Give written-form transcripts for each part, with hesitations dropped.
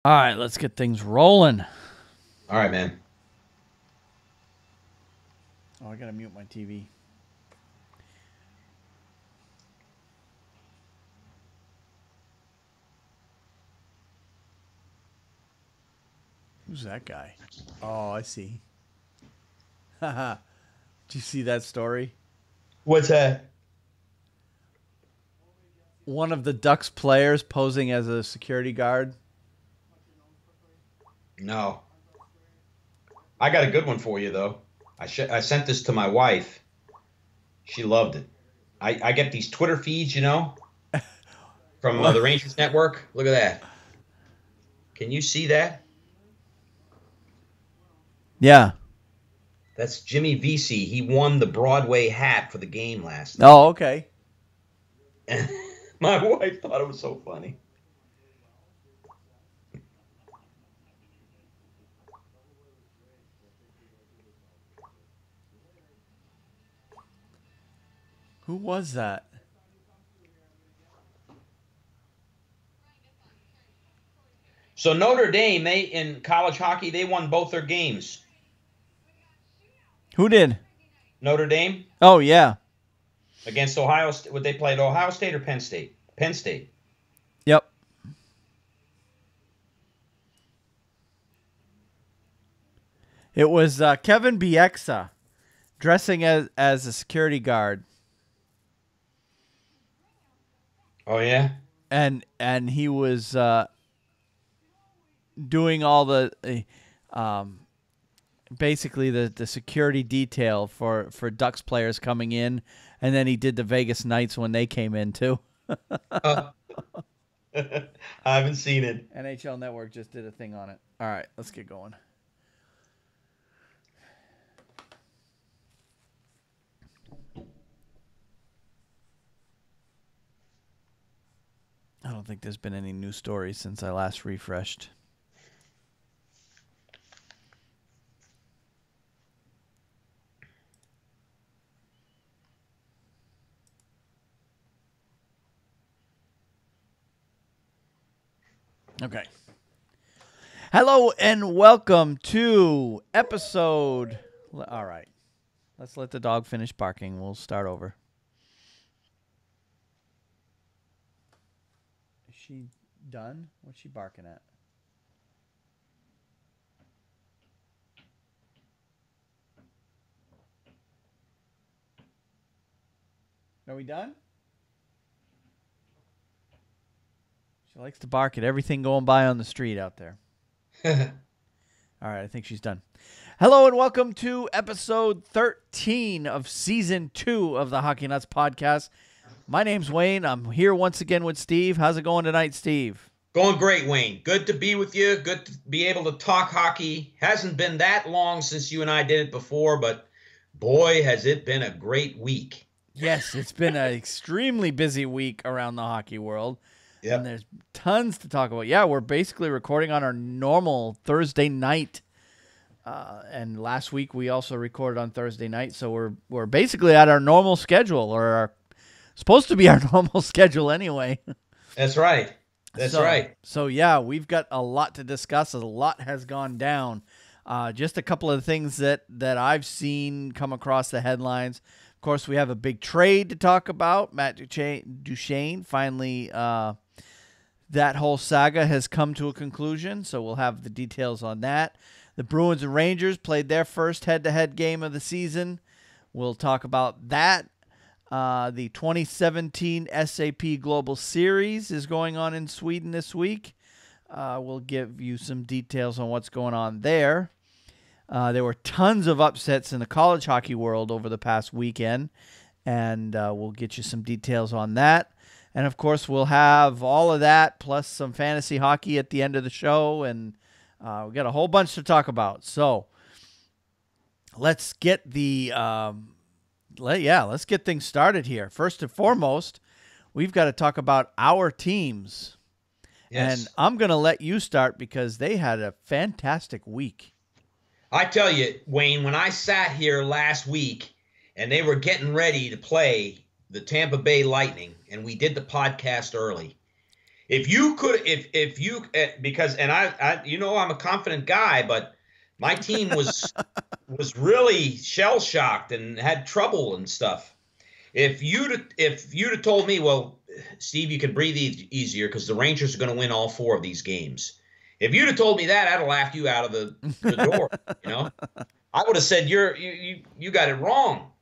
All right, let's get things rolling. All right, man. Oh, I gotta mute my TV. Who's that guy? Oh, I see. Haha. Did you see that story? What's that? One of the Ducks players posing as a security guard. No. I got a good one for you, though. I sent this to my wife. She loved it. I get these Twitter feeds, from What? the Rangers Network. Look at that. Can you see that? Yeah. That's Jimmy Vesey. He won the Broadway hat for the game last night. Oh, okay. And my wife thought it was so funny. Who was that? So Notre Dame, in college hockey, they won both their games. Who did? Notre Dame Oh, yeah. against Ohio State. Would they played Ohio State or Penn State? Penn State. Yep. It was Kevin Bieksa dressing as a security guard, Oh yeah. and he was doing all the basically the security detail for Ducks players coming in, and then he did the Vegas Knights when they came in too. I haven't seen it. NHL Network just did a thing on it. All right, let's get going. I don't think there's been any new stories since I last refreshed. Okay. Hello and welcome to episode. All right. Let's let the dog finish barking. We'll start over. Is she done? What's she barking at? Are we done? She likes to bark at everything going by on the street out there. All right, I think she's done. Hello and welcome to episode 13 of season 2 of the Hockey Nuts podcast. My name's Wayne. I'm here once again with Steve. How's it going tonight, Steve? Going great, Wayne. Good to be with you. Good to be able to talk hockey. Hasn't been that long since you and I did it before, but boy, has it been a great week. Yes, it's been an extremely busy week around the hockey world. And Yep. there's tons to talk about. Yeah, we're basically recording on our normal Thursday night. And last week we also recorded on Thursday night, so we're basically at our normal schedule, or our supposed to be our normal schedule anyway. That's right. That's right. So yeah, we've got a lot to discuss. A lot has gone down. Just a couple of things that I've seen come across the headlines. Of course, we have a big trade to talk about. Matt Duchene finally, that whole saga has come to a conclusion, so we'll have the details on that. The Bruins and Rangers played their first head-to-head game of the season. We'll talk about that. The 2017 SAP Global Series is going on in Sweden this week. We'll give you some details on what's going on there. There were tons of upsets in the college hockey world over the past weekend, and we'll get you some details on that. And, of course, we'll have all of that plus some fantasy hockey at the end of the show, and we've got a whole bunch to talk about. So let's get let's get things started here. First and foremost, we've got to talk about our teams. Yes. And I'm going to let you start because they had a fantastic week. I tell you, Wayne, when I sat here last week and they were getting ready to play the Tampa Bay Lightning, and we did the podcast early, If you could, if you, because, and I'm a confident guy, but my team was really shell shocked and had trouble and stuff. If you'd have told me, well, Steve, you can breathe easier because the Rangers are going to win all 4 of these games. If you'd have told me that, I'd have laughed you out of the door. I would have said you got it wrong.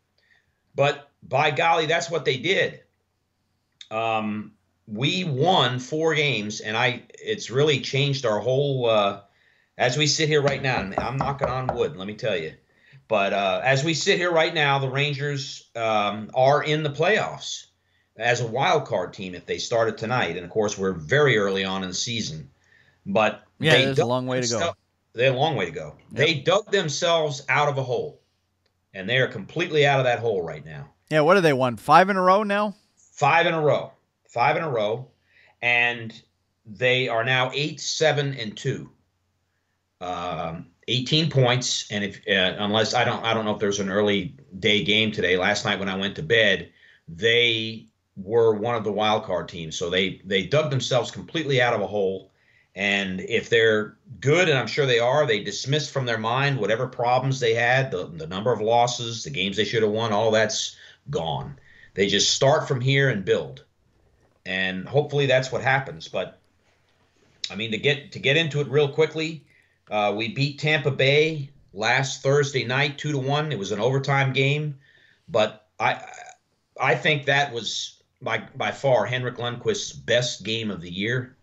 But by golly, that's what they did. We won 4 games, and it's really changed our whole. As we sit here right now, and I'm knocking on wood, let me tell you. But as we sit here right now, the Rangers are in the playoffs as a wild card team if they started tonight. And of course, we're very early on in the season. But there's a long way to go. They have a long way to go. Yep. They dug themselves out of a hole, and they are completely out of that hole right now. Yeah, what have they won? 5 in a row now? 5 in a row. 5 in a row. And they are now 8-7-2. 18 points, and if unless I don't know if there's an early day game today. Last night when I went to bed, they were one of the wild card teams, so they dug themselves completely out of a hole. And if they're good, and I'm sure they are, they dismissed from their mind whatever problems they had, the number of losses, the games they should have won, all that's gone. They just start from here and build, and hopefully that's what happens. But I mean, to get into it real quickly. We beat Tampa Bay last Thursday night 2-1. It was an overtime game, but I think that was by far Henrik Lundqvist's best game of the year,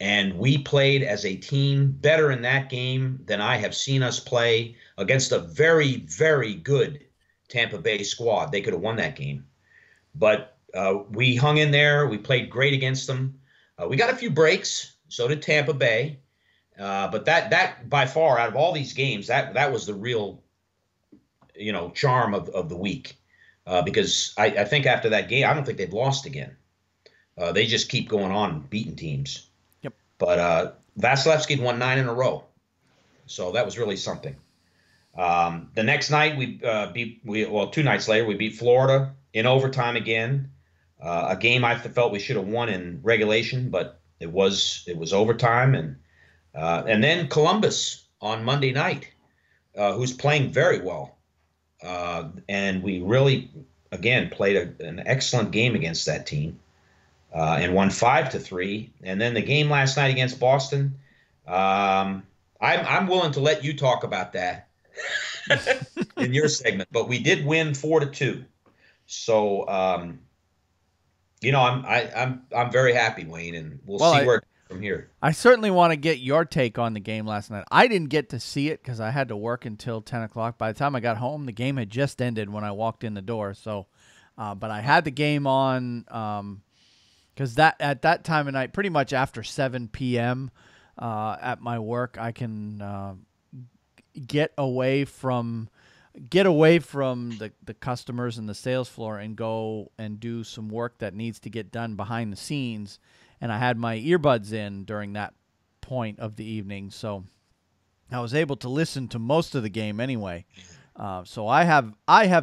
and we played as a team better in that game than I have seen us play against a very, very good Tampa Bay squad. They could have won that game, but we hung in there. We played great against them. We got a few breaks. So did Tampa Bay. But that by far out of all these games, that was the real, charm of the week, because I think after that game, I don't think they've lost again. They just keep going on beating teams. Yep. But Vasilevsky won 9 in a row, so that was really something. The next night we 2 nights later we beat Florida in overtime again, a game I felt we should have won in regulation, but it was overtime. And then Columbus on Monday night, who's playing very well. And we really, again, played an excellent game against that team and won 5-3. And then the game last night against Boston, I'm willing to let you talk about that in your segment. But we did win 4-2. So, I'm very happy, Wayne, and we'll see where from here. I certainly want to get your take on the game last night. I didn't get to see it because I had to work until 10 o'clock. By the time I got home, the game had just ended when I walked in the door. So, but I had the game on because at that time of night, pretty much after 7 p.m. At my work, I can get away from the customers and the sales floor and go and do some work that needs to get done behind the scenes. And I had my earbuds in during that point of the evening, so I was able to listen to most of the game anyway. So I have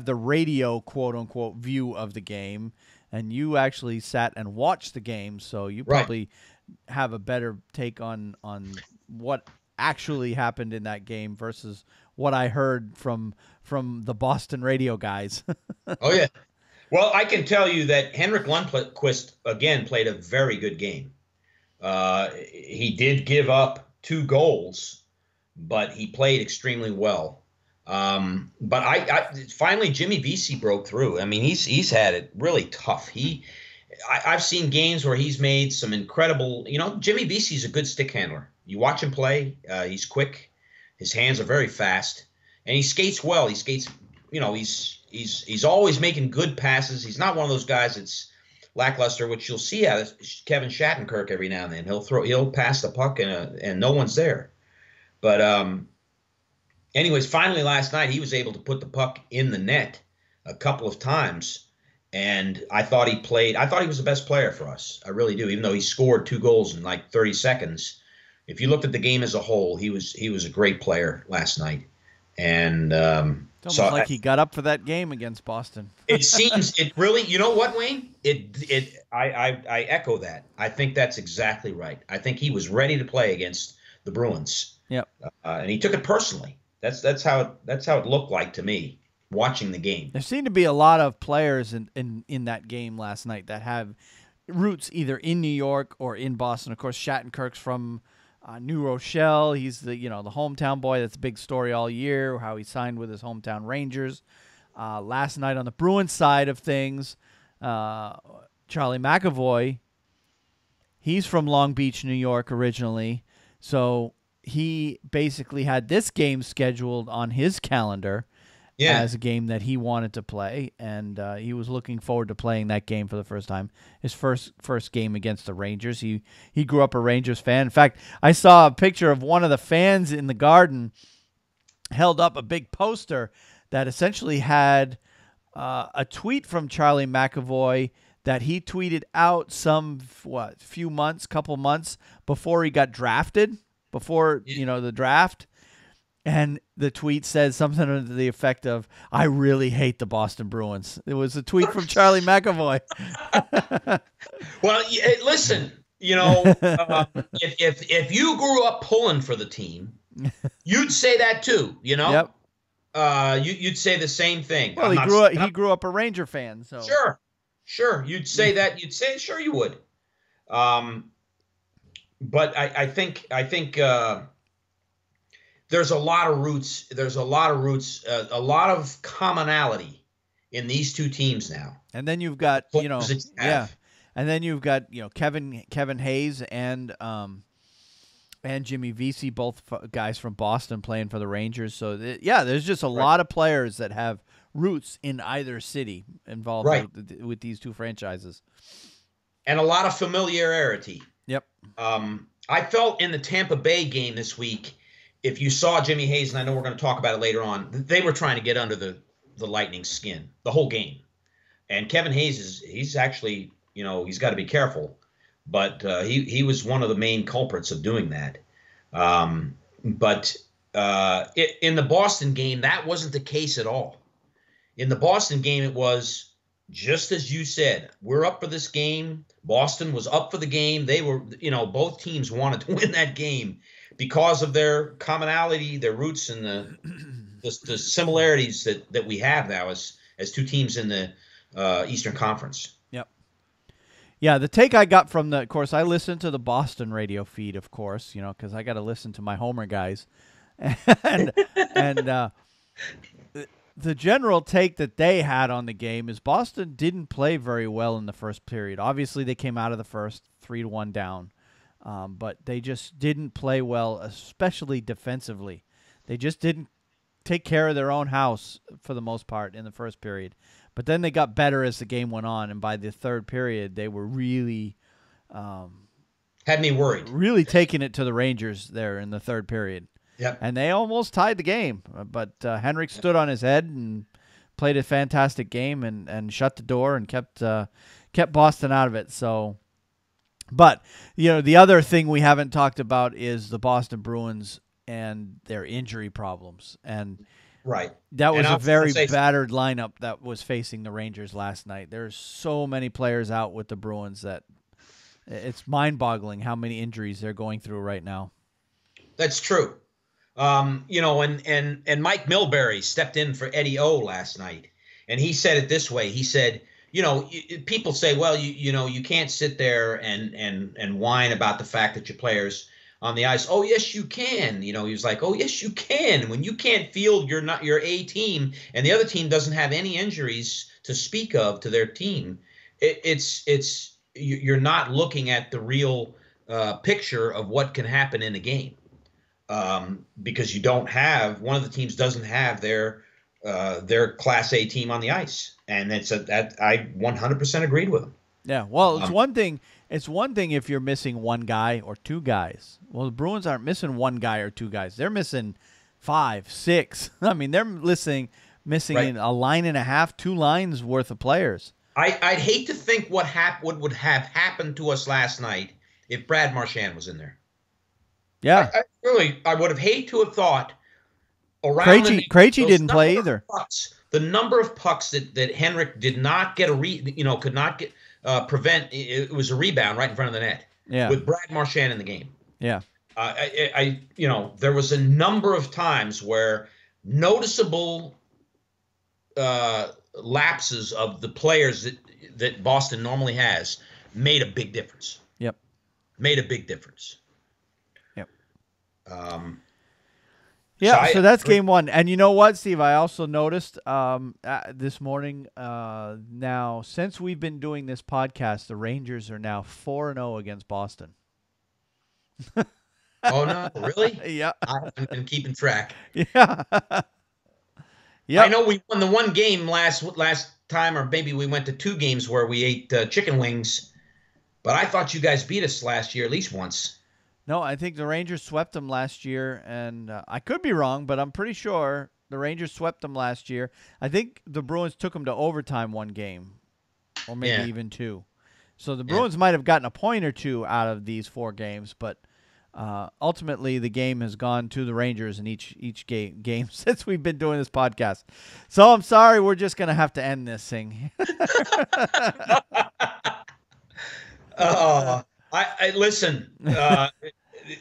the radio quote unquote view of the game, and you actually sat and watched the game, so you probably have a better take on what actually happened in that game versus what I heard from the Boston radio guys. Oh yeah. Well, I can tell you that Henrik Lundqvist, again, played a very good game. He did give up 2 goals, but he played extremely well. But I finally, Jimmy Vesey broke through. I mean, he's had it really tough. I've seen games where he's made some incredible, Jimmy Vesey's a good stick handler. You watch him play, he's quick. His hands are very fast, and he skates well. He skates, He's always making good passes. He's not one of those guys that's lackluster, which you'll see out of Kevin Shattenkirk every now and then. He'll pass the puck and no one's there. But anyways, finally last night he was able to put the puck in the net a couple of times, and I thought he was the best player for us. I really do. Even though he scored 2 goals in like 30 seconds, if you looked at the game as a whole, he was a great player last night. And It's So almost like he got up for that game against Boston. it seems it really. You know what, Wayne? I echo that. I think that's exactly right. I think he was ready to play against the Bruins, Yep. and he took it personally. That's how it looked like to me watching the game. There seemed to be a lot of players in that game last night that have roots either in New York or in Boston. Of course, Shattenkirk's from New Rochelle. He's the hometown boy. That's a big story all year, how he signed with his hometown Rangers. Last night on the Bruins side of things, Charlie McAvoy, he's from Long Beach, New York originally. So he basically had this game scheduled on his calendar as a game that he wanted to play, and he was looking forward to playing that game for the first time. His first game against the Rangers. He grew up a Rangers fan. In fact, I saw a picture of one of the fans in the Garden held up a big poster that essentially had a tweet from Charlie McAvoy that he tweeted out couple months before he got drafted, before the draft. And the tweet says something to the effect of, "I really hate the Boston Bruins." It was a tweet from Charlie McAvoy. Well, listen, if you grew up pulling for the team, you'd say that too. Yep. You'd say the same thing. Well, he grew up a Ranger fan, so sure, you'd say that. You'd say, sure, you would. But I think. There's a lot of roots. There's a lot of commonality in these two teams now. And then you've got, And then you've got, Kevin Hayes and Jimmy Vesey, both guys from Boston playing for the Rangers. So there's just a lot of players that have roots in either city involved with these two franchises, and a lot of familiarity. Yep. I felt in the Tampa Bay game this week, if you saw Jimmy Hayes, and I know we're going to talk about it later on, they were trying to get under the Lightning's skin the whole game. And Kevin Hayes he's actually, he's got to be careful, but he was one of the main culprits of doing that. But in the Boston game, that wasn't the case at all. In the Boston game, it was just as you said. We're up for this game. Boston was up for the game. They were, both teams wanted to win that game because of their commonality, their roots, and the similarities that we have now as two teams in the Eastern Conference. Yep. Yeah, the take I got from of course, I listened to the Boston radio feed, of course, because I got to listen to my Homer guys, and the general take that they had on the game is Boston didn't play very well in the first period. Obviously, they came out of the first 3-1 down. But they just didn't play well, especially defensively. They just didn't take care of their own house for the most part in the first period. But then they got better as the game went on, and by the third period, they were really had me worried. Really taking it to the Rangers there in the third period. Yep. And they almost tied the game, but Henrik stood on his head and played a fantastic game and shut the door and kept Boston out of it. So. But, the other thing we haven't talked about is the Boston Bruins and their injury problems. And that was a very battered lineup that was facing the Rangers last night. There's so many players out with the Bruins that it's mind-boggling how many injuries they're going through right now. That's true. And Mike Milbury stepped in for Eddie O last night, and he said it this way. He said, people say, well, you can't sit there and whine about the fact that your players on the ice. Oh, yes, you can. He was like, oh, yes, you can. When you can't field your A team and the other team doesn't have any injuries to speak of to their team, you're not looking at the real picture of what can happen in a game because you don't have one of the teams doesn't have their Class A team on the ice. And I 100% agreed with him. Yeah, well, it's one thing. It's one thing if you're missing one guy or two guys. Well, the Bruins aren't missing one guy or two guys. They're missing 5, 6. I mean, they're missing a line and a half, 2 lines worth of players. I'd hate to think what would have happened to us last night if Brad Marchand was in there. Yeah, I would have hated to have thought, around the net. Krejci Those didn't play number of either. pucks, the number of pucks that Henrik did not get could not get prevent. It was a rebound right in front of the net Yeah. with Brad Marchand in the game. Yeah. There was a number of times where noticeable lapses of the players that Boston normally has made a big difference. Yep. Made a big difference. Yep. Yeah, so that's game one. And you know what, Steve? I also noticed this morning, now, since we've been doing this podcast, the Rangers are now 4-0 against Boston. Oh, no, really? Yeah. I haven't been keeping track. Yeah. Yeah. I know we won the one game last time, or maybe we went to two games where we ate chicken wings, but I thought you guys beat us last year at least once. No, I think the Rangers swept them last year, and I could be wrong, but I'm pretty sure the Rangers swept them last year. I think the Bruins took them to overtime one game, or maybe even two. So the Bruins might have gotten a point or two out of these 4 games, but ultimately the game has gone to the Rangers in each game since we've been doing this podcast. So I'm sorry, we're just going to have to end this thing. I listen.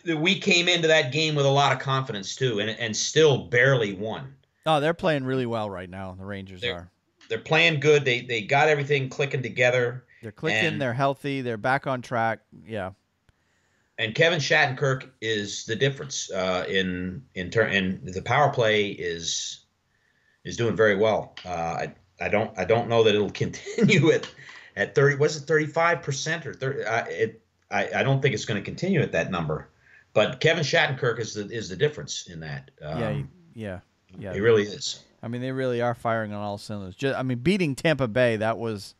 We came into that game with a lot of confidence too, and still barely won. Oh, they're playing really well right now. The Rangers are. They're playing good. They got everything clicking together. They're clicking. They're healthy. They're back on track. Yeah. And Kevin Shattenkirk is the difference and the power play is doing very well. I don't know that it'll continue at 30. Was it 35% or 30? I don't think it's going to continue at that number, but Kevin Shattenkirk is the difference in that. Yeah. He really is. I mean, they really are firing on all cylinders. Beating Tampa Bay, that was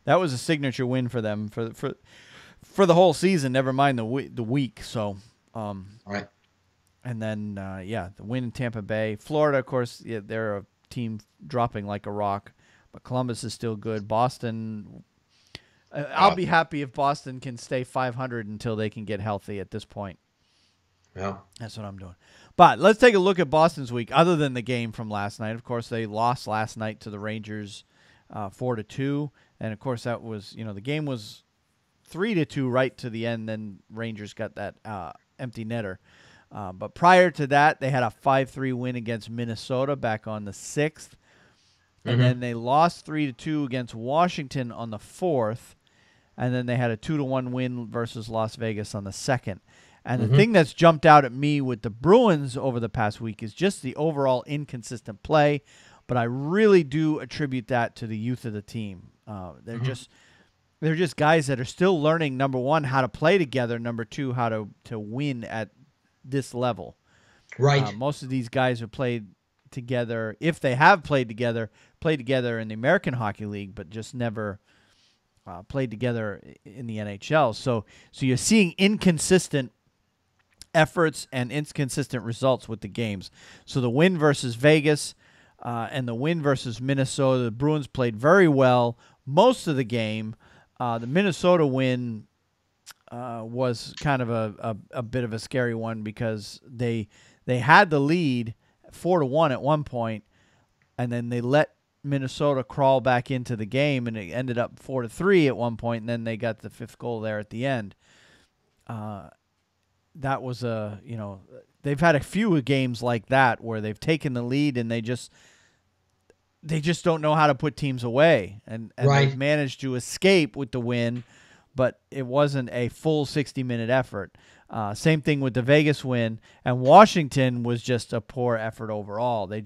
a signature win for them for the whole season. Never mind the week. So, right. And then the win in Tampa Bay, Florida, of course, they're a team dropping like a rock, but Columbus is still good. Boston. I'll be happy if Boston can stay 500 until they can get healthy at this point. Yeah. That's what I'm doing. But let's take a look at Boston's week, other than the game from last night. Of course, they lost last night to the Rangers 4-2. And, of course, that was, the game was 3-2 right to the end. Then Rangers got that empty netter. But prior to that, they had a 5-3 win against Minnesota back on the 6th. And then they lost 3-2 against Washington on the 4th. And then they had a 2-1 win versus Las Vegas on the 2nd. And the thing that's jumped out at me with the Bruins over the past week is just the overall inconsistent play. But I really do attribute that to the youth of the team. They're just guys that are still learning, number one, how to play together, number two, how to win at this level. Right. Most of these guys have played together, if they have played together in the American Hockey League, but just never played together in the NHL. So you're seeing inconsistent efforts and inconsistent results with the games. So the win versus Vegas and the win versus Minnesota, the Bruins played very well most of the game. The Minnesota win was kind of a bit of a scary one because they had the lead 4-1 at one point, and then they let Minnesota crawl back into the game, and it ended up 4-3 at one point, and then they got the 5th goal there at the end. That was they've had a few games like that where they've taken the lead and they just don't know how to put teams away, and right. They've managed to escape with the win, but it wasn't a full 60-minute effort. Same thing with the Vegas win, and Washington was just a poor effort overall. They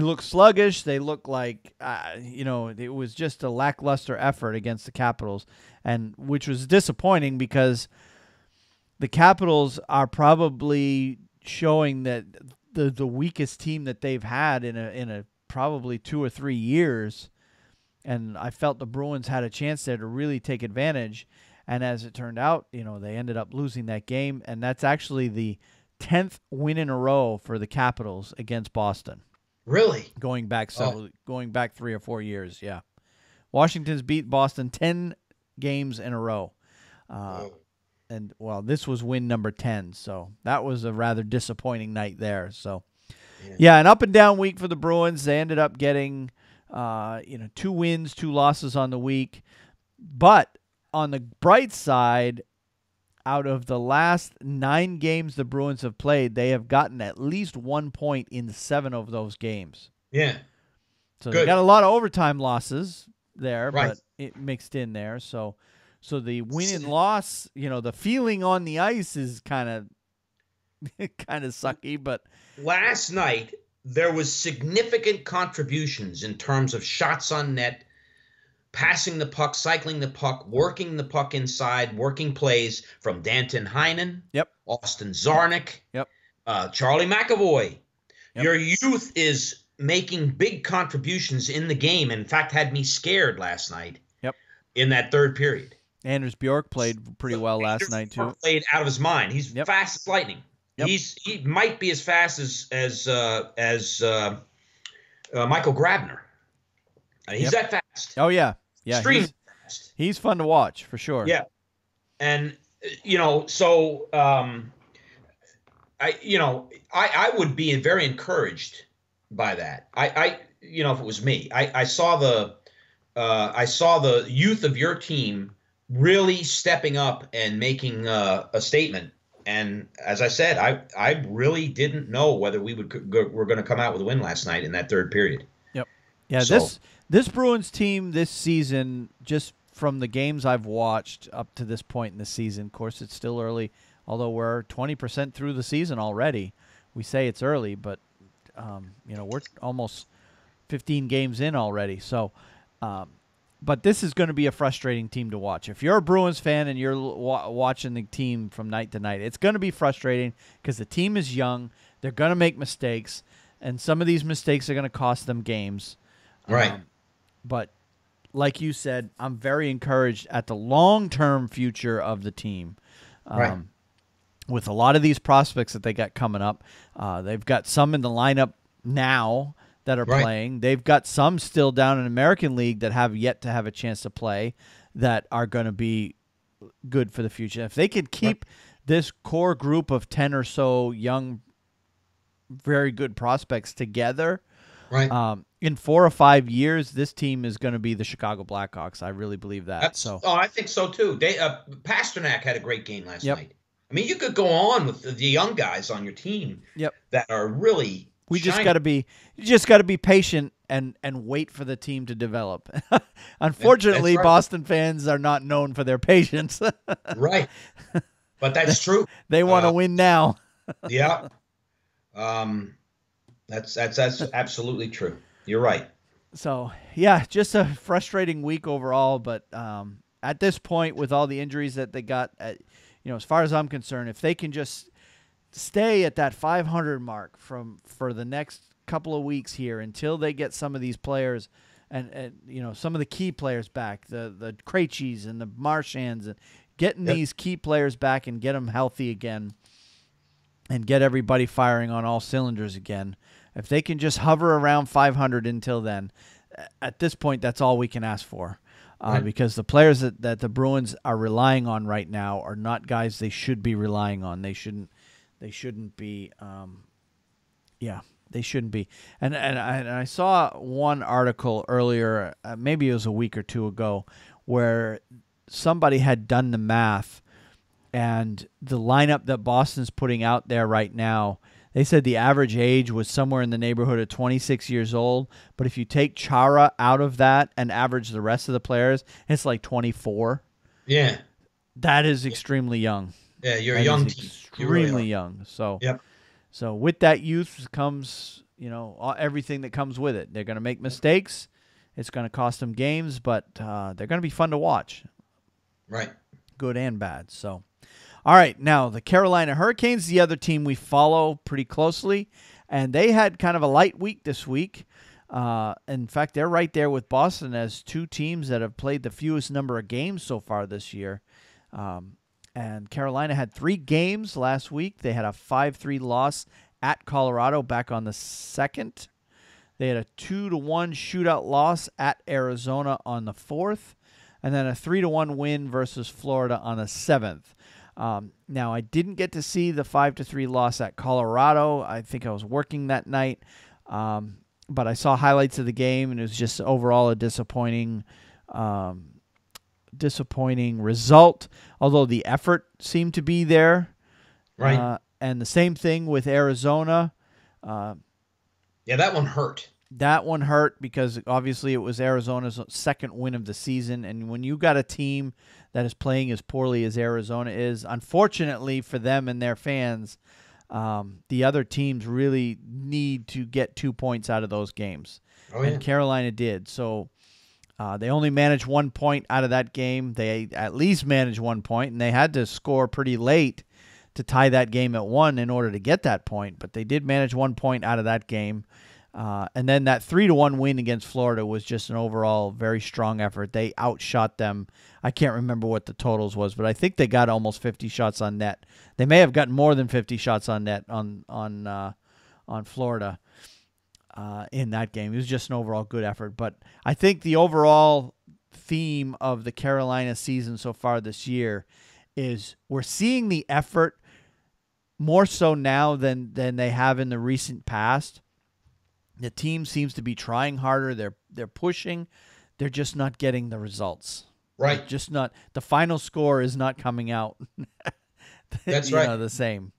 looked sluggish. They looked like, it was just a lackluster effort against the Capitals, and which was disappointing because the Capitals are probably showing that the weakest team that they've had in a probably 2 or 3 years, and I felt the Bruins had a chance there to really take advantage. And as it turned out, they ended up losing that game, and that's actually the 10th win in a row for the Capitals against Boston. Really? Going back 3 or 4 years, yeah. Washington's beat Boston 10 games in a row. well, this was win number 10, so that was a rather disappointing night there. So, yeah, an up and down week for the Bruins. They ended up getting, 2 wins, 2 losses on the week. But on the bright side, out of the last 9 games the Bruins have played, they have gotten at least 1 point in 7 of those games. Yeah. So they got a lot of overtime losses there, right. but it mixed in there. So the win and loss, the feeling on the ice is kind of sucky. But last night there was significant contributions in terms of shots on net, passing the puck, cycling the puck, working the puck inside, working plays from Danton Heinen, Austin Zarnik, Charlie McAvoy. Yep. Your youth is making big contributions in the game. In fact, had me scared last night. In that third period. Anders Bjork played pretty well last night too. Played out of his mind. He's fast as lightning. He might be as fast as Michael Grabner. He's that fast. Oh yeah, extremely fast. He's fun to watch for sure. Yeah, and so I would be very encouraged by that. If it was me, I saw the youth of your team really stepping up and making a statement. And as I said, I really didn't know whether we're going to come out with a win last night in that third period. Yep. Yeah. So, this Bruins team this season, just from the games I've watched up to this point in the season, of course it's still early, although we're 20% through the season already. We say it's early, but we're almost 15 games in already. So, but this is going to be a frustrating team to watch. If you're a Bruins fan and you're watching the team from night to night, it's going to be frustrating because the team is young. They're going to make mistakes, and some of these mistakes are going to cost them games. Right. But like you said, I'm very encouraged at the long-term future of the team. Right. With a lot of these prospects that they got coming up, they've got some in the lineup now that are playing. They've got some still down in American League that have yet to have a chance to play that are going to be good for the future. If they could keep this core group of 10 or so young, very good prospects together, in 4 or 5 years, this team is going to be the Chicago Blackhawks. I really believe that. I think so too. Pasternak had a great game last night. I mean, you could go on with the young guys on your team that are really. You just got to be patient and wait for the team to develop. Unfortunately, Boston fans are not known for their patience. Right. But that's true. They want to win now. Yeah. That's absolutely true. You're right. So, yeah, just a frustrating week overall, but at this point with all the injuries that they got, as far as I'm concerned, if they can just stay at that 500 mark for the next couple of weeks here until they get some of these players and some of the key players back, the Krejcis and the Marchands, and getting these key players back and get them healthy again and get everybody firing on all cylinders again. If they can just hover around 500 until then, at this point, that's all we can ask for. Because the players that the Bruins are relying on right now are not guys they should be relying on. They shouldn't be. They shouldn't be. And I saw one article earlier, maybe it was a week or two ago, where somebody had done the math, and the lineup that Boston's putting out there right now, they said the average age was somewhere in the neighborhood of 26 years old. But if you take Chara out of that and average the rest of the players, it's like 24. Yeah. That is extremely young. Yeah, you're a young team. Extremely young. So, so with that youth comes, everything that comes with it. They're going to make mistakes. It's going to cost them games, but they're going to be fun to watch. Right. Good and bad. So, all right, now the Carolina Hurricanes, the other team we follow pretty closely, and they had kind of a light week this week. In fact, they're right there with Boston as two teams that have played the fewest number of games so far this year. And Carolina had 3 games last week. They had a 5-3 loss at Colorado back on the 2nd. They had a 2-1 shootout loss at Arizona on the 4th. And then a 3-1 win versus Florida on the 7th. Now, I didn't get to see the 5-3 loss at Colorado. I think I was working that night. But I saw highlights of the game, and it was just overall a disappointing result, although the effort seemed to be there. Right. And the same thing with Arizona. Yeah, that one hurt. That one hurt because obviously it was Arizona's second win of the season. And when you got a team that is playing as poorly as Arizona is, unfortunately for them and their fans, the other teams really need to get 2 points out of those games. Oh, yeah. And Carolina did. So they only managed 1 point out of that game. They at least managed 1 point, and they had to score pretty late to tie that game at 1 in order to get that point. But they did manage 1 point out of that game. And then that 3-1 win against Florida was just an overall very strong effort. They outshot them. I can't remember what the totals was, but I think they got almost 50 shots on net. They may have gotten more than 50 shots on net on Florida in that game. It was just an overall good effort. But I think the overall theme of the Carolina season so far this year is we're seeing the effort more so now than they have in the recent past. The team seems to be trying harder. They're pushing. They're just not getting the results. Right. They're just not. The final score is not coming out. That's right. The same.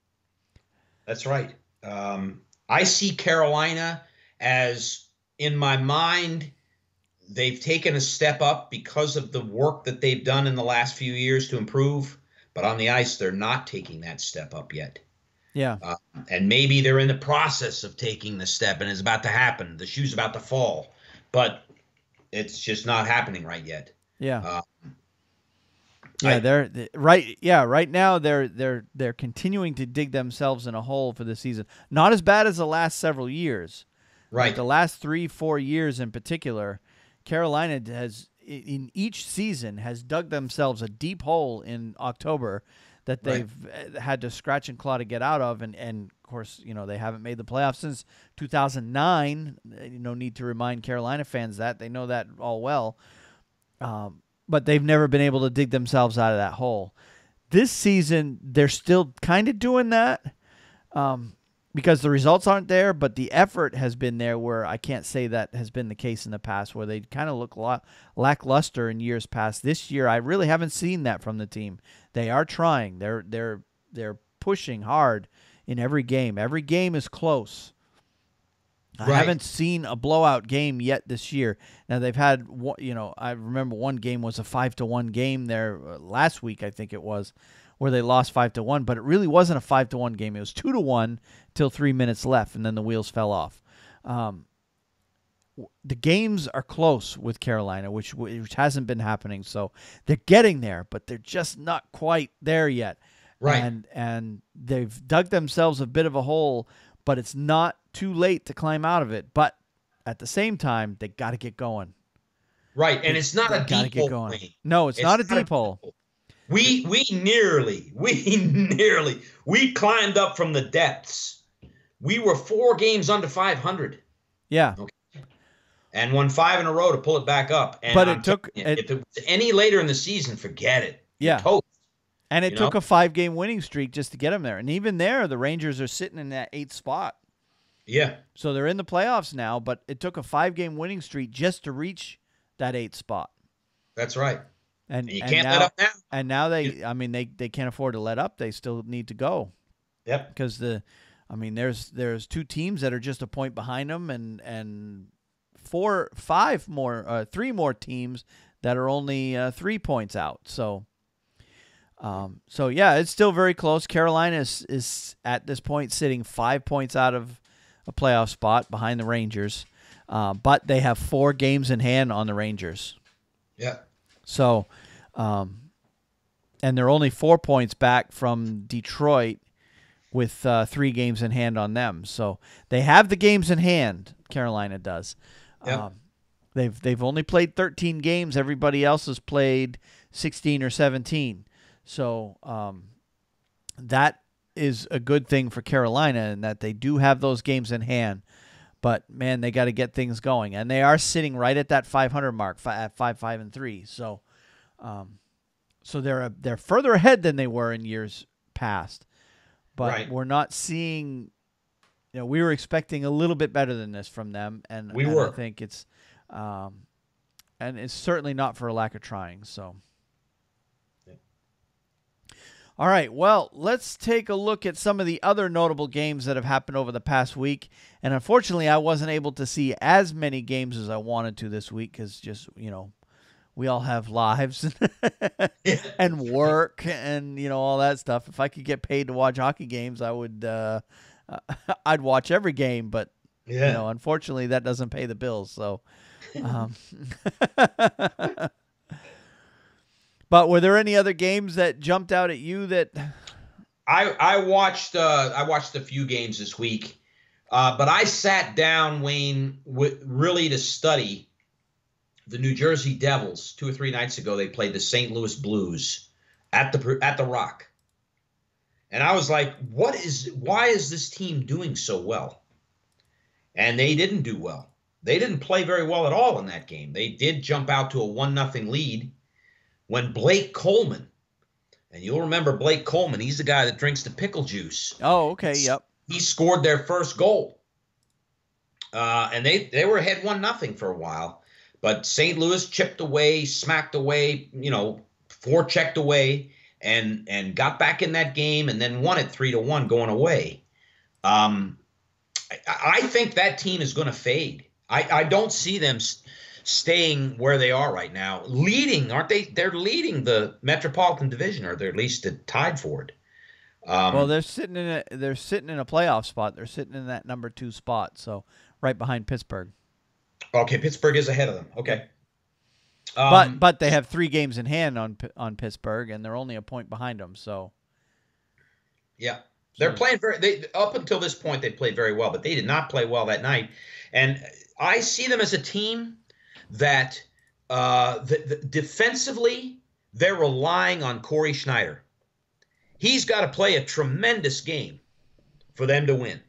That's right. I see Carolina as, in my mind, they've taken a step up because of the work that they've done in the last few years to improve. But on the ice, they're not taking that step up yet. Yeah. And maybe they're in the process of taking the step and it's about to happen. The shoe's about to fall. But it's just not happening right yet. Yeah. Right now they're continuing to dig themselves in a hole for the season. Not as bad as the last several years. Right. Like the last 3-4 years in particular, Carolina has in each season has dug themselves a deep hole in October that they've had to scratch and claw to get out of. And of course, they haven't made the playoffs since 2009. No need to remind Carolina fans that. They know that all well. But they've never been able to dig themselves out of that hole. This season, they're still kind of doing that because the results aren't there, but the effort has been there where I can't say that has been the case in the past where they kind of look a lot lackluster in years past. This year, I really haven't seen that from the team. They are trying. They're pushing hard in every game. Every game is close. I haven't seen a blowout game yet this year. Now they've had, I remember one game was a 5-1 game there last week, I think it was, where they lost 5-1. But it really wasn't a 5-1 game. It was 2-1 till 3 minutes left, and then the wheels fell off. The games are close with Carolina, which hasn't been happening. So they're getting there, but they're just not quite there yet. Right. And they've dug themselves a bit of a hole, but it's not too late to climb out of it. But at the same time, they got to get going. Right, and it's not a deep hole. No, it's not a deep hole. We climbed up from the depths. We were 4 games under 500. Yeah. Okay. And won 5 in a row to pull it back up. And but it took if it was any later in the season, forget it. Yeah. Toast. And it took a 5-game winning streak just to get them there. And even there, the Rangers are sitting in that 8th spot. Yeah. So they're in the playoffs now, but it took a 5-game winning streak just to reach that 8th spot. That's right. And you can't let up now. And now they can't afford to let up. They still need to go. Yep. Because there's 2 teams that are just a point behind them, and 3 more teams that are only 3 points out. So yeah, it's still very close. Carolina is at this point sitting 5 points out of a playoff spot behind the Rangers, but they have 4 games in hand on the Rangers. Yeah. So, and they're only 4 points back from Detroit with 3 games in hand on them. So they have the games in hand. Carolina does. Yeah. They've only played 13 games. Everybody else has played 16 or 17. So that is a good thing for Carolina in that they do have those games in hand. But, man, they got to get things going. And they are sitting right at that 500 mark at 5-5-3. So So they're further ahead than they were in years past, but Right. we're not seeing. We were expecting a little bit better than this from them, and We I were. think and it's certainly not for a lack of trying. So. All right, well, let's take a look at some of the other notable games that have happened over the past week. And unfortunately, I wasn't able to see as many games as I wanted to this week because just, we all have lives and work and, all that stuff. If I could get paid to watch hockey games, I would, I'd watch every game. But, Yeah. unfortunately, that doesn't pay the bills. So, but were there any other games that jumped out at you that I watched a few games this week, but I sat down, Wayne, really to study the New Jersey Devils. 2 or 3 nights ago, they played the St. Louis Blues at the Rock, and I was like, why is this team doing so well? And they didn't do well. They didn't play very well at all in that game. They did jump out to a 1-0 lead when Blake Coleman. And you'll remember Blake Coleman. He's the guy that drinks the pickle juice. Oh, okay, yep. He scored their first goal. And they were ahead 1-0 for a while. But St. Louis chipped away, smacked away, forechecked away, and got back in that game and then won it 3-1 going away. I think that team is going to fade. I don't see them staying where they are right now. Leading, aren't they? They're leading the Metropolitan Division, or they're at least tied for it. Well, they're sitting in a playoff spot. They're sitting in that number 2 spot, so right behind Pittsburgh. Okay, Pittsburgh is ahead of them. Okay. But they have 3 games in hand on Pittsburgh, and they're only a point behind them. So. Yeah. They're playing up until this point, they played very well, but they did not play well that night. And I see them as a team that defensively, they're relying on Corey Schneider. He's got to play a tremendous game for them to win.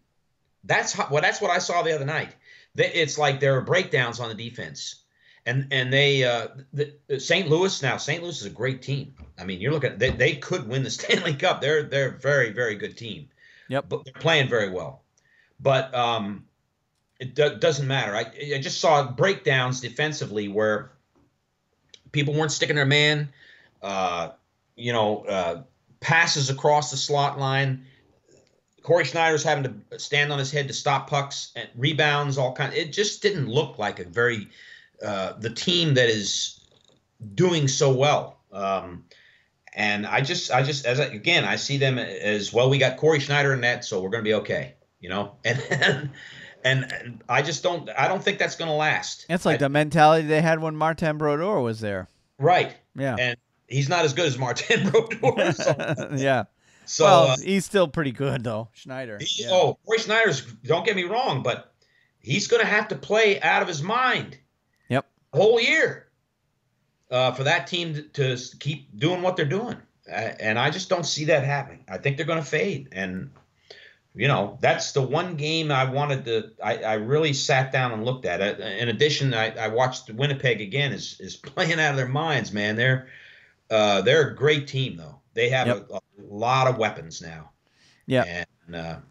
That's what I saw the other night. It's like there are breakdowns on the defense. And St. Louis is a great team. I mean, you're looking they could win the Stanley Cup. They're a very, very good team. Yep. But they're playing very well. But it doesn't matter. I just saw breakdowns defensively where people weren't sticking their man. Passes across the slot line. Corey Schneider's having to stand on his head to stop pucks and rebounds, all kinds. It just didn't look like a very the team that is doing so well. And I see them as well. We got Corey Schneider in net, so we're going to be okay, And I don't think that's going to last. It's like the mentality they had when Martin Brodeur was there. Right. Yeah. And he's not as good as Martin Brodeur. So. Yeah. So he's still pretty good though, Schneider. Yeah. Oh, Corey Schneider's. Don't get me wrong, but he's going to have to play out of his mind. Yep. The whole year for that team to keep doing what they're doing, and I just don't see that happening. I think they're going to fade, and that's the one game I wanted to. I really sat down and looked at it. In addition, I watched Winnipeg again. Is playing out of their minds, man. They're a great team though. They have a lot of weapons now. Yeah. And,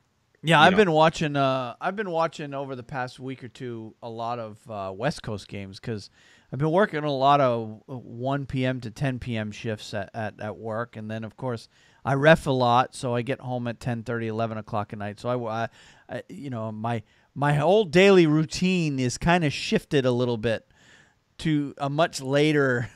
I've been watching over the past week or two a lot of West Coast games because I've been working a lot of 1 p.m. to 10 p.m. shifts at work, and then of course I ref a lot, so I get home at 10:30, 11 o'clock at night. So I my whole daily routine is kind of shifted a little bit to a much later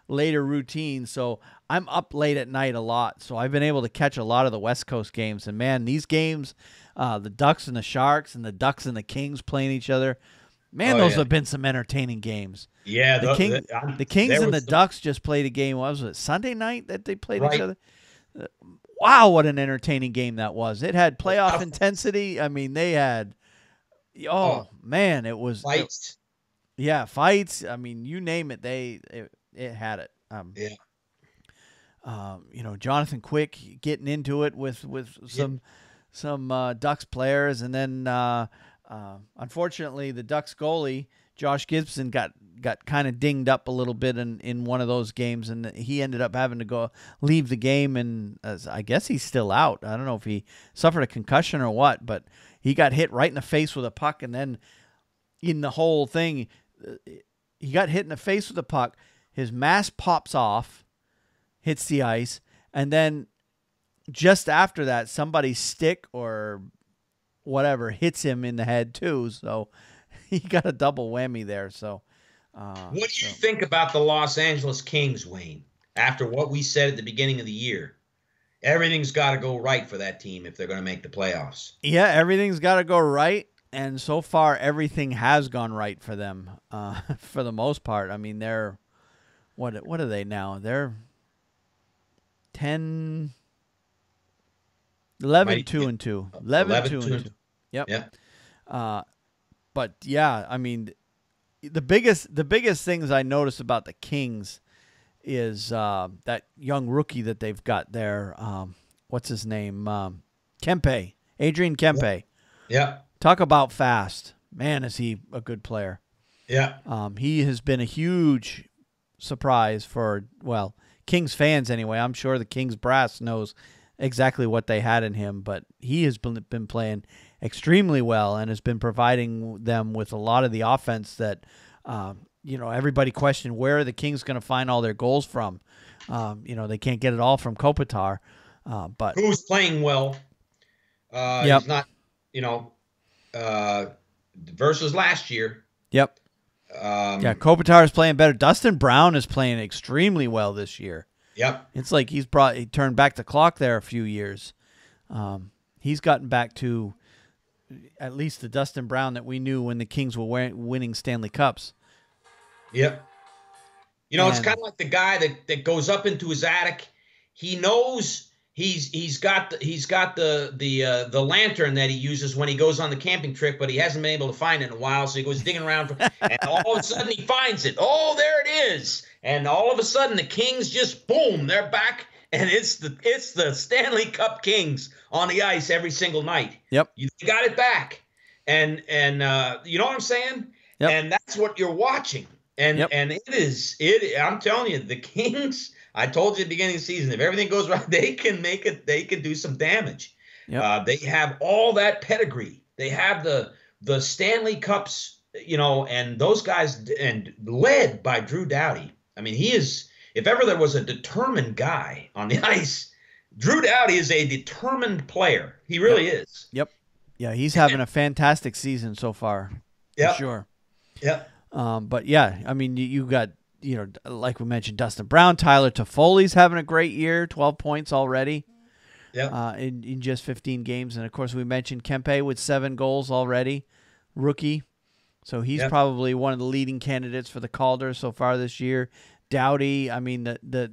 later routine. So I'm up late at night a lot. So I've been able to catch a lot of the West Coast games. And man, these games, the Ducks and the Sharks and the Ducks and the Kings playing each other, man, those have been some entertaining games. Yeah. The Kings and the Ducks just played a game. What was it, Sunday night that they played each other? Wow, what an entertaining game that was. It had playoff intensity. I mean, they had, man, it was. Fights. Fights. I mean, you name it, it had it. Jonathan Quick getting into it with some Ducks players, and then Unfortunately, the Ducks goalie Josh Gibson got kind of dinged up a little bit in one of those games, and he ended up having to leave the game. And I guess he's still out. I don't know if he suffered a concussion or what, but he got hit right in the face with a puck, and then in the whole thing, he got hit in the face with a puck. His mask pops off, hits the ice, and then just after that, somebody's stick or whatever hits him in the head too. So he got a double whammy there. So, what do you think about the Los Angeles Kings, Wayne? After what we said at the beginning of the year, everything's got to go right for that team if they're going to make the playoffs. Yeah, everything's got to go right, and so far everything has gone right for them for the most part. I mean, they're what are they now? They're 10, 11, 2-2. 11, 2-2. Yep. Yeah. But yeah, I mean, the biggest things I noticed about the Kings is that young rookie that they've got there. What's his name? Kempe. Adrian Kempe. Yeah. Talk about fast. Man, is he a good player. Yeah. He has been a huge surprise for, well, Kings fans anyway. I'm sure the Kings brass knows exactly what they had in him, but he has been playing extremely well and has been providing them with a lot of the offense that, everybody questioned where are the Kings going to find all their goals from. They can't get it all from Kopitar. But who's playing well. Yep. He's not, versus last year. Yep. Kopitar is playing better. Dustin Brown is playing extremely well this year. Yep. It's like he turned back the clock there a few years. He's gotten back to at least the Dustin Brown that we knew when the Kings were winning Stanley Cups. Yep. It's kind of like the guy that goes up into his attic. He knows he's got the lantern that he uses when he goes on the camping trip, but he hasn't been able to find it in a while. So he goes digging around and all of a sudden he finds it. Oh, there it is. And all of a sudden the Kings just boom, they're back, and it's the Stanley Cup Kings on the ice every single night. Yep. You got it back. And you know what I'm saying? Yep. And that's what you're watching. And yep. and I'm telling you, the Kings, I told you at the beginning of the season, if everything goes right, they can do some damage. Yep. They have all that pedigree. They have the Stanley Cups, and those guys, and led by Drew Doughty. I mean, he is, if ever there was a determined guy on the ice, Drew Doughty is a determined player. He really is. Yep. Yeah, he's having a fantastic season so far. Yep. For sure. Yep. But yeah, I mean, you got, like we mentioned, Dustin Brown, Tyler Toffoli's having a great year, 12 points already. Yeah. In just 15 games. And of course we mentioned Kempe with 7 goals already, rookie. So he's probably one of the leading candidates for the Calder so far this year. Doughty, I mean, they're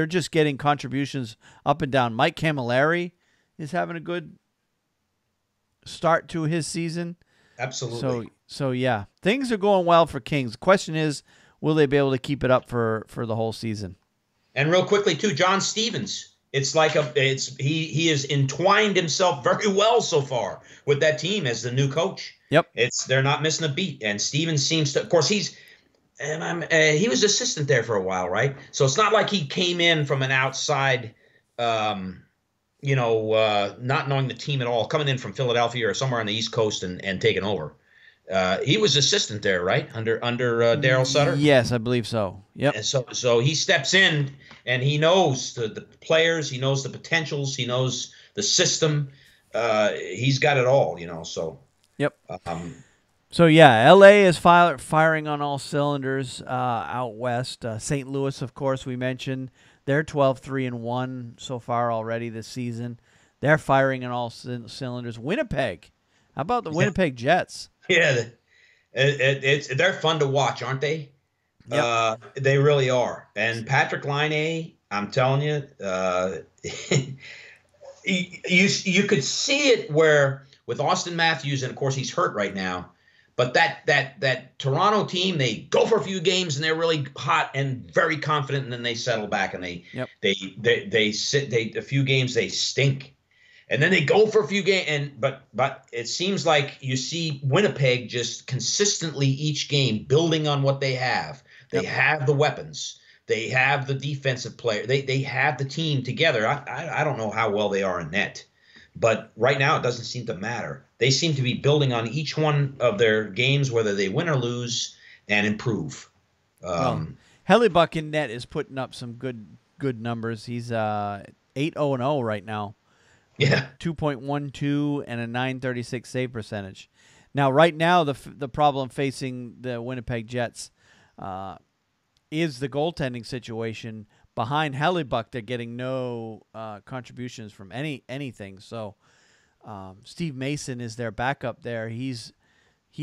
just getting contributions up and down. Mike Camilleri is having a good start to his season. Absolutely. So yeah, things are going well for Kings. The question is, will they be able to keep it up for the whole season? And real quickly too, John Stevens. It's like he has entwined himself very well so far with that team as the new coach. Yep. They're not missing a beat. And Stevens seems to, of course, he was assistant there for a while, right? So it's not like he came in from an outside, not knowing the team at all, coming in from Philadelphia or somewhere on the East Coast and taking over. He was assistant there, right? Under Daryl Sutter? Yes, I believe so. Yep. And so he steps in and he knows the players, he knows the potentials, he knows the system. He's got it all, so. Yep. So, yeah, L.A. is firing on all cylinders out west. St. Louis, of course, we mentioned. They're 12-3-1 so far already this season. They're firing on all cylinders. Winnipeg. How about the Winnipeg Jets? Yeah, they're fun to watch, aren't they? Yep. They really are. And Patrick Laine, I'm telling you, you could see it where with Austin Matthews, and of course he's hurt right now, but that Toronto team, they go for a few games and they're really hot and very confident, and then they settle back and they sit a few games they stink. And then they go for a few games, but it seems like you see Winnipeg just consistently each game building on what they have. They Yep. have the weapons. They have the defensive player. They have the team together. I don't know how well they are in net, but right now it doesn't seem to matter. They seem to be building on each one of their games, whether they win or lose, and improve. Well, Hellebuck in net is putting up some good numbers. He's 8-0-0 right now, with Yeah. a 2.12 and a 936 save percentage. Now, right now, the problem facing the Winnipeg Jets is the goaltending situation. Behind Hellebuck, they're getting no contributions from anything. So Steve Mason is their backup there. He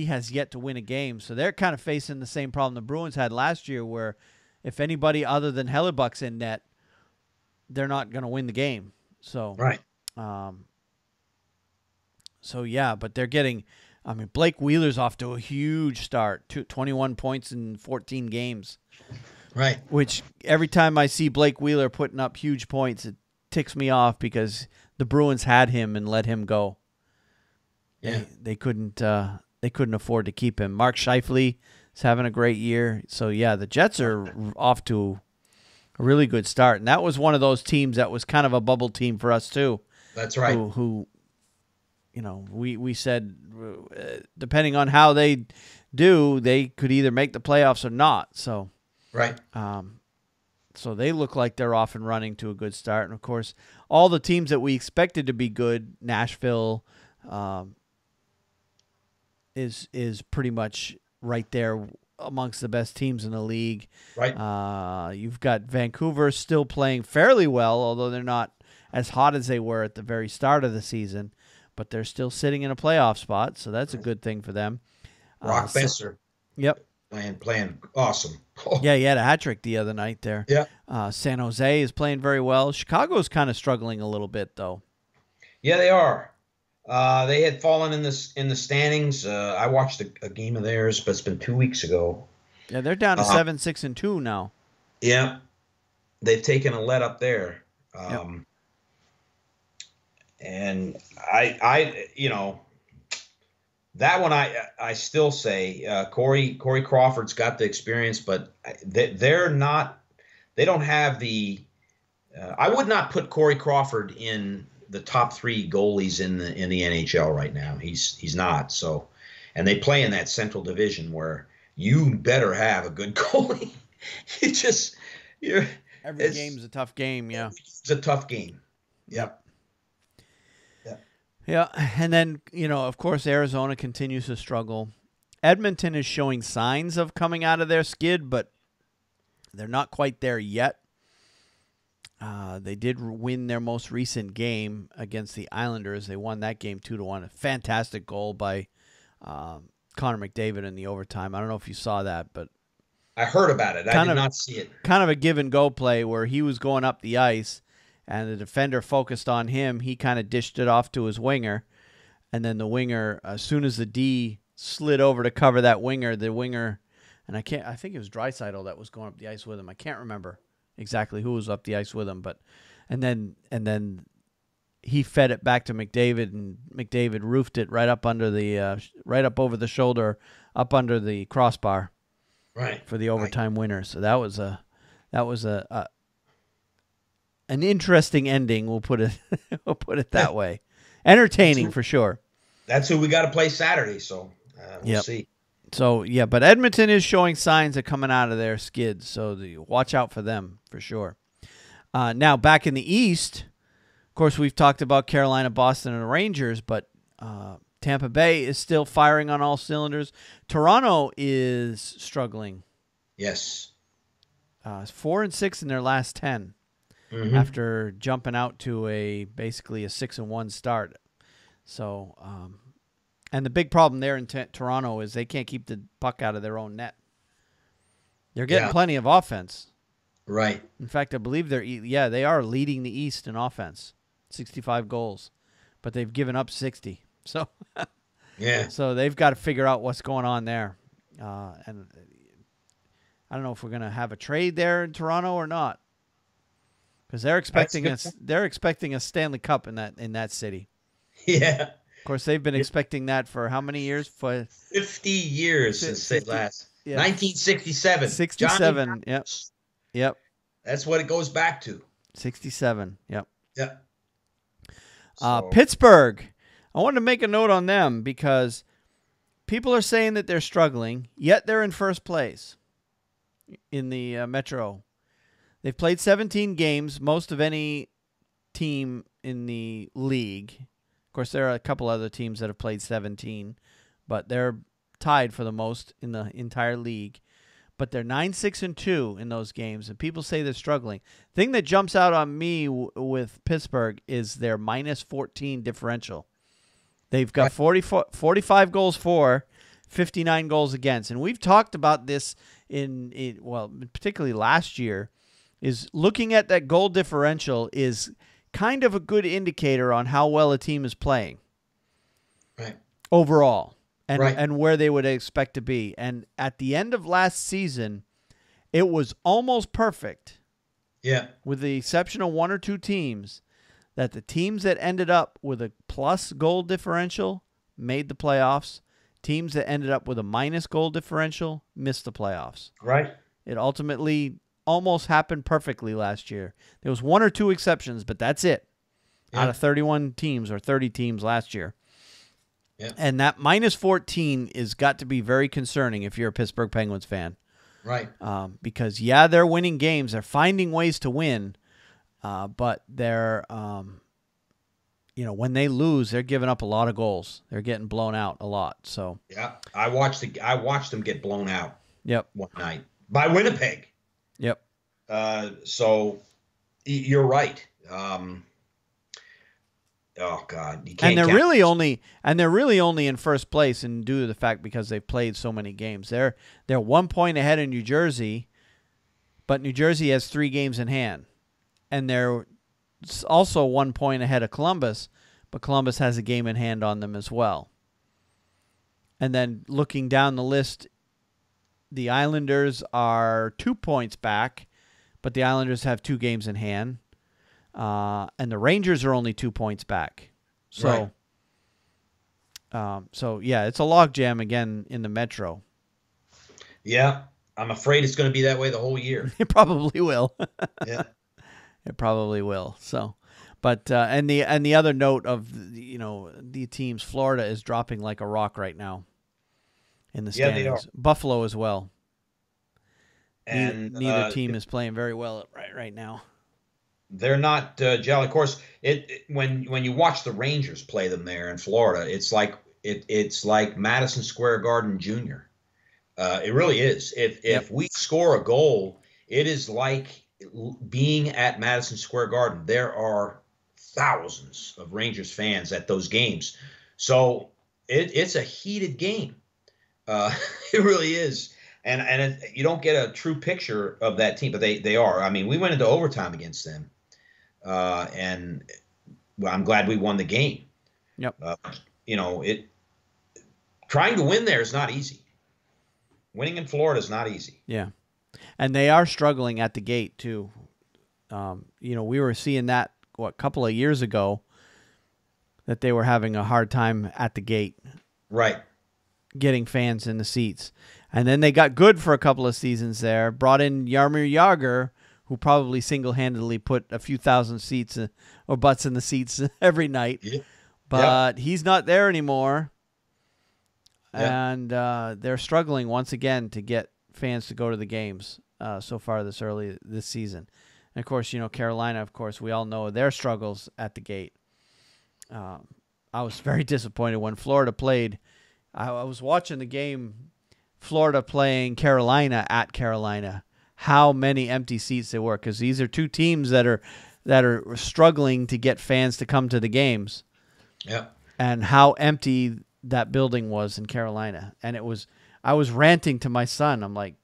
has yet to win a game. So they're kind of facing the same problem the Bruins had last year, where if anybody other than Hellebuck's in net, they're not going to win the game. So Right. So yeah, but they're getting. I mean, Blake Wheeler's off to a huge start. 21 points in 14 games. Right. Which every time I see Blake Wheeler putting up huge points, it ticks me off because the Bruins had him and let him go. Yeah. They couldn't afford to keep him. Mark Scheifele is having a great year. So yeah, the Jets are off to a really good start, and that was one of those teams that was kind of a bubble team for us too. That's right. Who we said depending on how they do, they could either make the playoffs or not. So Right. so they look like they're off and running to a good start. And of course, all the teams that we expected to be good, Nashville is pretty much right there amongst the best teams in the league. Right. You've got Vancouver still playing fairly well, although they're not as hot as they were at the very start of the season, but they're still sitting in a playoff spot, so that's a good thing for them. Brock Besser. Yep. Playing awesome. Oh. Yeah, he had a hat trick the other night there. Yeah. San Jose is playing very well. Chicago's kind of struggling a little bit, though. Yeah, they are. They had fallen in the standings. I watched a game of theirs, but it's been 2 weeks ago. Yeah, they're down to 7-6-2 now. Yeah, they've taken a let up there. Yep. And I that one I still say Corey Crawford's got the experience, but they're not. They don't have the. I would not put Corey Crawford in the top 3 goalies in the NHL right now. He's not. So, and they play in that Central Division where you better have a good goalie. Every game's a tough game. Yeah, it's a tough game. Yep. Yeah, and then, of course, Arizona continues to struggle. Edmonton is showing signs of coming out of their skid, but they're not quite there yet. They did win their most recent game against the Islanders. They won that game 2-1. A fantastic goal by Connor McDavid in the overtime. I don't know if you saw that, but I heard about it. I did not see it. Kind of a give-and-go play where he was going up the ice, and the defender focused on him. He kind of dished it off to his winger, and then the winger, as soon as the D slid over to cover that winger, and I think it was Draisaitl that was going up the ice with him. I can't remember exactly who was up the ice with him, but and then he fed it back to McDavid, and McDavid roofed it right up under the right up over the shoulder, up under the crossbar, right, for the overtime winner. So that was an interesting ending. We'll put it that way. Entertaining for sure. That's who we got to play Saturday. So we'll see. So yeah, but Edmonton is showing signs of coming out of their skids. So watch out for them for sure. Now back in the East, of course, we've talked about Carolina, Boston, and the Rangers, but Tampa Bay is still firing on all cylinders. Toronto is struggling. Yes. 4-6 in their last 10. Mm-hmm. After jumping out to basically a 6-1 start. So, and the big problem there in Toronto is they can't keep the puck out of their own net. They're getting plenty of offense. Right. In fact, I believe they are leading the East in offense, 65 goals, but they've given up 60. So, yeah. So they've got to figure out what's going on there. And I don't know if we're going to have a trade there in Toronto or not. because they're expecting a Stanley Cup in that city. Yeah. Of course, they've been expecting that for how many years? For 50 years since they 50, last. yeah, 1967. 67. Yep. Yep. That's what it goes back to. 67. Yep. Yeah. So, Pittsburgh. I wanted to make a note on them because people are saying that they're struggling, yet they're in first place in the Metro. They've played 17 games, most of any team in the league. Of course, there are a couple other teams that have played 17, but they're tied for the most in the entire league. But they're 9-6-2 in those games, and people say they're struggling. The thing that jumps out on me with Pittsburgh is their -14 differential. They've got 45 goals for, 59 goals against. And we've talked about this particularly last year, is looking at that goal differential is kind of a good indicator on how well a team is playing. Right. Overall. And where they would expect to be. And at the end of last season, it was almost perfect. Yeah. With the exception of one or two teams, that the teams that ended up with a plus goal differential made the playoffs. Teams that ended up with a minus goal differential missed the playoffs. Right. It ultimately almost happened perfectly last year. There was one or two exceptions, but that's it. Yeah. Out of 31 teams or 30 teams last year. Yeah. And that -14 is got to be very concerning if you're a Pittsburgh Penguins fan. Right. Because, yeah, they're winning games. They're finding ways to win. But they're, when they lose, they're giving up a lot of goals. They're getting blown out a lot. So yeah, I watched them get blown out. Yep. One night by Winnipeg. Yep. So you're right. Oh God, you can't. And they're really only in first place, and due to the fact because they've played so many games. They're 1 point ahead of New Jersey, but New Jersey has 3 games in hand, and they're also 1 point ahead of Columbus, but Columbus has a game in hand on them as well. And then looking down the list, the Islanders are 2 points back, but the Islanders have 2 games in hand. And the Rangers are only 2 points back. So, yeah, it's a logjam again in the Metro. Yeah, I'm afraid it's going to be that way the whole year. It probably will. Yeah, it probably will. So, but and the other note of the teams, Florida is dropping like a rock right now in the standings. Yeah, they are. Buffalo as well. And neither team is playing very well right now. They're not gelling. Of course, when you watch the Rangers play them there in Florida, it's like Madison Square Garden Jr. It really is. If we score a goal, it is like being at Madison Square Garden. There are thousands of Rangers fans at those games, so it's a heated game. It really is. And you don't get a true picture of that team, but they are. I mean, we went into overtime against them. And I'm glad we won the game. Yep. Trying to win there is not easy. Winning in Florida is not easy. Yeah. And they are struggling at the gate too. We were seeing that a couple of years ago that they were having a hard time at the gate. Right. Getting fans in the seats. And then they got good for a couple of seasons there, brought in Jaromir Jagr, who probably single-handedly put a few thousand seats or butts in the seats every night. Yeah. But he's not there anymore. Yeah. And they're struggling once again to get fans to go to the games so far this early this season. And, of course, Carolina, of course, we all know their struggles at the gate. I was very disappointed when Florida played. I was watching the game, Florida playing Carolina at Carolina. How many empty seats there were, because these are two teams that are struggling to get fans to come to the games. Yeah. And how empty that building was in Carolina. And I was ranting to my son. I'm like,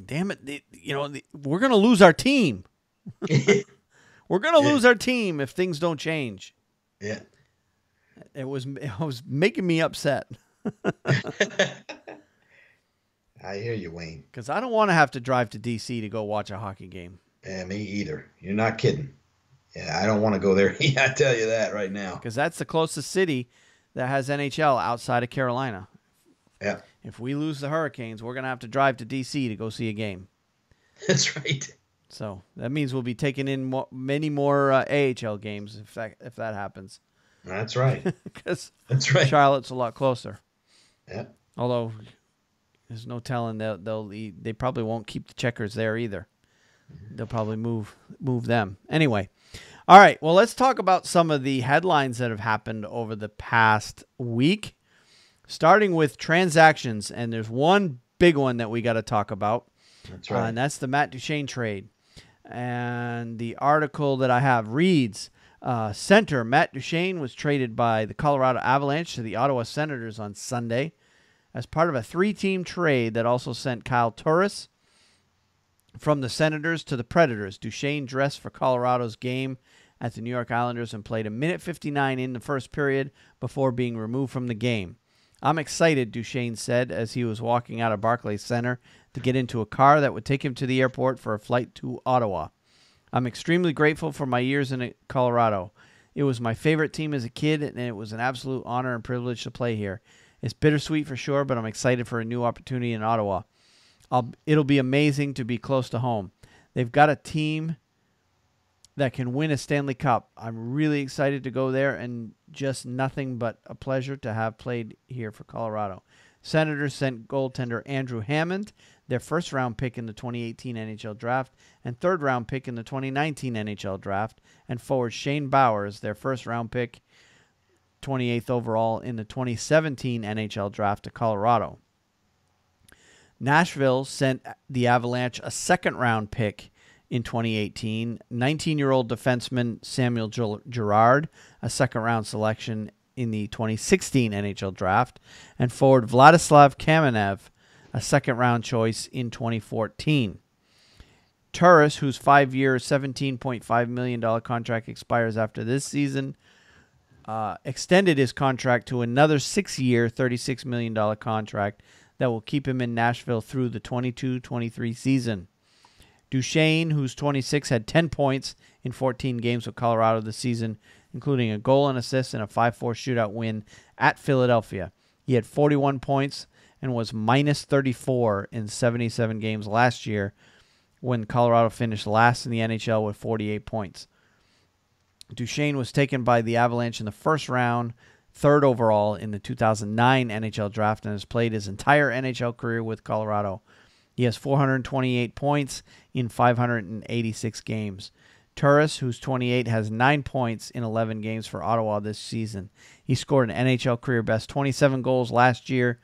damn it, we're going to lose our team. We're going to lose our team if things don't change. Yeah. It was making me upset. I hear you, Wayne. Because I don't want to have to drive to D.C. to go watch a hockey game. Yeah, me either. You're not kidding. Yeah, I don't want to go there. Yeah, I tell you that right now. because that's the closest city that has NHL outside of Carolina. Yeah, If we lose the Hurricanes, we're going to have to drive to D.C. to go see a game. that's right. So that means we'll be taking in many more AHL games if that happens. That's right. Because That's right. Charlotte's a lot closer. Yeah. Although there's no telling they probably won't keep the Checkers there either. They'll probably move them. Anyway, all right. Well, let's talk about some of the headlines that have happened over the past week, starting with transactions. And there's one big one that we got to talk about. That's right. And that's the Matt Duchene trade. And the article that I have reads, center Matt Duchene was traded by the Colorado Avalanche to the Ottawa Senators on Sunday as part of a 3-team trade that also sent Kyle Turris from the Senators to the Predators. Duchene dressed for Colorado's game at the New York Islanders and played 1:59 in the first period before being removed from the game. I'm excited, Duchene said as he was walking out of Barclays Center to get into a car that would take him to the airport for a flight to Ottawa. I'm extremely grateful for my years in Colorado. It was my favorite team as a kid, and it was an absolute honor and privilege to play here. It's bittersweet for sure, but I'm excited for a new opportunity in Ottawa. It'll be amazing to be close to home. They've got a team that can win a Stanley Cup. I'm really excited to go there, and just nothing but a pleasure to have played here for Colorado. Senators sent goaltender Andrew Hammond, their first-round pick in the 2018 NHL Draft, and third-round pick in the 2019 NHL Draft, and forward Shane Bowers, their first-round pick, 28th overall in the 2017 NHL Draft to Colorado. Nashville sent the Avalanche a second-round pick in 2018, 19-year-old defenseman Samuel Girard, a second-round selection in the 2016 NHL Draft, and forward Vladislav Kamenev, a second-round choice in 2014. Turris, whose 5-year, $17.5 million contract expires after this season, extended his contract to another 6-year, $36 million contract that will keep him in Nashville through the 22-23 season. Duchene, who's 26, had 10 points in 14 games with Colorado this season, including a goal and assist and a 5-4 shootout win at Philadelphia. He had 41 points and was minus 34 in 77 games last year when Colorado finished last in the NHL with 48 points. Duchene was taken by the Avalanche in the first round, third overall in the 2009 NHL Draft, and has played his entire NHL career with Colorado. He has 428 points in 586 games. Turris, who's 28, has 9 points in 11 games for Ottawa this season. He scored an NHL career-best 27 goals last year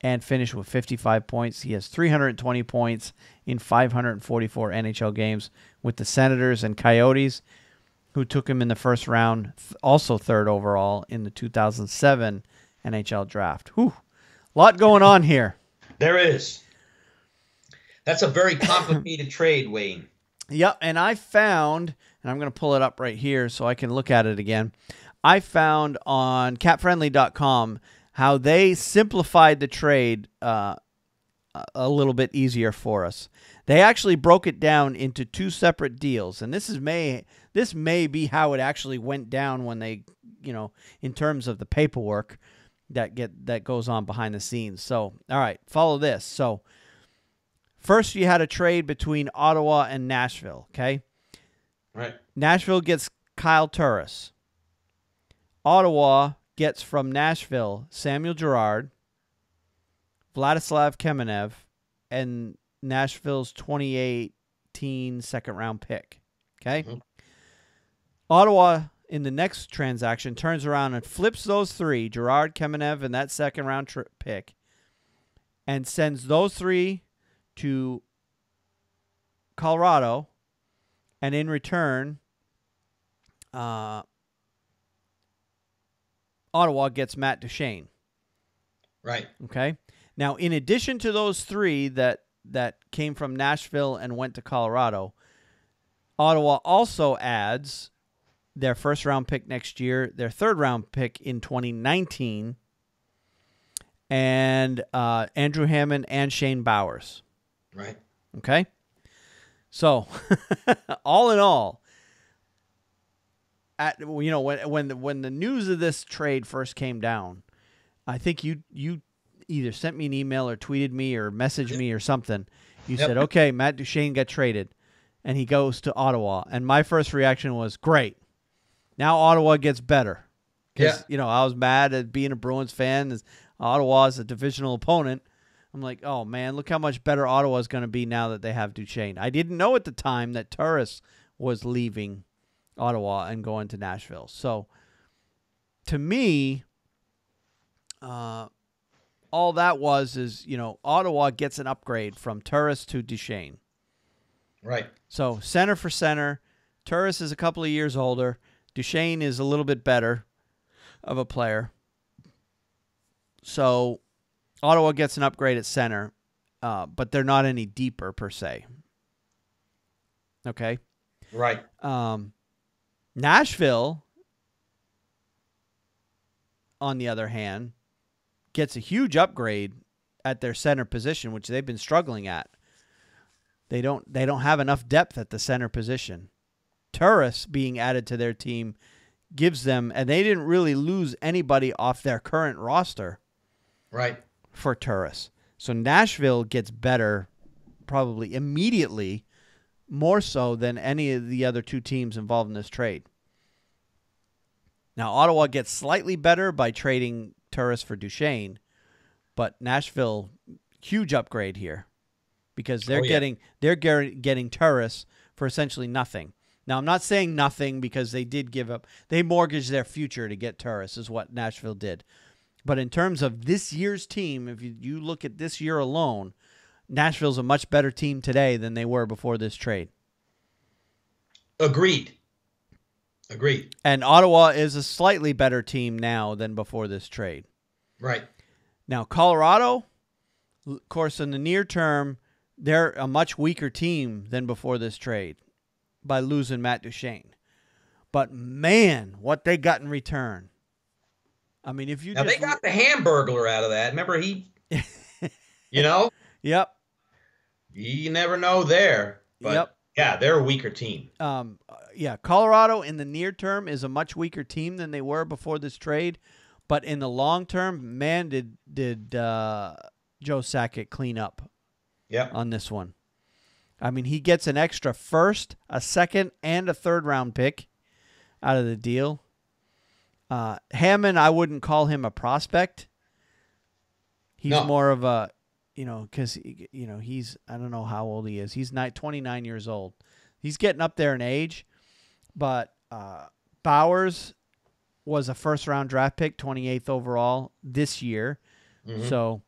and finished with 55 points. He has 320 points in 544 NHL games with the Senators and Coyotes, who took him in the first round, also third overall in the 2007 NHL Draft. Whew. A lot going on here. There is. That's a very complicated trade, Wayne. Yep, and I found, and I'm going to pull it up right here so I can look at it again. I found on capfriendly.com how they simplified the trade a little bit easier for us. They actually broke it down into 2 separate deals, and this may be how it actually went down when they, in terms of the paperwork that goes on behind the scenes. So, all right, follow this. So, first, you had a trade between Ottawa and Nashville, okay? Right. Nashville gets Kyle Turris. Ottawa gets from Nashville Samuel Girard, Vladislav Kamenev, and Nashville's 2018 second-round pick, okay? Mm-hmm. Ottawa, in the next transaction, turns around and flips those 3, Girard, Kamenev, and that second-round pick, and sends those 3 to Colorado, and in return, Ottawa gets Matt Duchene. Right. Okay. Now, in addition to those 3 that came from Nashville and went to Colorado, Ottawa also adds their first-round pick next year, their third-round pick in 2019, and Andrew Hammond and Shane Bowers. Right. Okay. So, all in all, when the news of this trade first came down, I think you either sent me an email or tweeted me or messaged me or something. You said, okay, Matt Duchene got traded, and he goes to Ottawa. And my first reaction was, great. Now Ottawa gets better. Because, I was mad at being a Bruins fan. As Ottawa is a divisional opponent. I'm like, oh, man, look how much better Ottawa is going to be now that they have Duchene. I didn't know at the time that Turris was leaving Ottawa and going to Nashville. So, to me, all that is, Ottawa gets an upgrade from Turris to Duchene. Right. So, center for center. Turris is a couple of years older. Duchene is a little bit better of a player. So, Ottawa gets an upgrade at center, but they're not any deeper per se. Okay? Right. Nashville, on the other hand, gets a huge upgrade at their center position, which they've been struggling at. They don't have enough depth at the center position. Turris being added to their team gives them, and they didn't really lose anybody off their current roster. Right. For Turris. So Nashville gets better probably immediately, more so than any of the other two teams involved in this trade. Now, Ottawa gets slightly better by trading Turris for Duchene, but Nashville, huge upgrade here because they're getting Turris for essentially nothing. Now, I'm not saying nothing because they mortgaged their future to get Turris is what Nashville did. But in terms of this year's team, if you look at this year alone, Nashville's a much better team today than they were before this trade. Agreed. And Ottawa is a slightly better team now than before this trade. Right. Now, Colorado, of course, in the near term, they're a much weaker team than before this trade by losing Matt Duchene. But, man, what they got in return. I mean, if you they got the Hamburglar out of that. Remember, Yep. You never know there. But, yeah, they're a weaker teem. Colorado in the near term is a much weaker team than they were before this trade. But in the long term, man, did Joe Sakic clean up on this one. I mean, he gets an extra first, a second, and a third-round pick out of the deal. Hammond, I wouldn't call him a prospect. He's more of a, because, he's, I don't know how old he is. He's 29 years old. He's getting up there in age, but Bowers was a first-round draft pick, 28th overall this year. Mm-hmm. So,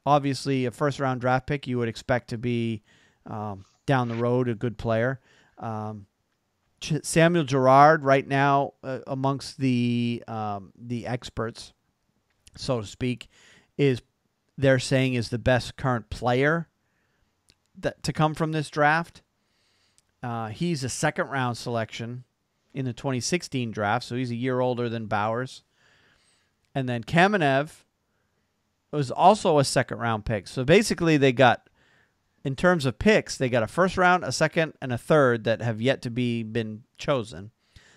obviously, a first-round draft pick you would expect to be down the road a good player. Samuel Girard right now amongst the experts, so to speak, they're saying is the best current player to come from this draft. He's a second-round selection in the 2016 draft, so he's a year older than Bowers. And then Kamenev was also a second-round pick. So basically they got, in terms of picks, they got a first round, a second, and a third that have yet to been chosen.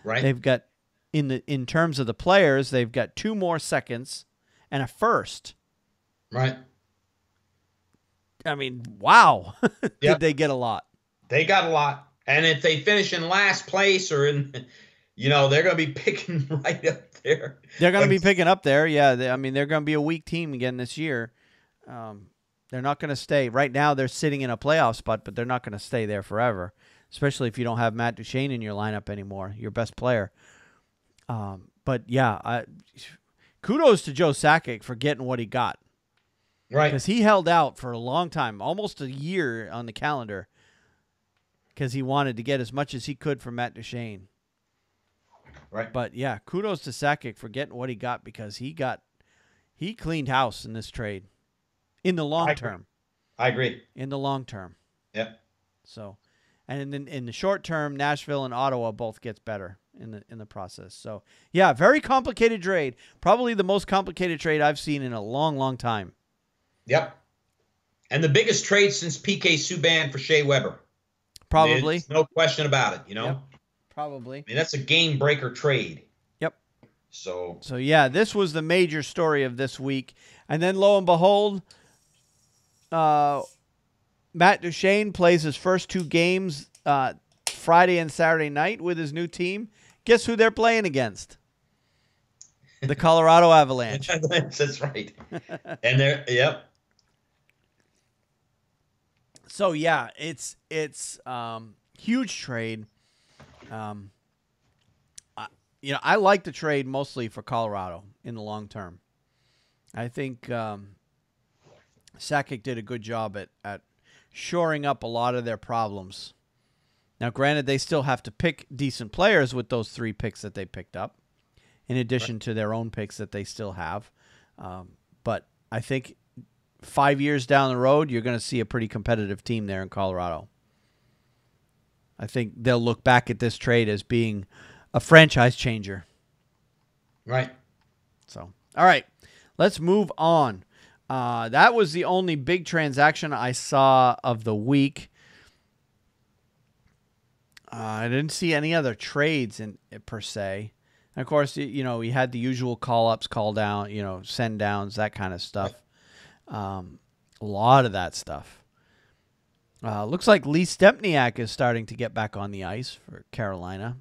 Right. They've got, in terms of the players, they've got 2 more seconds and a first. Right. I mean, wow. Did they get a lot? They got a lot. And if they finish in last place or they're going to be picking right up there. They're going to be picking up there. Yeah. They're going to be a weak team again this year. They're not going to stay. Right now, they're sitting in a playoff spot, but they're not going to stay there forever, especially if you don't have Matt Duchene in your lineup anymore, your best player. But, yeah, kudos to Joe Sakic for getting what he got. Right. Because he held out for a long time, almost a year on the calendar, because he wanted to get as much as he could from Matt Duchene. Right. But, yeah, kudos to Sakic for getting what he got because he cleaned house in this trade. In the long term. I agree. In the long term. Yep. So, and then in the short term, Nashville and Ottawa both gets better in the process. So, yeah, very complicated trade. Probably the most complicated trade I've seen in a long, long time. Yep. And the biggest trade since PK Subban for Shea Weber. Probably. There's no question about it, Yep. Probably. I mean, that's a game breaker trade. Yep. So yeah, this was the major story of this week. And then lo and behold, Matt Duchene plays his first 2 games Friday and Saturday night with his new team. Guess who they're playing against? The Colorado Avalanche. That's right. And yep. So yeah, it's huge trade. I like the trade mostly for Colorado in the long term. I think Sakic did a good job at shoring up a lot of their problems. Now, granted, they still have to pick decent players with those 3 picks that they picked up, in addition to their own picks that they still have. But I think 5 years down the road, you're going to see a pretty competitive team there in Colorado. I think they'll look back at this trade as being a franchise changer. Right. So, all right, let's move on. That was the only big transaction I saw of the week. I didn't see any other trades per se. And of course, we had the usual call-ups, call-down, send-downs, that kind of stuff. A lot of that stuff. Looks like Lee Stempniak is starting to get back on the ice for Carolina.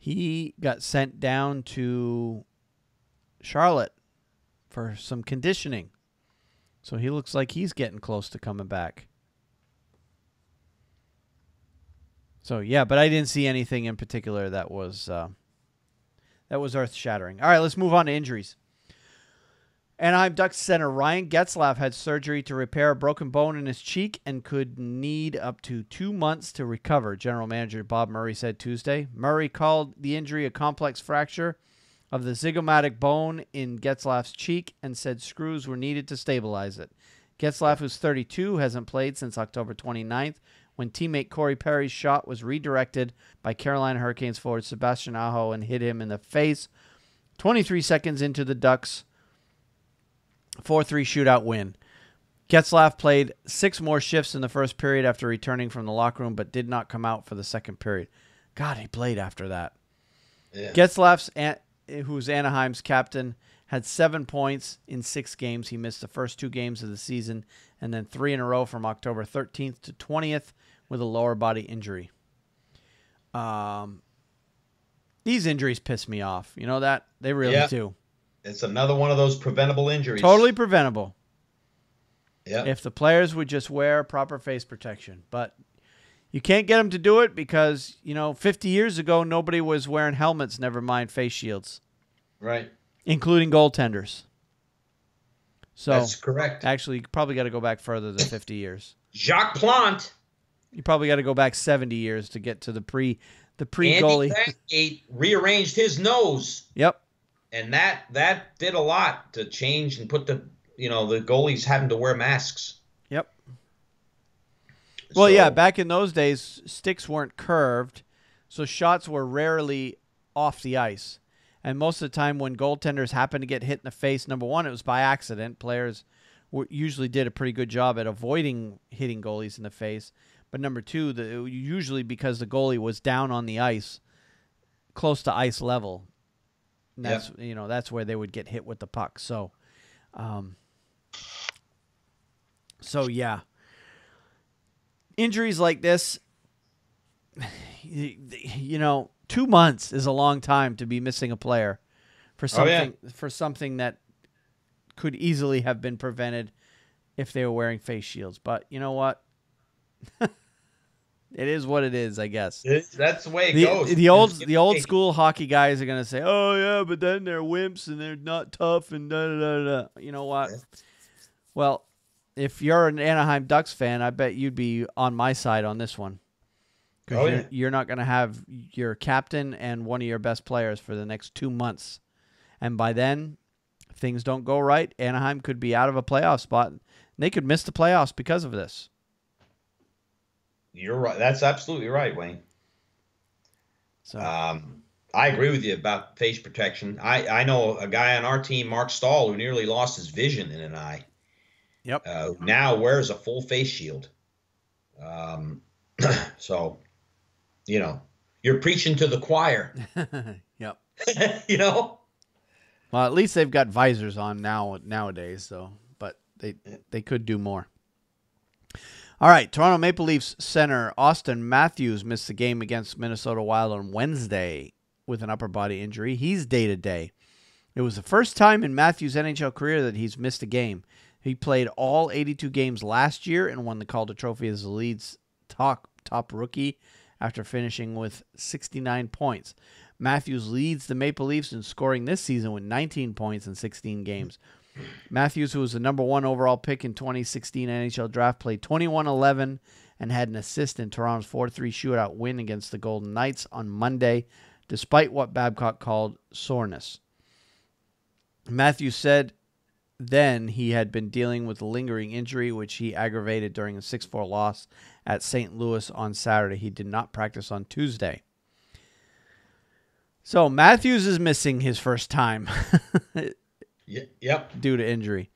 He got sent down to Charlotte for some conditioning. So he looks like he's getting close to coming back. So, yeah, but I didn't see anything in particular that was earth-shattering. All right, let's move on to injuries. Anaheim Ducks center Ryan Getzlaf had surgery to repair a broken bone in his cheek and could need up to 2 months to recover, General Manager Bob Murray said Tuesday. Murray called the injury a complex fracture of the zygomatic bone in Getzlaf's cheek and said screws were needed to stabilize it. Getzlaf, who's 32, hasn't played since October 29th, when teammate Corey Perry's shot was redirected by Carolina Hurricanes forward Sebastian Aho and hit him in the face. 23 seconds into the Ducks' 4-3 shootout win. Getzlaf played 6 more shifts in the first period after returning from the locker room, but did not come out for the second period. God, he played after that. Yeah. Getzlaf, who's Anaheim's captain, had 7 points in 6 games. He missed the first 2 games of the season and then 3 in a row from October 13th to 20th with a lower body injury. These injuries piss me off. You know that? They really do. It's another one of those preventable injuries. Totally preventable. Yeah. If the players would just wear proper face protection. But you can't get them to do it because, 50 years ago, nobody was wearing helmets, never mind face shields. Right. Including goaltenders. So that's correct. Actually, you probably got to go back further than 50 years. Jacques Plante. You probably got to go back 70 years to get to the pre-goalie. Andy Backgate rearranged his nose. Yep. And that did a lot to change and put the goalies having to wear masks. Yep. Well, yeah, back in those days, sticks weren't curved, so shots were rarely off the ice. And most of the time when goaltenders happened to get hit in the face, number one, it was by accident. Players usually did a pretty good job at avoiding hitting goalies in the face. But number two, usually because the goalie was down on the ice, close to ice level. And that's that's where they would get hit with the puck. So, yeah, injuries like this, 2 months is a long time to be missing a player for something that could easily have been prevented if they were wearing face shields. But you know what? It is what it is, I guess. That's the way it goes. The old school hockey guys are gonna say, "Oh yeah, but then they're wimps and they're not tough and da da da da." You know what? Yeah. Well, if you're an Anaheim Ducks fan, I bet you'd be on my side on this one. Because you're not going to have your captain and one of your best players for the next 2 months. And by then, if things don't go right, Anaheim could be out of a playoff spot. And they could miss the playoffs because of this. You're right. That's absolutely right, Wayne. So, I agree with you about face protection. I know a guy on our team, Mark Stahl, who nearly lost his vision in an eye. Yep. Now wears a full face shield. Um, so, you're preaching to the choir. Yep. you know. Well, at least they've got visors on nowadays. So, but they could do more. All right, Toronto Maple Leafs center Austin Matthews missed the game against Minnesota Wild on Wednesday with an upper body injury. He's day-to-day. It was the first time in Matthews' NHL career that he's missed a game. He played all 82 games last year and won the Calder Trophy as the league's top rookie after finishing with 69 points. Matthews leads the Maple Leafs in scoring this season with 19 points in 16 games. Matthews, who was the number 1 overall pick in 2016 NHL draft, played 21-11 and had an assist in Toronto's 4-3 shootout win against the Golden Knights on Monday, despite what Babcock called soreness. Matthews said then he had been dealing with a lingering injury, which he aggravated during a 6-4 loss at St. Louis on Saturday. He did not practice on Tuesday. So Matthews is missing his first time. Yep. Due to injury.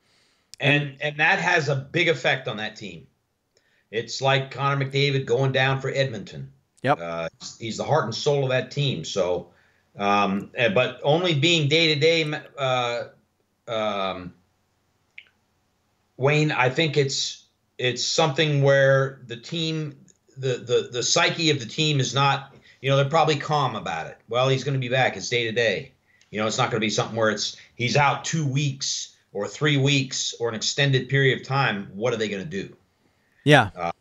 And that has a big effect on that team. It's like Connor McDavid going down for Edmonton. Yep. He's the heart and soul of that team. So, but only being day-to-day, Wayne, I think it's something where the team, the psyche of the team is not, they're probably calm about it. Well, he's going to be back. It's day-to-day. It's not going to be something where he's out 2 weeks or 3 weeks or an extended period of time. What are they going to do? Yeah.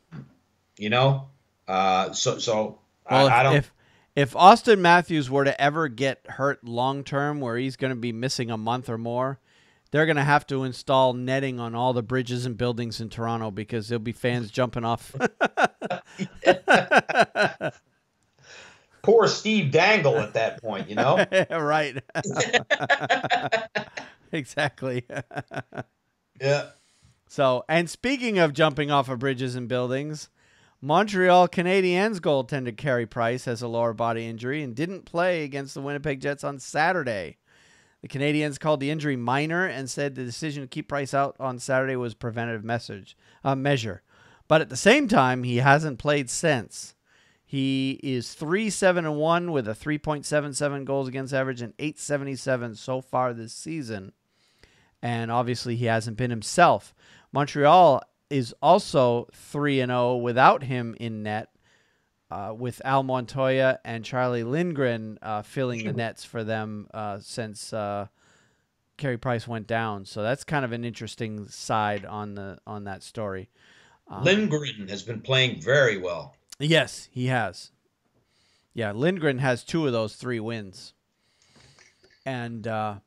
So well, I don't. If Austin Matthews were to ever get hurt long term, where he's going to be missing a month or more, they're going to have to install netting on all the bridges and buildings in Toronto because there'll be fans jumping off. Poor Steve Dangle at that point, Right. Exactly. Yeah. So, and speaking of jumping off of bridges and buildings, Montreal Canadiens goaltender Carey Price has a lower body injury and didn't play against the Winnipeg Jets on Saturday. The Canadiens called the injury minor and said the decision to keep Price out on Saturday was preventative measure. But at the same time, he hasn't played since. He is 3-7-1 with a 3.77 goals against average and 877 so far this season. And obviously he hasn't been himself. Montreal is also 3-0 without him in net, with Al Montoya and Charlie Lindgren filling the nets for them since Carey Price went down. So that's kind of an interesting side on that story. Lindgren has been playing very well. Yes, he has. Yeah, Lindgren has 2 of those 3 wins. And, I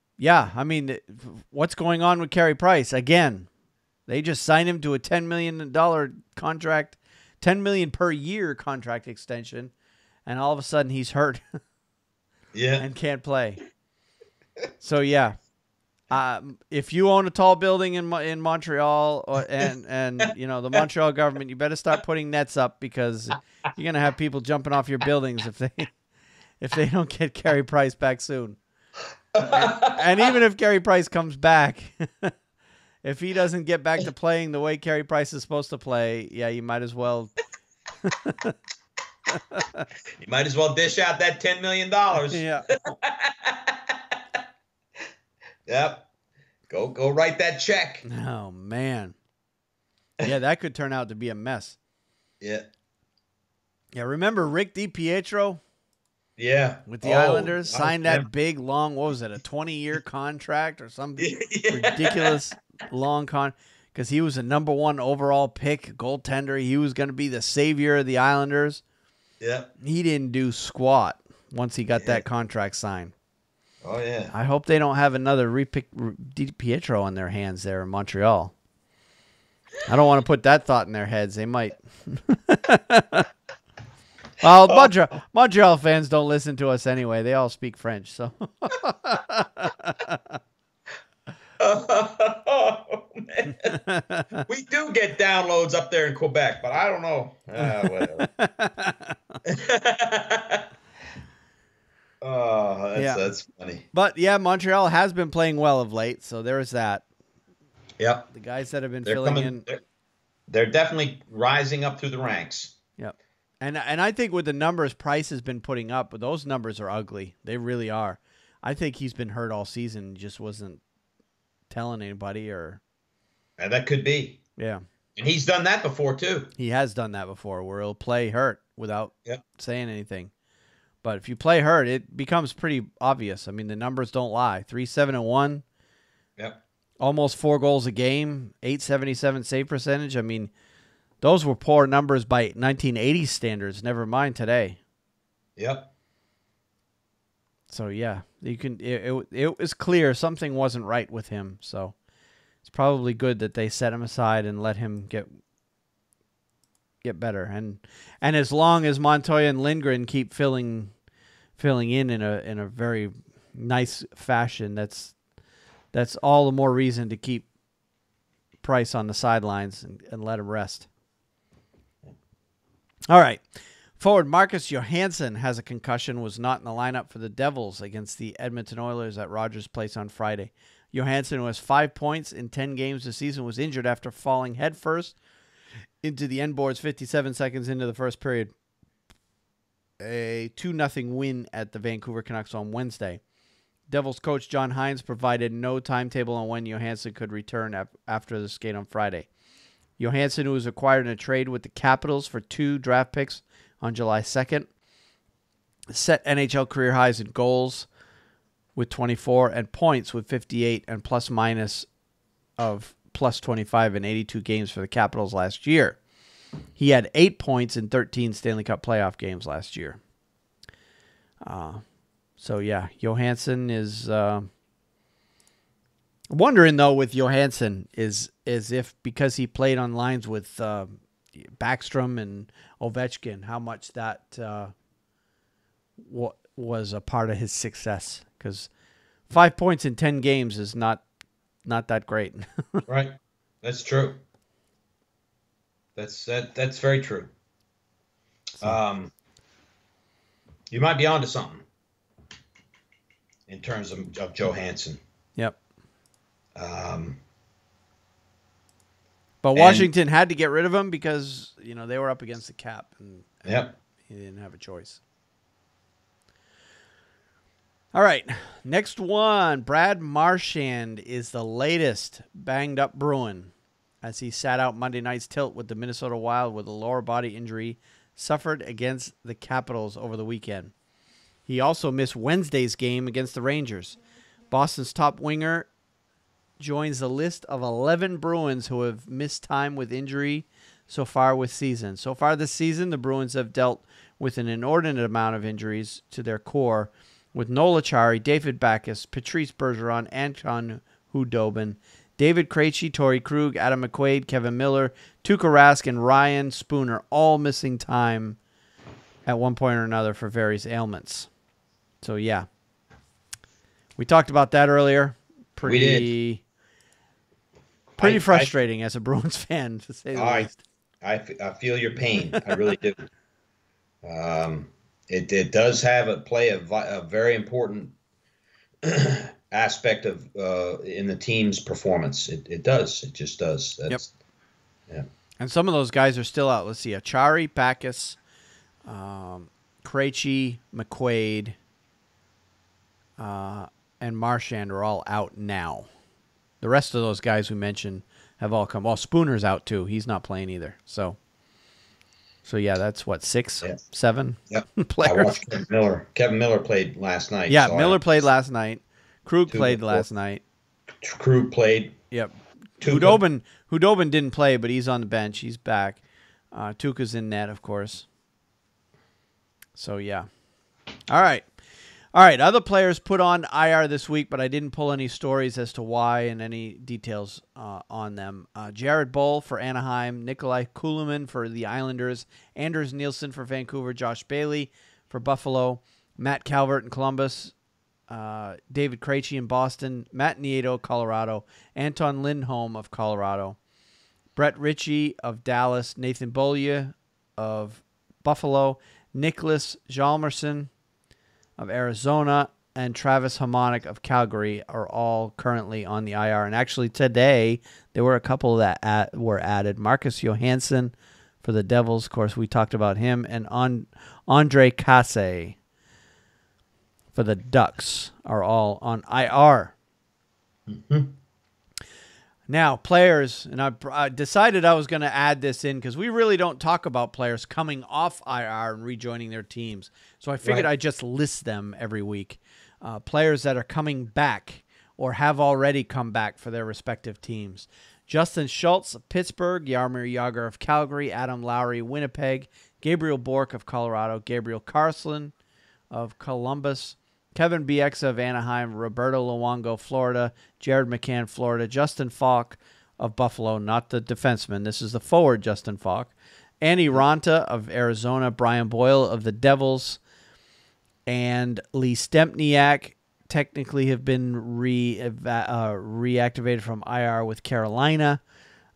mean, what's going on with Carey Price? Again, they just signed him to a $10 million contract, $10 million per year contract extension, and all of a sudden he's hurt. Yeah. And can't play. So, yeah. If you own a tall building in Montreal and the Montreal government, you better start putting nets up because you're gonna have people jumping off your buildings if they don't get Carey Price back soon. And even if Carey Price comes back, if he doesn't get back to playing the way Carey Price is supposed to play, yeah, you might as well. You might as well dish out that $10 million. Yeah. Yep. Go write that check. Oh, man. Yeah, that could turn out to be a mess. Yeah. Yeah, remember Rick DiPietro? Yeah. With the Islanders? Signed that big, long, what was it, a 20-year contract or some ridiculous long because he was a number 1 overall pick, goaltender. He was going to be the savior of the Islanders. Yeah. He didn't do squat once he got that contract signed. Oh, yeah. I hope they don't have another DiPietro on their hands there in Montreal. I don't want to put that thought in their heads. They might. Well, Montreal fans don't listen to us anyway. They all speak French, so. Oh, man. We do get downloads up there in Quebec, but I don't know. Whatever. Oh, that's funny. But, yeah, Montreal has been playing well of late, so there is that. Yep. The guys that have been filling in. they're definitely rising up through the ranks. Yep. And I think with the numbers Price has been putting up, those numbers are ugly. They really are. I think he's been hurt all season, just wasn't telling anybody or. And that could be. Yeah. And he's done that before too. He has done that before where he'll play hurt without Yep. saying anything. But if you play hurt, it becomes pretty obvious. I mean, the numbers don't lie. 3-7-1. Yep. Almost 4 goals a game, .877 save percentage. I mean, those were poor numbers by 1980 standards, never mind today. Yep. So yeah, you can. It was clear something wasn't right with him. So it's probably good that they set him aside and let him get better. And as long as Montoya and Lindgren keep filling in a very nice fashion, that's all the more reason to keep Price on the sidelines and let him rest. All right. Forward Marcus Johansson has a concussion, was not in the lineup for the Devils against the Edmonton Oilers at Rogers Place on Friday. Johansson, who has 5 points in 10 games this season, was injured after falling headfirst into the end boards 57 seconds into the first period. A 2-0 win at the Vancouver Canucks on Wednesday. Devils coach John Hines provided no timetable on when Johansson could return after the skate on Friday. Johansson, who was acquired in a trade with the Capitals for 2 draft picks on July 2nd, set NHL career highs in goals with 24 and points with 58 and plus-minus of plus 25 in 82 games for the Capitals last year. He had 8 points in 13 Stanley Cup playoff games last year. So, yeah, Johansson is... wondering, though, with Johansson is if because he played on lines with Backstrom and Ovechkin, how much that was a part of his success. Because 5 points in 10 games is not that great. Right. That's true. That's very true. You might be onto something in terms of Johansson. Yep. But Washington had to get rid of him because they were up against the cap, and yep, he didn't have a choice. All right, next one. Brad Marchand is the latest banged up Bruin as he sat out Monday night's tilt with the Minnesota Wild with a lower body injury suffered against the Capitals over the weekend. He also missed Wednesday's game against the Rangers. Boston's top winger joins the list of 11 Bruins who have missed time with injury so far this season. So far this season, the Bruins have dealt with an inordinate amount of injuries to their core, with Nola Chari, David Backes, Patrice Bergeron, Anton Hudobin, David Krejci, Torrey Krug, Adam McQuaid, Kevin Miller, Tuukka Rask, and Ryan Spooner all missing time at one point or another for various ailments. So, yeah. We talked about that earlier. We did. Pretty frustrating as a Bruins fan, to say the least. I feel your pain. I really do. It does have a very important aspect of in the team's performance. It does. It just does. Yep. Yeah. And some of those guys are still out. Let's see. Achari, Backes, Krejci, McQuaid, and Marchand are all out now. The rest of those guys we mentioned have all come. Well, Spooner's out too. He's not playing either. So yeah, that's what, 6, 7 players. I watched Kevin Miller. Kevin Miller played last night. Yeah, so Miller played last night. Krug played last night. Krug played. Yep. Hudobin didn't play, but he's on the bench. He's back. Tuukka's in net, of course. So yeah. All right. Other players put on IR this week, but I didn't pull any stories as to why and any details on them. Jared Bull for Anaheim, Nikolai Kulemin for the Islanders, Anders Nielsen for Vancouver, Josh Bailey for Buffalo, Matt Calvert in Columbus, David Krejci in Boston, Matt Nieto, Colorado, Anton Lindholm of Colorado, Brett Ritchie of Dallas, Nathan Beaulieu of Buffalo, Nicholas Hjalmarsson of Arizona, and Travis Hamonic of Calgary are all currently on the IR. And actually today, there were a couple that were added. Marcus Johansson for the Devils. Of course, we talked about him. And Andre Casse for the Ducks are all on IR. Mm-hmm. Now, players, and I decided I was going to add this in because we really don't talk about players coming off IR and rejoining their teams. So I figured I'd just list them every week. Players that are coming back or have already come back for their respective teams. Justin Schultz of Pittsburgh, Jaromir Jagr of Calgary, Adam Lowry, Winnipeg, Gabriel Bourque of Colorado, Gabriel Carlson of Columbus, Kevin Bieksa of Anaheim, Roberto Luongo, Florida, Jared McCann, Florida, Justin Falk of Buffalo, not the defenseman. This is the forward, Justin Falk. Andy Ranta of Arizona, Brian Boyle of the Devils, and Lee Stempniak technically have been reactivated from IR with Carolina,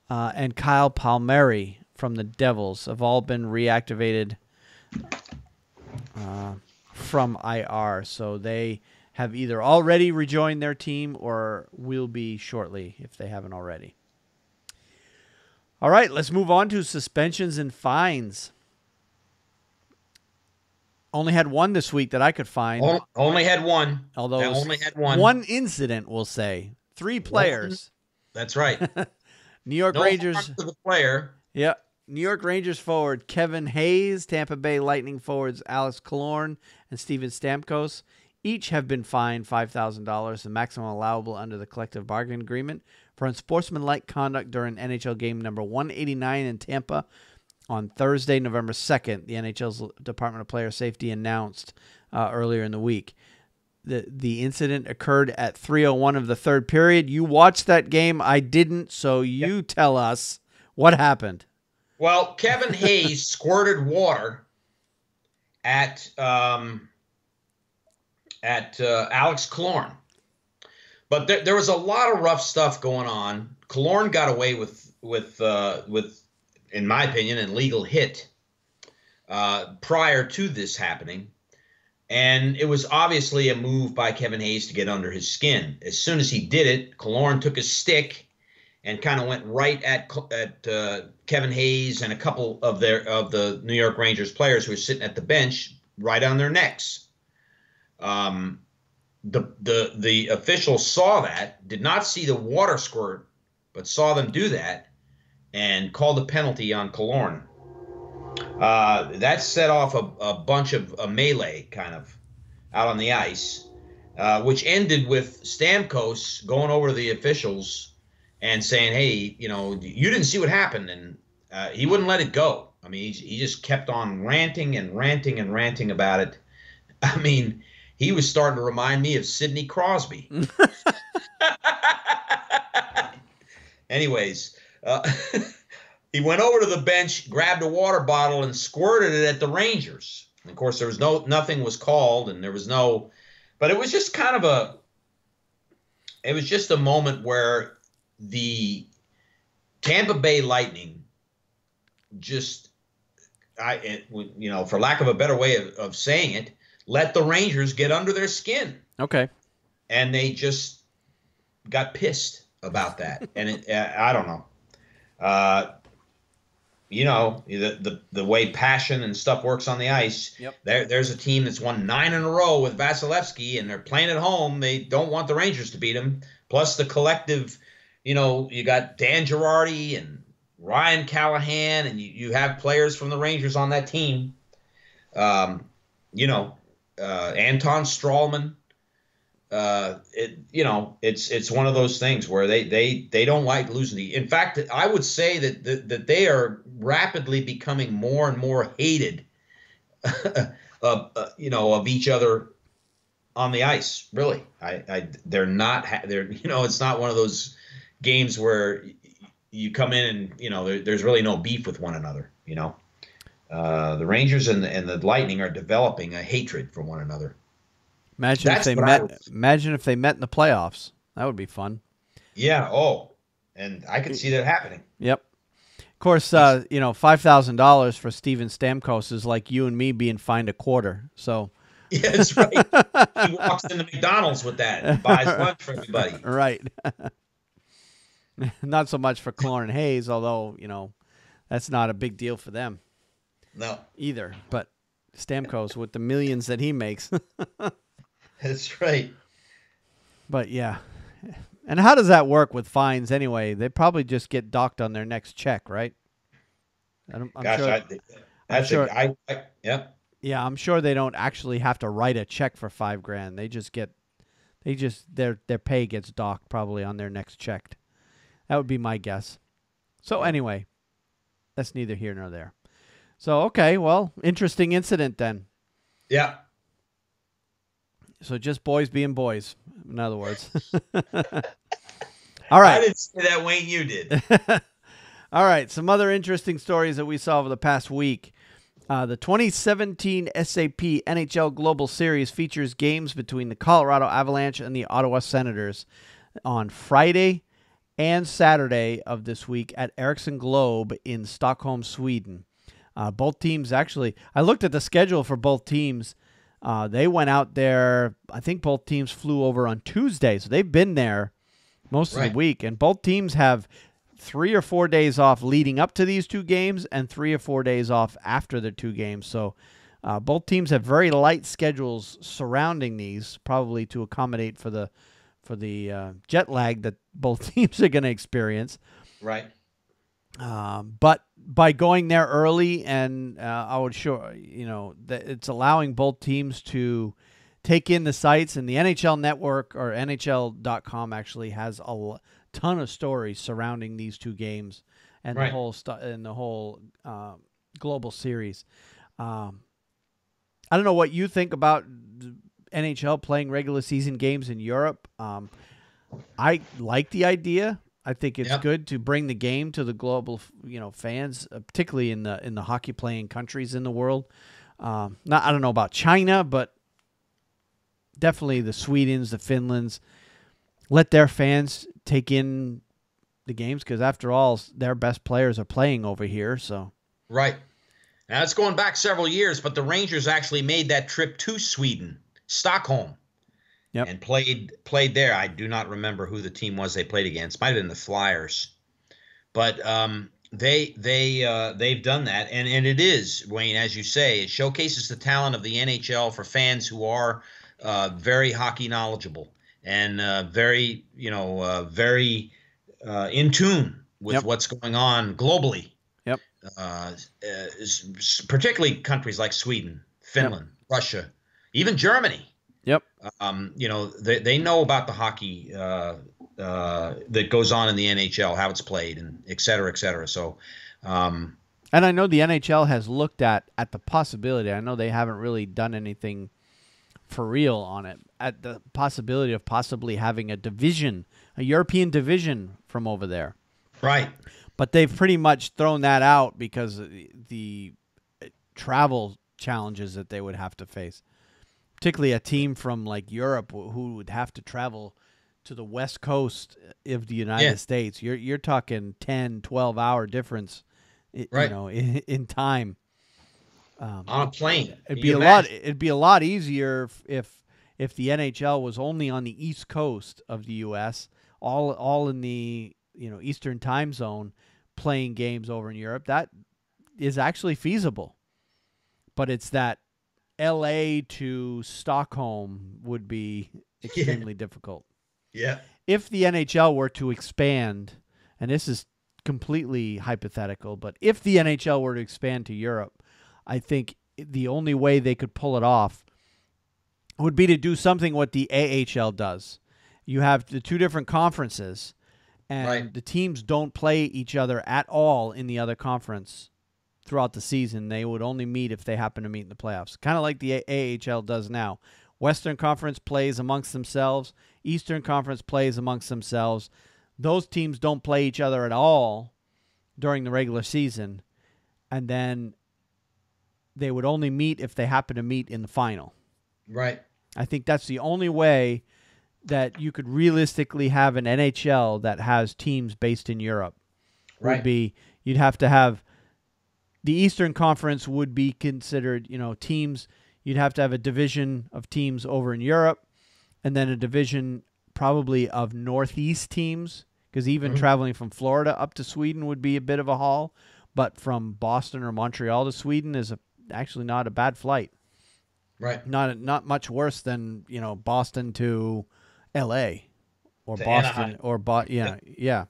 and Kyle Palmieri from the Devils have all been reactivated from IR, so they have either already rejoined their team or will be shortly if they haven't already. All right, let's move on to suspensions and fines. Only had one this week that I could find. Only had one. Although I only had one. One incident, we'll say. 3 players. That's right. New York Rangers. Harm to the player. Yeah. New York Rangers forward Kevin Hayes, Tampa Bay Lightning forwards Alex Killorn and Steven Stamkos each have been fined $5,000, the maximum allowable under the collective bargaining agreement, for unsportsmanlike conduct during NHL game number 189 in Tampa on Thursday, November 2nd. The NHL's Department of Player Safety announced earlier in the week. The incident occurred at 3:01 of the third period. You watched that game. I didn't, so you tell us what happened. Well, Kevin Hayes squirted water at Alex Killorn. But there was a lot of rough stuff going on. Killorn got away with in my opinion, an illegal hit prior to this happening. And it was obviously a move by Kevin Hayes to get under his skin. As soon as he did it, Killorn took his stick and kind of went right at Kevin Hayes and a couple of the New York Rangers players who were sitting at the bench, right on their necks. The officials saw that, did not see the water squirt, but saw them do that, and called a penalty on Killorn. That set off a bunch of a melee kind of out on the ice, which ended with Stamkos going over to the officials and saying, hey, you didn't see what happened. And he wouldn't let it go. I mean, he just kept on ranting and ranting and ranting about it. I mean, he was starting to remind me of Sidney Crosby. Anyways, he went over to the bench, grabbed a water bottle, and squirted it at the Rangers. And of course, there was nothing was called, and there was no. But it was just kind of it was just a moment where the Tampa Bay Lightning just, for lack of a better way of saying it, let the Rangers get under their skin. Okay. And they just got pissed about that. And I don't know. The way passion and stuff works on the ice. Yep. There's a team that's won 9 in a row with Vasilevsky, and they're playing at home. They don't want the Rangers to beat them. Plus the collective, you got Dan Girardi and Ryan Callahan, and you have players from the Rangers on that team. Anton Strawman. It's one of those things where they don't like losing. In fact, I would say that they are rapidly becoming more and more hated of each other on the ice. Really, they're not. It's not one of those games where you come in and there's really no beef with one another. The Rangers and the Lightning are developing a hatred for one another. Imagine if they met in the playoffs. That would be fun. Yeah. Oh, and I could see that happening. Yep. Of course, $5,000 for Steven Stamkos is like you and me being fined $0.25. So Yeah, that's right. He walks into McDonald's with that and buys lunch for everybody. Right. Not so much for Clorne Hayes, although, that's not a big deal for them No, either. But Stamkos with the millions that he makes. that's right. But yeah. And how does that work with fines anyway? They probably just get docked on their next check, right? I'm Gosh, sure. Yeah. Yeah, I'm sure they don't actually have to write a check for $5,000. Their pay gets docked probably on their next check. That would be my guess. So anyway, that's neither here nor there. So, okay, well, interesting incident then. Yeah. So just boys being boys, in other words. All right. I didn't say that, Wayne. You did. All right, some other interesting stories that we saw over the past week. The 2017 SAP NHL Global Series features games between the Colorado Avalanche and the Ottawa Senators on Friday and Saturday of this week at Ericsson Globe in Stockholm, Sweden. Both teams actually, I looked at the schedule for both teams. They went out there, I think both teams flew over on Tuesday, so they've been there most of the week. And both teams have 3 or 4 days off leading up to these two games and 3 or 4 days off after the two games. So both teams have very light schedules surrounding these, probably to accommodate for the jet lag that both teams are going to experience. Right. But by going there early, and I would that it's allowing both teams to take in the sites, and the NHL Network or NHL.com actually has a ton of stories surrounding these two games and the whole global series. I don't know what you think about NHL playing regular season games in Europe. I like the idea. I think it's good to bring the game to the global, fans, particularly in the hockey playing countries in the world. I don't know about China, but definitely the Swedens, the Finlands, let their fans take in the games because after all, their best players are playing over here. So right. Now it's going back several years, but the Rangers actually made that trip to Sweden, Stockholm. Yep. And played there. I do not remember who the team was they played against. Might have been the Flyers, but they've done that, and it is, Wayne, as you say, it showcases the talent of the NHL for fans who are very hockey knowledgeable and very in tune with what's going on globally. Yep. Particularly countries like Sweden, Finland, Russia, even Germany. Yep. They know about the hockey that goes on in the NHL, how it's played, and et cetera, et cetera. So, and I know the NHL has looked at the possibility. I know they haven't really done anything for real on it. At the possibility of possibly having a European division from over there. Right. But they've pretty much thrown that out because of the travel challenges that they would have to face. Particularly a team from like Europe who would have to travel to the West Coast of the United States. You're talking 10, 12-hour difference, in time. On a plane. It'd be a lot easier if the NHL was only on the East Coast of the U.S., all in the Eastern time zone, playing games over in Europe. That is actually feasible, but it's that L.A. to Stockholm would be extremely difficult. Yeah. If the NHL were to expand, and this is completely hypothetical, but if the NHL were to expand to Europe, I think the only way they could pull it off would be to do something what the AHL does. You have the two different conferences, and the teams don't play each other at all in the other conference throughout the season. They would only meet if they happen to meet in the playoffs, kind of like the AHL does now. Western Conference plays amongst themselves. Eastern Conference plays amongst themselves. Those teams don't play each other at all during the regular season, and then they would only meet if they happen to meet in the final. Right. I think that's the only way that you could realistically have an NHL that has teams based in Europe. Would be you'd have to have the Eastern Conference would be considered, teams. You'd have to have a division of teams over in Europe, and then a division probably of Northeast teams, because even traveling from Florida up to Sweden would be a bit of a haul. But from Boston or Montreal to Sweden is actually not a bad flight. Right. Not much worse than, Boston to L.A. or To Boston Anaheim. yeah.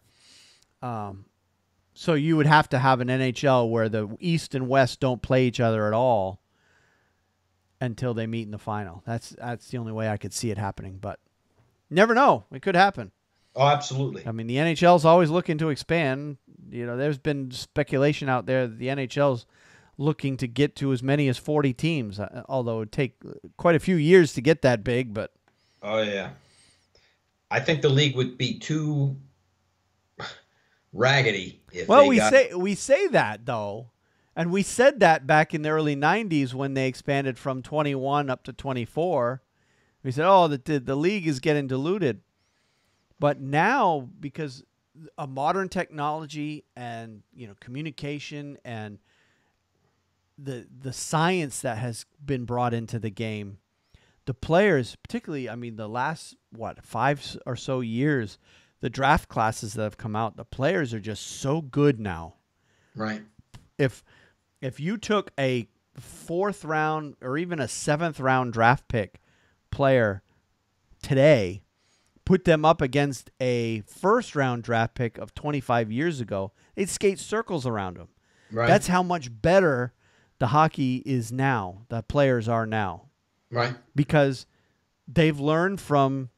So you would have to have an NHL where the East and West don't play each other at all until they meet in the final. That's the only way I could see it happening, but never know. It could happen. Oh, absolutely. I mean, the NHL's always looking to expand. There's been speculation out there that the NHL's looking to get to as many as 40 teams, although it would take quite a few years to get that big, but Oh, yeah. I think the league would be too raggedy if we say that though, and we said that back in the early 90s when they expanded from 21 up to 24. We said, "Oh, the league is getting diluted." But now, because of modern technology and communication and the science that has been brought into the game, the players, particularly, the last 5 or so years, the draft classes that have come out, the players are just so good now. Right. If you took a 4th round or even a 7th round draft pick player today, put them up against a 1st round draft pick of 25 years ago, they'd skate circles around them. Right. That's how much better the hockey is now, the players are now. Right. Because they've learned from,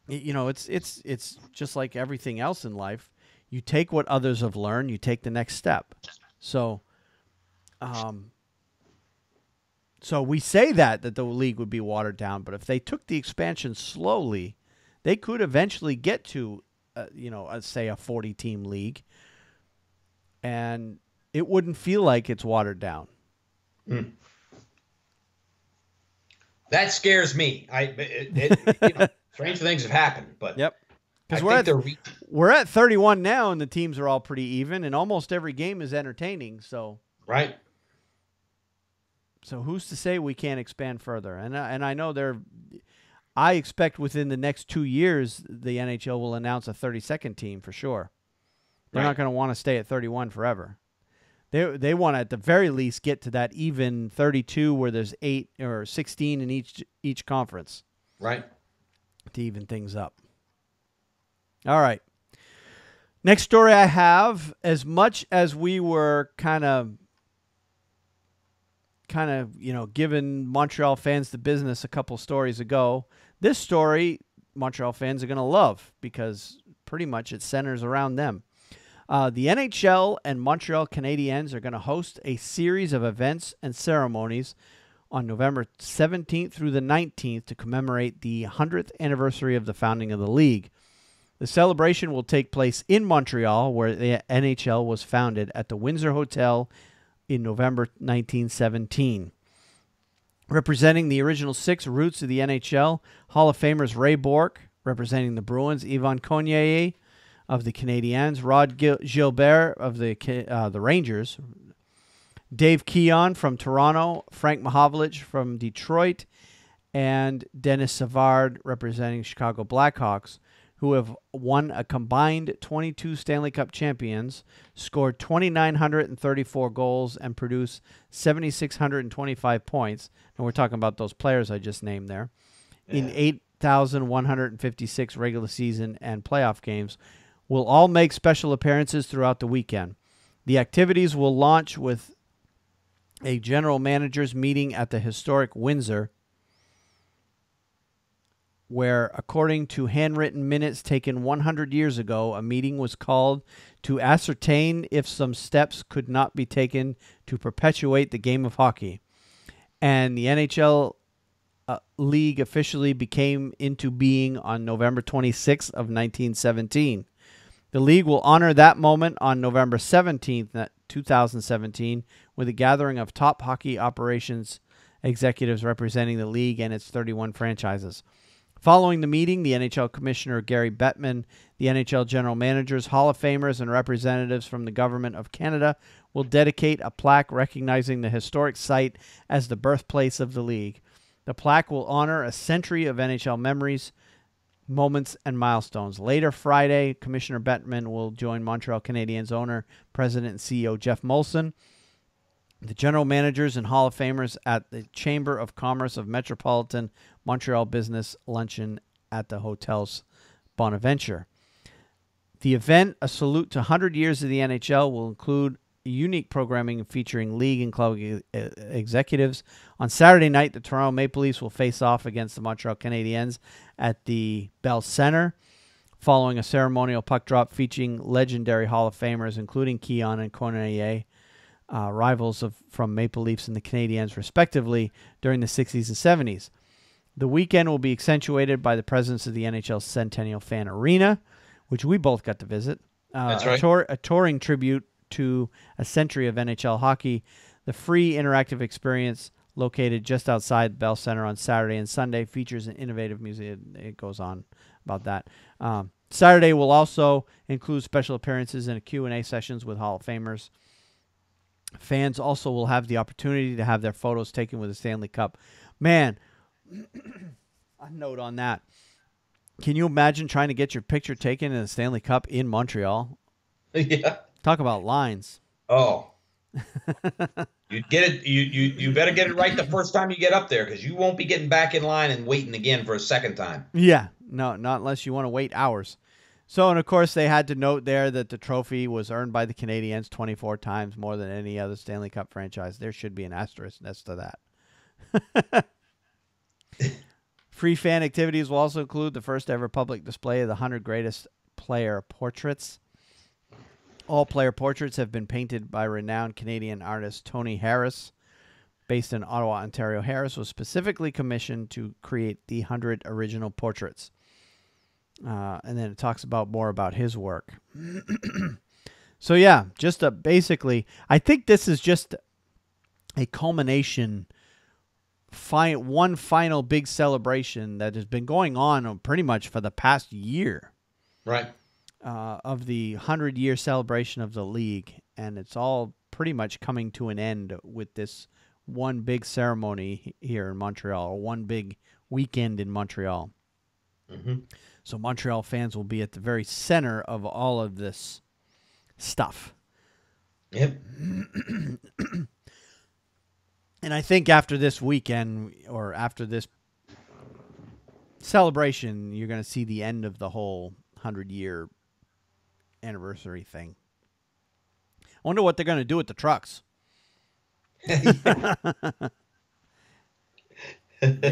it's just like everything else in life. You take what others have learned, you take the next step. So we say that the league would be watered down, but if they took the expansion slowly, they could eventually get to, say a 40-team league, and it wouldn't feel like it's watered down. Mm. That scares me. Strange things have happened, but yep. Because we're at 31 now, and the teams are all pretty even, and almost every game is entertaining. So right. So who's to say we can't expand further? And I know I expect within the next 2 years the NHL will announce a 32nd team for sure. They're not going to want to stay at 31 forever. They want to at the very least get to that even 32 where there's 8 or 16 in each conference. Right. To even things up. All right. Next story I have, as much as we were kind of giving Montreal fans the business a couple stories ago, this story Montreal fans are going to love because pretty much it centers around them. The NHL and Montreal Canadiens are going to host a series of events and ceremonies on November 17th through the 19th to commemorate the 100th anniversary of the founding of the league. The celebration will take place in Montreal, where the NHL was founded, at the Windsor Hotel in November 1917. Representing the original 6 roots of the NHL, Hall of Famers Ray Bourque, representing the Bruins, Yvan Cournoyer of the Canadiens, Rod Gilbert of the Rangers, Dave Keon from Toronto, Frank Mahovlich from Detroit, and Dennis Savard representing Chicago Blackhawks, who have won a combined 22 Stanley Cup champions, scored 2,934 goals, and produced 7,625 points. And we're talking about those players I just named there. Yeah. In 8,156 regular season and playoff games, will all make special appearances throughout the weekend. The activities will launch with a general managers meeting at the historic Windsor, where, according to handwritten minutes taken 100 years ago, a meeting was called to ascertain if some steps could not be taken to perpetuate the game of hockey. And the NHL league officially became into being on November 26th of 1917. The league will honor that moment on November 17th, 2017, with a gathering of top hockey operations executives representing the league and its 31 franchises. Following the meeting, the NHL Commissioner Gary Bettman, the NHL General Managers, Hall of Famers, and representatives from the Government of Canada will dedicate a plaque recognizing the historic site as the birthplace of the league. The plaque will honor a century of NHL memories, moments, and milestones. Later Friday, Commissioner Bettman will join Montreal Canadiens owner, president, and CEO Jeff Molson, the general managers and Hall of Famers at the Chamber of Commerce of Metropolitan Montreal Business Luncheon at the Hotels Bonaventure. The event, a salute to 100 years of the NHL, will include unique programming featuring league and club executives. On Saturday night, the Toronto Maple Leafs will face off against the Montreal Canadiens at the Bell Centre, following a ceremonial puck drop featuring legendary Hall of Famers, including Keon and Corneille, rivals from Maple Leafs and the Canadiens, respectively, during the 60s and 70s. The weekend will be accentuated by the presence of the NHL Centennial Fan Arena, which we both got to visit. That's right. A touring tribute to a century of NHL hockey. The free interactive experience located just outside Bell Center on Saturday and Sunday features an innovative music. It goes on about that. Saturday will also include special appearances and Q&A sessions with Hall of Famers. Fans also will have the opportunity to have their photos taken with the Stanley Cup. Man, a note on that. Can you imagine trying to get your picture taken in the Stanley Cup in Montreal? Yeah. Talk about lines. Oh. You get it. You better get it right the first time you get up there, because you won't be getting back in line and waiting again for a second time. Yeah, no, not unless you want to wait hours. So, and of course, they had to note there that the trophy was earned by the Canadiens 24 times more than any other Stanley Cup franchise. There should be an asterisk next to that. Free fan activities will also include the first ever public display of the 100 greatest player portraits. All player portraits have been painted by renowned Canadian artist Tony Harris. Based in Ottawa, Ontario, Harris was specifically commissioned to create the 100 original portraits. And then it talks about more about his work. So, yeah, just basically, I think this is just a culmination, one final big celebration that has been going on pretty much for the past year. Right. Of the 100-year celebration of the league, and it's all pretty much coming to an end with this one big ceremony here in Montreal, or one big weekend in Montreal. Mm-hmm. So Montreal fans will be at the very center of all of this stuff. Yep. And I think after this weekend, or after this celebration, you're going to see the end of the whole 100-year anniversary thing. I wonder what they're going to do with the trucks. They've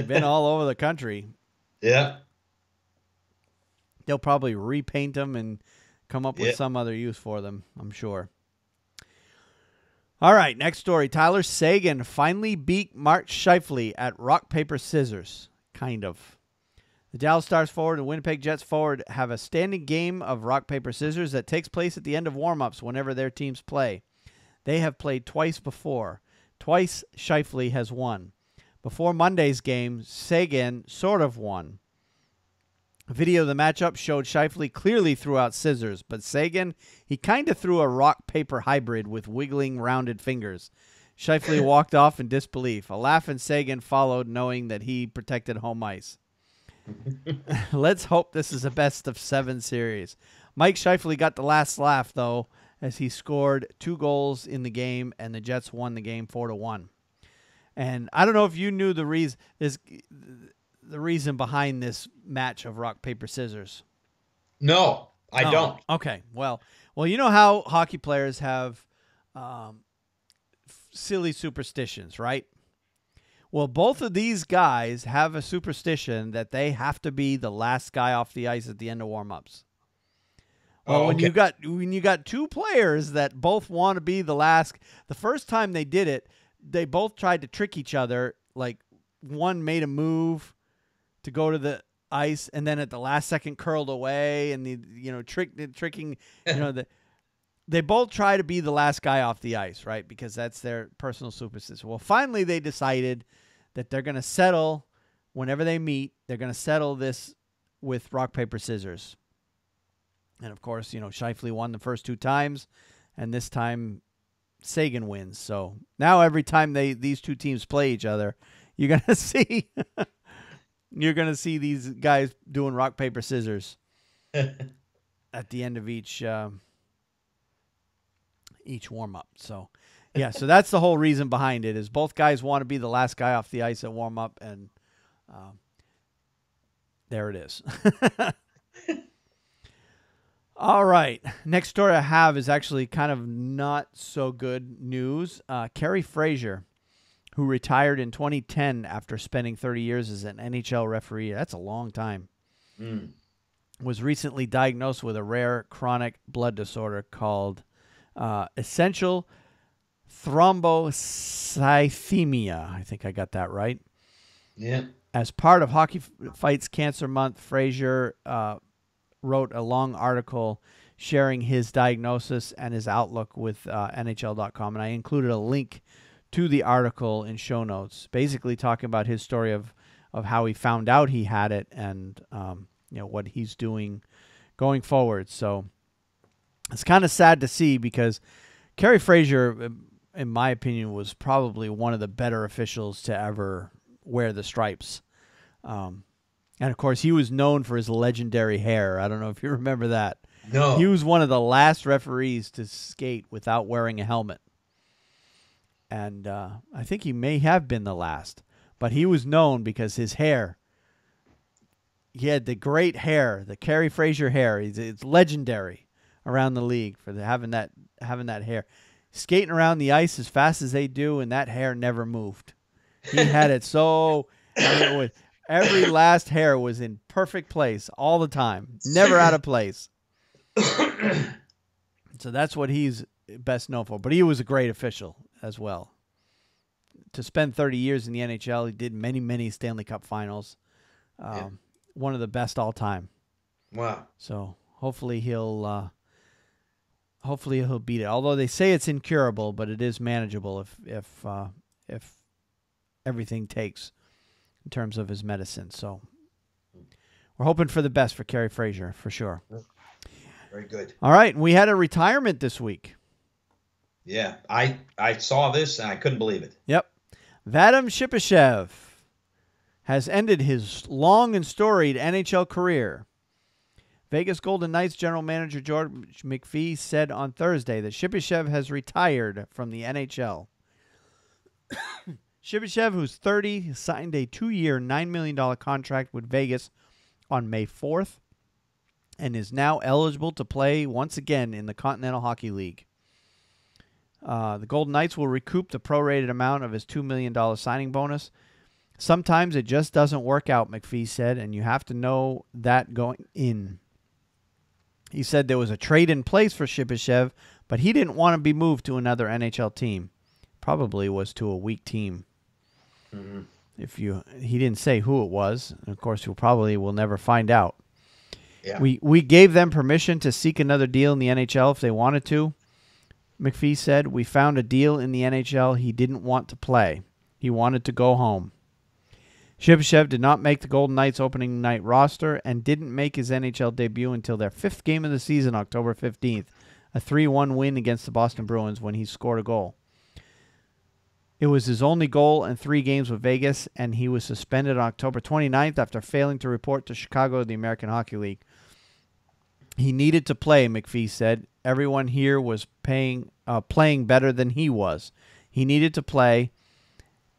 been all over the country. Yeah. They'll probably repaint them and come up with some other use for them, I'm sure. All right, next story. Tyler Seguin finally beat Mark Scheifele at rock, paper, scissors. Kind of. The Dallas Stars forward and Winnipeg Jets forward have a standing game of rock, paper, scissors that takes place at the end of warm-ups whenever their teams play. They have played twice before. Twice, Scheifele has won. Before Monday's game, Seguin sort of won. A video of the matchup showed Scheifele clearly threw out scissors, but Seguin, he kind of threw a rock-paper hybrid with wiggling, rounded fingers. Scheifele walked off in disbelief. A laugh and Seguin followed, knowing that he protected home ice. Let's hope this is a best-of-7 series. Mike Scheifele got the last laugh, though, as he scored 2 goals in the game, and the Jets won the game 4-1. And I don't know if you knew the reason behind this match of rock, paper, scissors. No, I don't. Okay, well, you know how hockey players have silly superstitions, right? Well, both of these guys have a superstition that they have to be the last guy off the ice at the end of warm-ups. Well, when you got 2 players that both want to be the last, the first time they did it, they both tried to trick each other. Like, one made a move to go to the ice, and then at the last second curled away, and tricking. They both try to be the last guy off the ice, right? Because that's their personal superstition. Well, finally they decided that they're going to settle whenever they meet, they're going to settle this with rock, paper, scissors. And, of course, Scheifele won the first 2 times, and this time Sagan wins. So now every time these 2 teams play each other, you're going to see these guys doing rock, paper, scissors at the end of each warm-up. So, yeah, so that's the whole reason behind it is both guys want to be the last guy off the ice at warm-up, and there it is. All right. Next story I have is actually kind of not so good news. Kerry Fraser, who retired in 2010 after spending 30 years as an NHL referee, that's a long time, was recently diagnosed with a rare chronic blood disorder called essential thrombocythemia. I think I got that right. Yeah. As part of Hockey Fights Cancer Month, Fraser wrote a long article sharing his diagnosis and his outlook with NHL.com, and I included a link to the article in show notes, basically talking about his story of how he found out he had it and what he's doing going forward. So it's kind of sad to see because Kerry Fraser, in my opinion, was probably one of the better officials to ever wear the stripes. And, of course, he was known for his legendary hair. I don't know if you remember that. No. He was one of the last referees to skate without wearing a helmet. And I think he may have been the last. But he was known because his hair, he had the great hair, the Kerry Fraser hair. It's legendary around the league for having that hair. Skating around the ice as fast as they do, and that hair never moved. He had it so... every last hair was in perfect place all the time, never out of place. So that's what he's best known for. But he was a great official as well. To spend 30 years in the NHL, he did many, many Stanley Cup finals. One of the best all time. Wow. So hopefully he'll beat it. Although they say it's incurable, but it is manageable if everything takes in terms of his medicine. So we're hoping for the best for Kerry Fraser, for sure. Very good. All right. We had a retirement this week. Yeah. I saw this, and I couldn't believe it. Yep. Vadim Shipachyov has ended his long and storied NHL career. Vegas Golden Knights general manager George McPhee said on Thursday that Shipachyov has retired from the NHL. Shipachyov, who's 30, signed a 2-year, $9 million contract with Vegas on May 4th and is now eligible to play once again in the Continental Hockey League. The Golden Knights will recoup the prorated amount of his $2 million signing bonus. Sometimes it just doesn't work out, McPhee said, and you have to know that going in. He said there was a trade in place for Shipachyov, but he didn't want to be moved to another NHL team. Probably was to a weak team. Mm-hmm. He didn't say who it was. And of course, we'll never find out. Yeah. We gave them permission to seek another deal in the NHL if they wanted to. McPhee said, we found a deal in the NHL he didn't want to play. He wanted to go home. Shipachyov did not make the Golden Knights opening night roster and didn't make his NHL debut until their 5th game of the season, October 15th, a 3-1 win against the Boston Bruins when he scored a goal. It was his only goal in 3 games with Vegas, and he was suspended on October 29th after failing to report to Chicago, the American Hockey League. He needed to play, McPhee said. Everyone here was playing better than he was. He needed to play,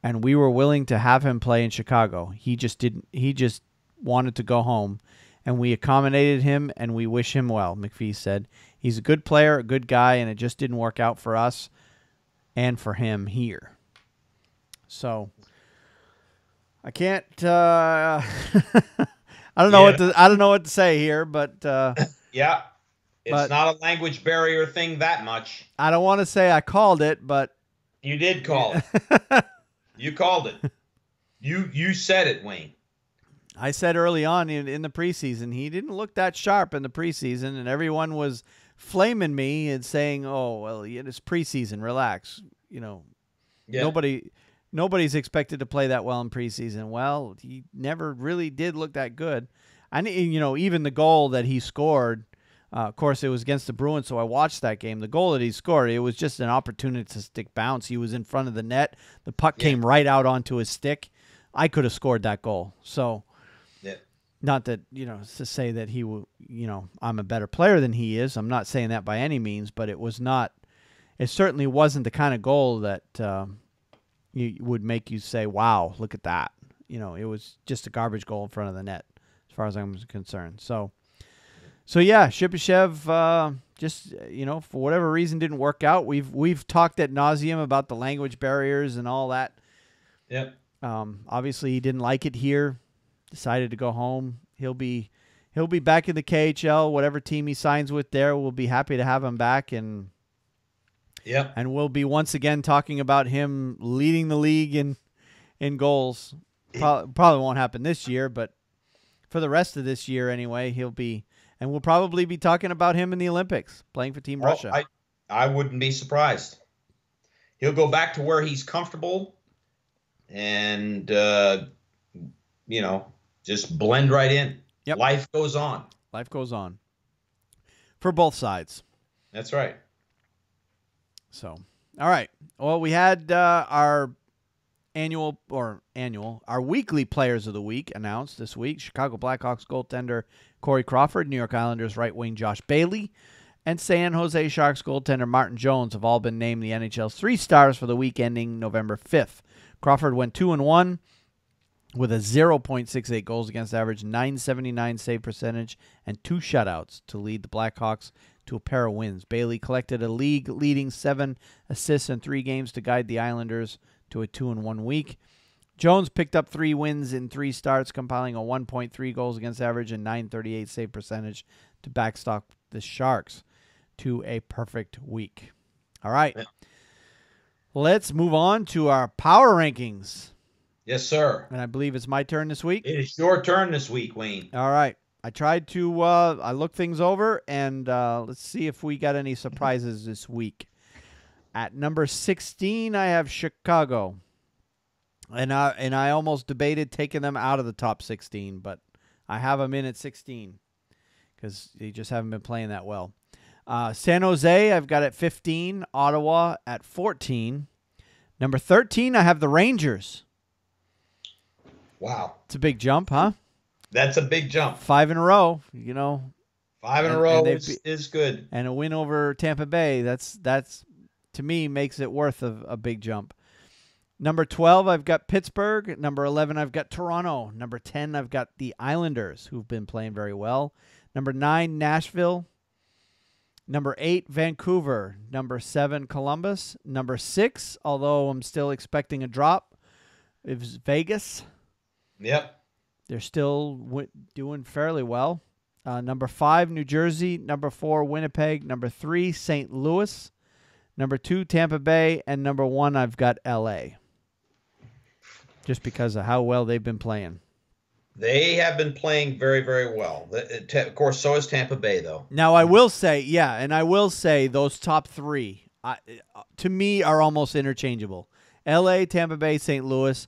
and we were willing to have him play in Chicago. He just didn't. He just wanted to go home, and we accommodated him, and we wish him well, McPhee said. He's a good player, a good guy, and it just didn't work out for us and for him here. So I can't. I don't know what to say here, but yeah, it's not a language barrier thing that much. I don't want to say I called it, but you did call it. You called it. You said it, Wayne. I said early on in the preseason he didn't look that sharp in the preseason, and everyone was flaming me and saying, "Oh, well, it's preseason. Relax." Yeah. Nobody's expected to play that well in preseason. Well, he never really did look that good. And, even the goal that he scored, of course, it was against the Bruins, so I watched that game. The goal that he scored, it was just an opportunistic bounce. He was in front of the net. The puck came right out onto his stick. I could have scored that goal. So, not that, to say that he will, I'm a better player than he is. I'm not saying that by any means, but it certainly wasn't the kind of goal that would make you say, wow, look at that. It was just a garbage goal in front of the net as far as I'm concerned. So yeah, Shipachyov, just, for whatever reason didn't work out. We've talked ad nauseum about the language barriers and all that. Yep. Obviously he didn't like it here, decided to go home. He'll be back in the KHL, whatever team he signs with there. We'll be happy to have him back, and we'll be once again talking about him leading the league in goals. Probably won't happen this year, but for the rest of this year anyway, and we'll probably be talking about him in the Olympics, playing for Team Russia. I wouldn't be surprised. He'll go back to where he's comfortable and, just blend right in. Yep. Life goes on. Life goes on. For both sides. That's right. So, all right. Well, we had our weekly players of the week announced this week. Chicago Blackhawks goaltender Corey Crawford, New York Islanders right wing Josh Bailey, and San Jose Sharks goaltender Martin Jones have all been named the NHL's 3 stars for the week ending November 5th. Crawford went 2-1 with a 0.68 goals against average, .979 save percentage, and 2 shutouts to lead the Blackhawks to a pair of wins. Bailey collected a league-leading 7 assists in 3 games to guide the Islanders to a 2-1 week. Jones picked up 3 wins in 3 starts, compiling a 1.3 goals against average and .938 save percentage to backstop the Sharks to a perfect week. All right. Let's move on to our power rankings. Yes, sir. And I believe it's my turn this week. It is your turn this week, Wayne. All right. I tried to I looked things over, and let's see if we got any surprises this week. At number 16, I have Chicago. And I almost debated taking them out of the top 16, but I have them in at 16 because they just haven't been playing that well. San Jose, I've got at 15. Ottawa at 14. Number 13, I have the Rangers. Wow. It's a big jump, huh? That's a big jump. 5 in a row, 5 in a row is good. And a win over Tampa Bay, that's to me makes it worth a big jump. Number 12, I've got Pittsburgh. Number 11, I've got Toronto. Number 10, I've got the Islanders, who've been playing very well. Number 9, Nashville. Number 8, Vancouver. Number 7, Columbus. Number 6, although I'm still expecting a drop, is Vegas. Yep. They're still doing fairly well. Number 5, New Jersey. Number 4, Winnipeg. Number 3, St. Louis. Number 2, Tampa Bay. And number 1, I've got L.A. Just because of how well they've been playing. They have been playing very, very well. Of course, so is Tampa Bay, though. Now, I will say, those top 3, to me, are almost interchangeable. L.A., Tampa Bay, St. Louis,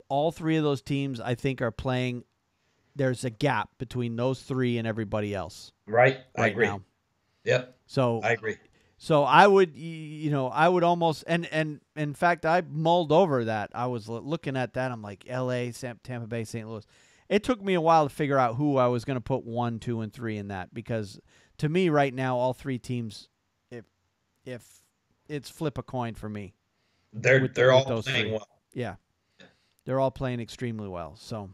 all 3 of those teams, I think, are playing. There's a gap between those 3 and everybody else. Right. I agree. Now. Yep. So I agree. So I would, I would almost, and in fact, I mulled over that. I was looking at that. I'm like, L.A., Tampa Bay, St. Louis. It took me a while to figure out who I was going to put 1, 2, and 3 in that, because to me right now, all 3 teams, if it's flip a coin for me. They're all playing well. Yeah. They're all playing extremely well. So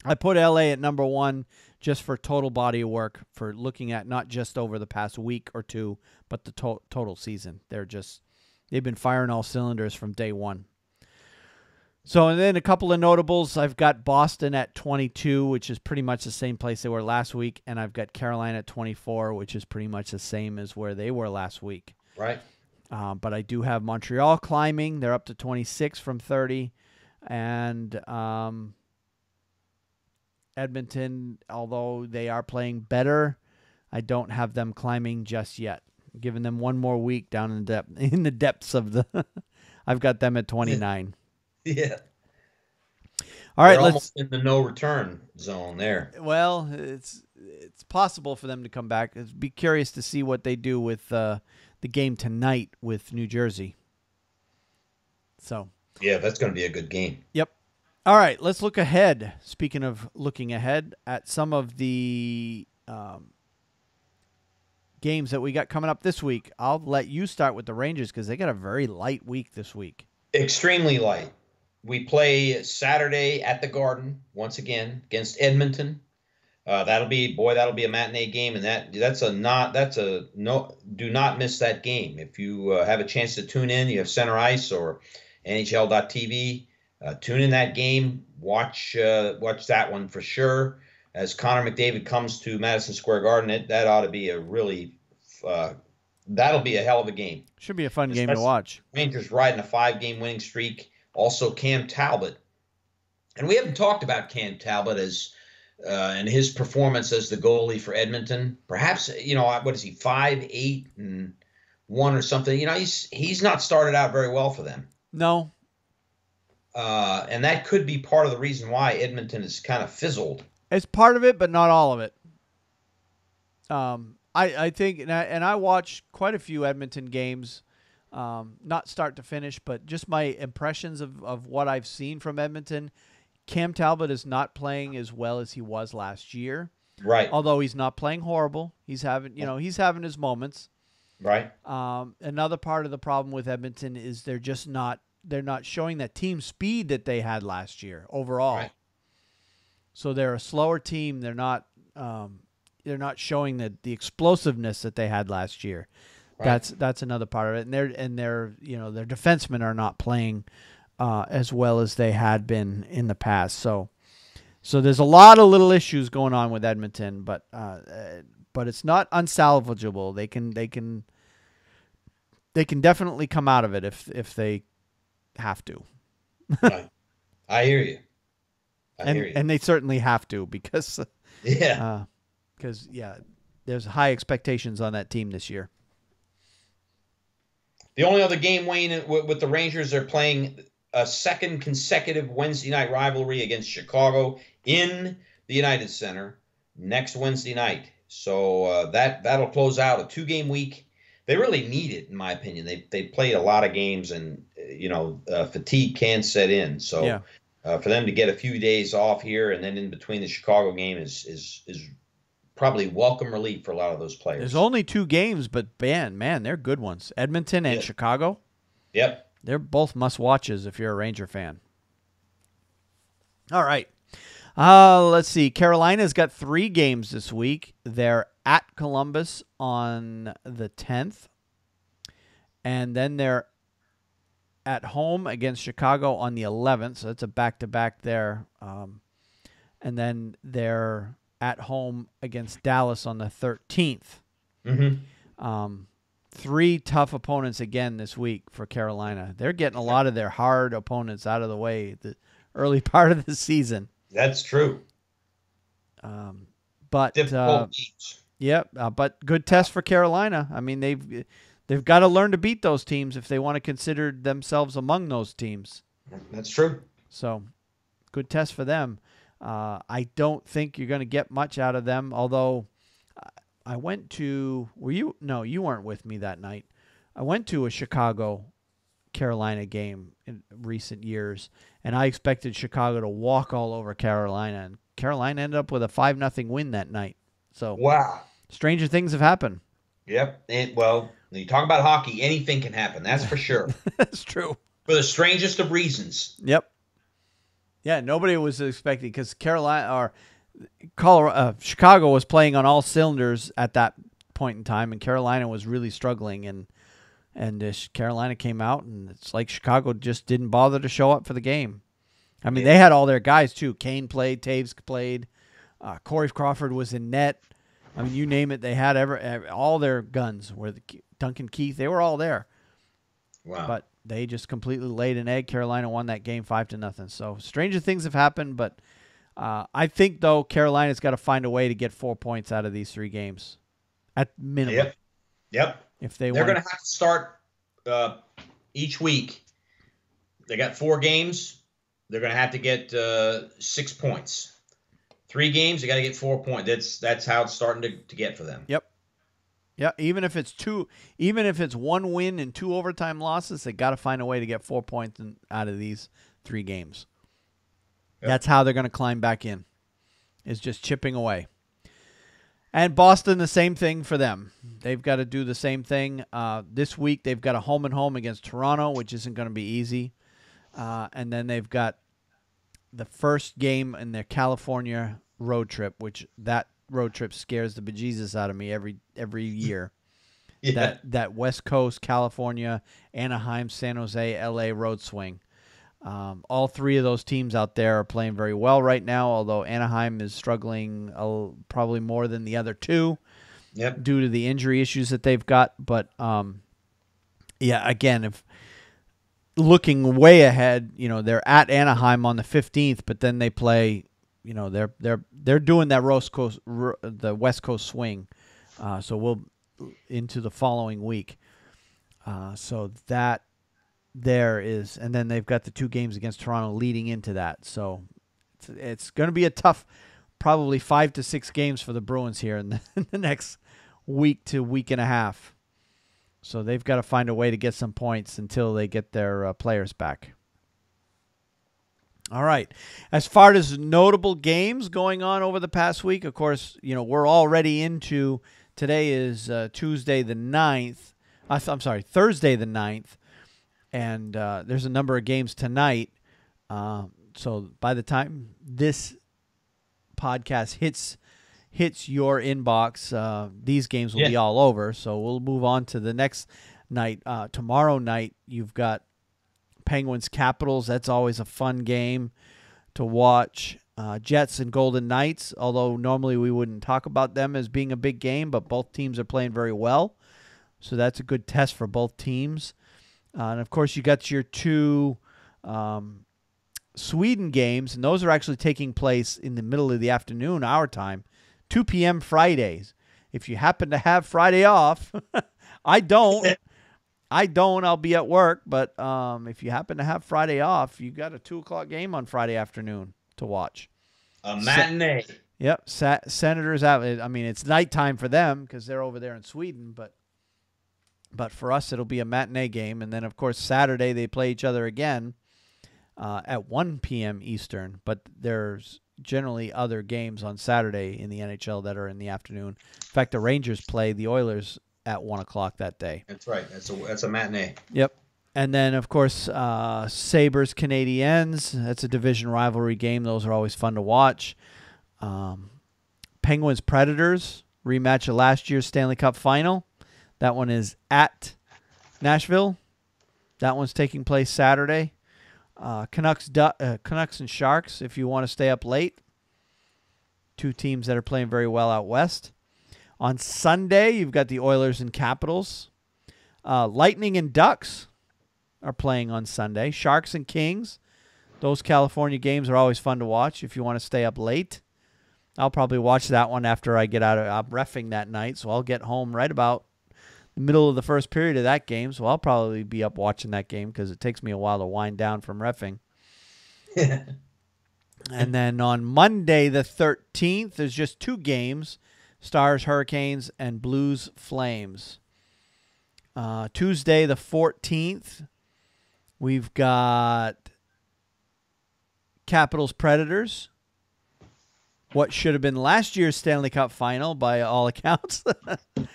I put L.A. at number 1 just for total body of work, for looking at not just over the past week or 2, but the total season. They've been firing all cylinders from day 1. So, and then a couple of notables. I've got Boston at 22, which is pretty much the same place they were last week, and I've got Carolina at 24, which is pretty much the same as where they were last week. Right. But I do have Montreal climbing. They're up to 26 from 30. And Edmonton, although they are playing better, I don't have them climbing just yet. Giving them one more week down in the depths of the. I've got them at 29. Yeah. All right, They're let's. almost in the no return zone there. Well, it's possible for them to come back. Be curious to see what they do with the game tonight with New Jersey. So. Yeah, that's going to be a good game. Yep. All right, let's look ahead. Speaking of looking ahead at some of the games that we got coming up this week, I'll let you start with the Rangers because they got a very light week this week. Extremely light. We play Saturday at the Garden once again against Edmonton. That'll be a matinee game, and do not miss that game. If you have a chance to tune in, you have center ice or NHL.tv. Tune in that game. Watch that one for sure. As Connor McDavid comes to Madison Square Garden, that ought to be that'll be a hell of a game. Should be a fun game to watch. Rangers riding a 5-game winning streak. Also, Cam Talbot, and we haven't talked about Cam Talbot and his performance as the goalie for Edmonton. Perhaps what is he, 5-8-1 or something? He's not started out very well for them. No. And that could be part of the reason why Edmonton is kind of fizzled. It's part of it, but not all of it. I think, and I watched quite a few Edmonton games, not start to finish, but just my impressions of what I've seen from Edmonton. Cam Talbot is not playing as well as he was last year. Right. Although he's not playing horrible. He's having his moments. Right. Another part of the problem with Edmonton is they're not showing that team speed that they had last year overall. Right. So they're a slower team. They're not showing the explosiveness that they had last year. Right. That's another part of it. And their defensemen are not playing as well as they had been in the past. So there's a lot of little issues going on with Edmonton, but it's not unsalvageable. They can definitely come out of it if they have to. Right. I hear you. And they certainly have to because there's high expectations on that team this year. The only other game, Wayne, with the Rangers, they're playing a second consecutive Wednesday night rivalry against Chicago in the United Center next Wednesday night. So that'll close out a 2-game week. They really need it, in my opinion. They played a lot of games, and fatigue can set in. So for them to get a few days off here and then in between the Chicago game is probably welcome relief for a lot of those players. There's only 2 games, but man, they're good ones. Edmonton and Chicago. Yep. They're both must-watches if you're a Ranger fan. All right. Let's see. Carolina's got 3 games this week. They're at Columbus on the 10th. And then they're at home against Chicago on the 11th. So that's a back-to-back there. And then they're at home against Dallas on the 13th. Mm-hmm. 3 tough opponents again this week for Carolina. They're getting a lot of their hard opponents out of the way the early part of the season. That's true. But difficult games. Yep. But good test for Carolina. I mean, they've got to learn to beat those teams if they want to consider themselves among those teams. That's true. So, good test for them. I don't think you're going to get much out of them, although I went to – you weren't with me that night. I went to a Chicago-Carolina game in recent years, and I expected Chicago to walk all over Carolina, and Carolina ended up with a 5-0 win that night. So, wow. Stranger things have happened. Yep. When you talk about hockey, anything can happen. That's for sure. That's true. For the strangest of reasons. Yep. Yeah, nobody was expecting because Chicago was playing on all cylinders at that point in time, and Carolina was really struggling. And Carolina came out, and it's like Chicago just didn't bother to show up for the game. I mean, they had all their guys too. Kane played, Taves played, Corey Crawford was in net. I mean, you name it, they had all their guns. Duncan Keith, they were all there. Wow. But they just completely laid an egg. Carolina won that game 5-0. So stranger things have happened, but I think, though, Carolina's got to find a way to get 4 points out of these 3 games at minimum. Yep. If they're going to have to start each week They got 4 games. They're going to have to get 6 points. 3 games, they got to get 4 points. That's how it's starting to get for them. Yep. Yeah, even if it's 1 win and 2 overtime losses, they got to find a way to get 4 points out of these 3 games. Yep. That's how they're going to climb back in. Is just chipping away. And Boston, the same thing for them. They've got to do the same thing. This week, they've got a home and home against Toronto, which isn't going to be easy. And then they've got the first game in their California road trip, which that road trip scares the bejesus out of me every year. Yeah. That West Coast, California, Anaheim, San Jose, LA road swing. All 3 of those teams out there are playing very well right now, although Anaheim is struggling probably more than the other 2 due to the injury issues that they've got. But, yeah, again, if looking way ahead, they're at Anaheim on the 15th, but then they play, they're doing that the West Coast swing. So we'll into the following week. So that there is, and then they've got the 2 games against Toronto leading into that. So it's going to be a tough, probably 5 to 6 games for the Bruins here in the next week to week and a half. So they've got to find a way to get some points until they get their players back. All right. As far as notable games going on over the past week, of course, we're already into, today is Thursday the 9th. And there's a number of games tonight. So by the time this podcast hits your inbox, these games will be all over. So we'll move on to the next night. Tomorrow night, you've got Penguins Capitals. That's always a fun game to watch. Jets and Golden Knights, although normally we wouldn't talk about them as being a big game, but both teams are playing very well. So that's a good test for both teams. And, of course, you got your 2 Sweden games, and those are actually taking place in the middle of the afternoon, our time, 2 p.m. Fridays. If you happen to have Friday off, I don't. I'll be at work, but if you happen to have Friday off, you got a 2 o'clock game on Friday afternoon to watch. A matinee. Yep. Senators out. I mean, it's nighttime for them because they're over there in Sweden, but for us, it'll be a matinee game. And then, of course, Saturday they play each other again at 1 p.m. Eastern. But there's generally other games on Saturday in the NHL that are in the afternoon. In fact, the Rangers play the Oilers at 1 o'clock that day. That's right. That's a matinee. Yep. And then, of course, Sabres Canadiens. That's a division rivalry game. Those are always fun to watch. Penguins Predators, rematch of last year's Stanley Cup final. That one is at Nashville. That one's taking place Saturday. Canucks and Sharks, if you want to stay up late. 2 teams that are playing very well out west. On Sunday, you've got the Oilers and Capitals. Lightning and Ducks are playing on Sunday. Sharks and Kings. Those California games are always fun to watch if you want to stay up late. I'll probably watch that one after I get out of I'm reffing that night, so I'll get home right about the middle of the first period of that game, so I'll probably be up watching that game because it takes me a while to wind down from reffing. And then on Monday the 13th, there's just 2 games, Stars Hurricanes and Blues Flames. Tuesday the 14th, we've got Capitals Predators. What should have been last year's Stanley Cup final by all accounts,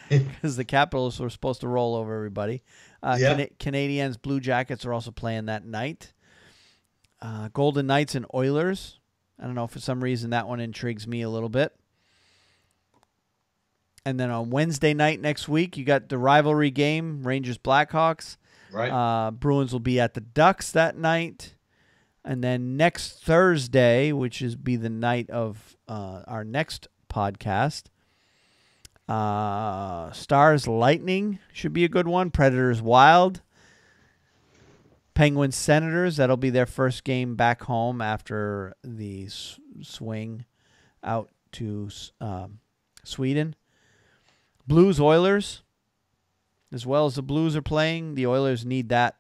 because the Capitals were supposed to roll over everybody. Canadiens Blue Jackets are also playing that night. Golden Knights and Oilers. I don't know, for some reason that one intrigues me a little bit. And then on Wednesday night next week, you got the rivalry game, Rangers Blackhawks. Right. Bruins will be at the Ducks that night. And then next Thursday, which is be the night of our next podcast, Stars Lightning should be a good one. Predators Wild. Penguins Senators, that'll be their first game back home after the swing out to Sweden. Blues Oilers, as well as the Blues are playing. The Oilers need that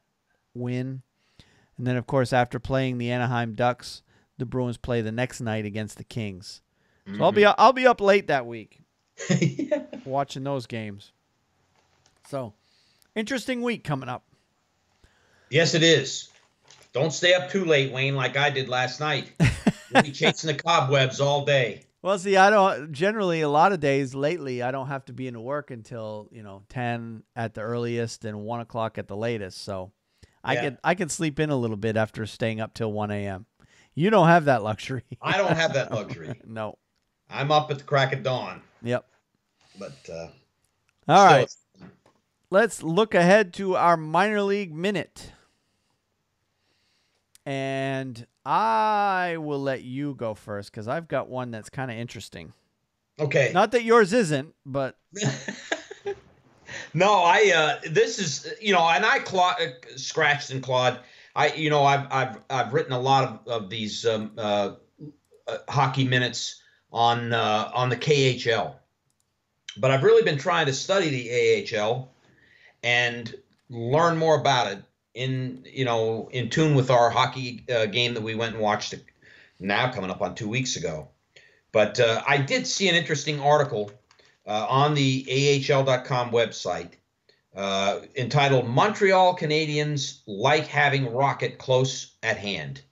win. And then, of course, after playing the Anaheim Ducks, the Bruins play the next night against the Kings. So I'll be up late that week watching those games. So, interesting week coming up. Yes, it is. Don't stay up too late, Wayne, like I did last night. You'll be chasing the cobwebs all day. Well, see, I don't generally a lot of days lately. I don't have to be into work until 10 at the earliest and 1 o'clock at the latest. So I can sleep in a little bit after staying up till 1 a.m. You don't have that luxury. I don't have that luxury. No. I'm up at the crack of dawn. Yep. But all right. Let's look ahead to our minor league minute. And I will let you go first because I've got one that's kind of interesting. Okay. Not that yours isn't, but no, this is, and I scratched and clawed. I've written a lot of these hockey minutes on the KHL, but I've really been trying to study the AHL and learn more about it in tune with our hockey game that we went and watched now coming up on 2 weeks ago. But I did see an interesting article on the AHL.com website entitled "Montreal Canadiens Like Having Rocket Close at Hand."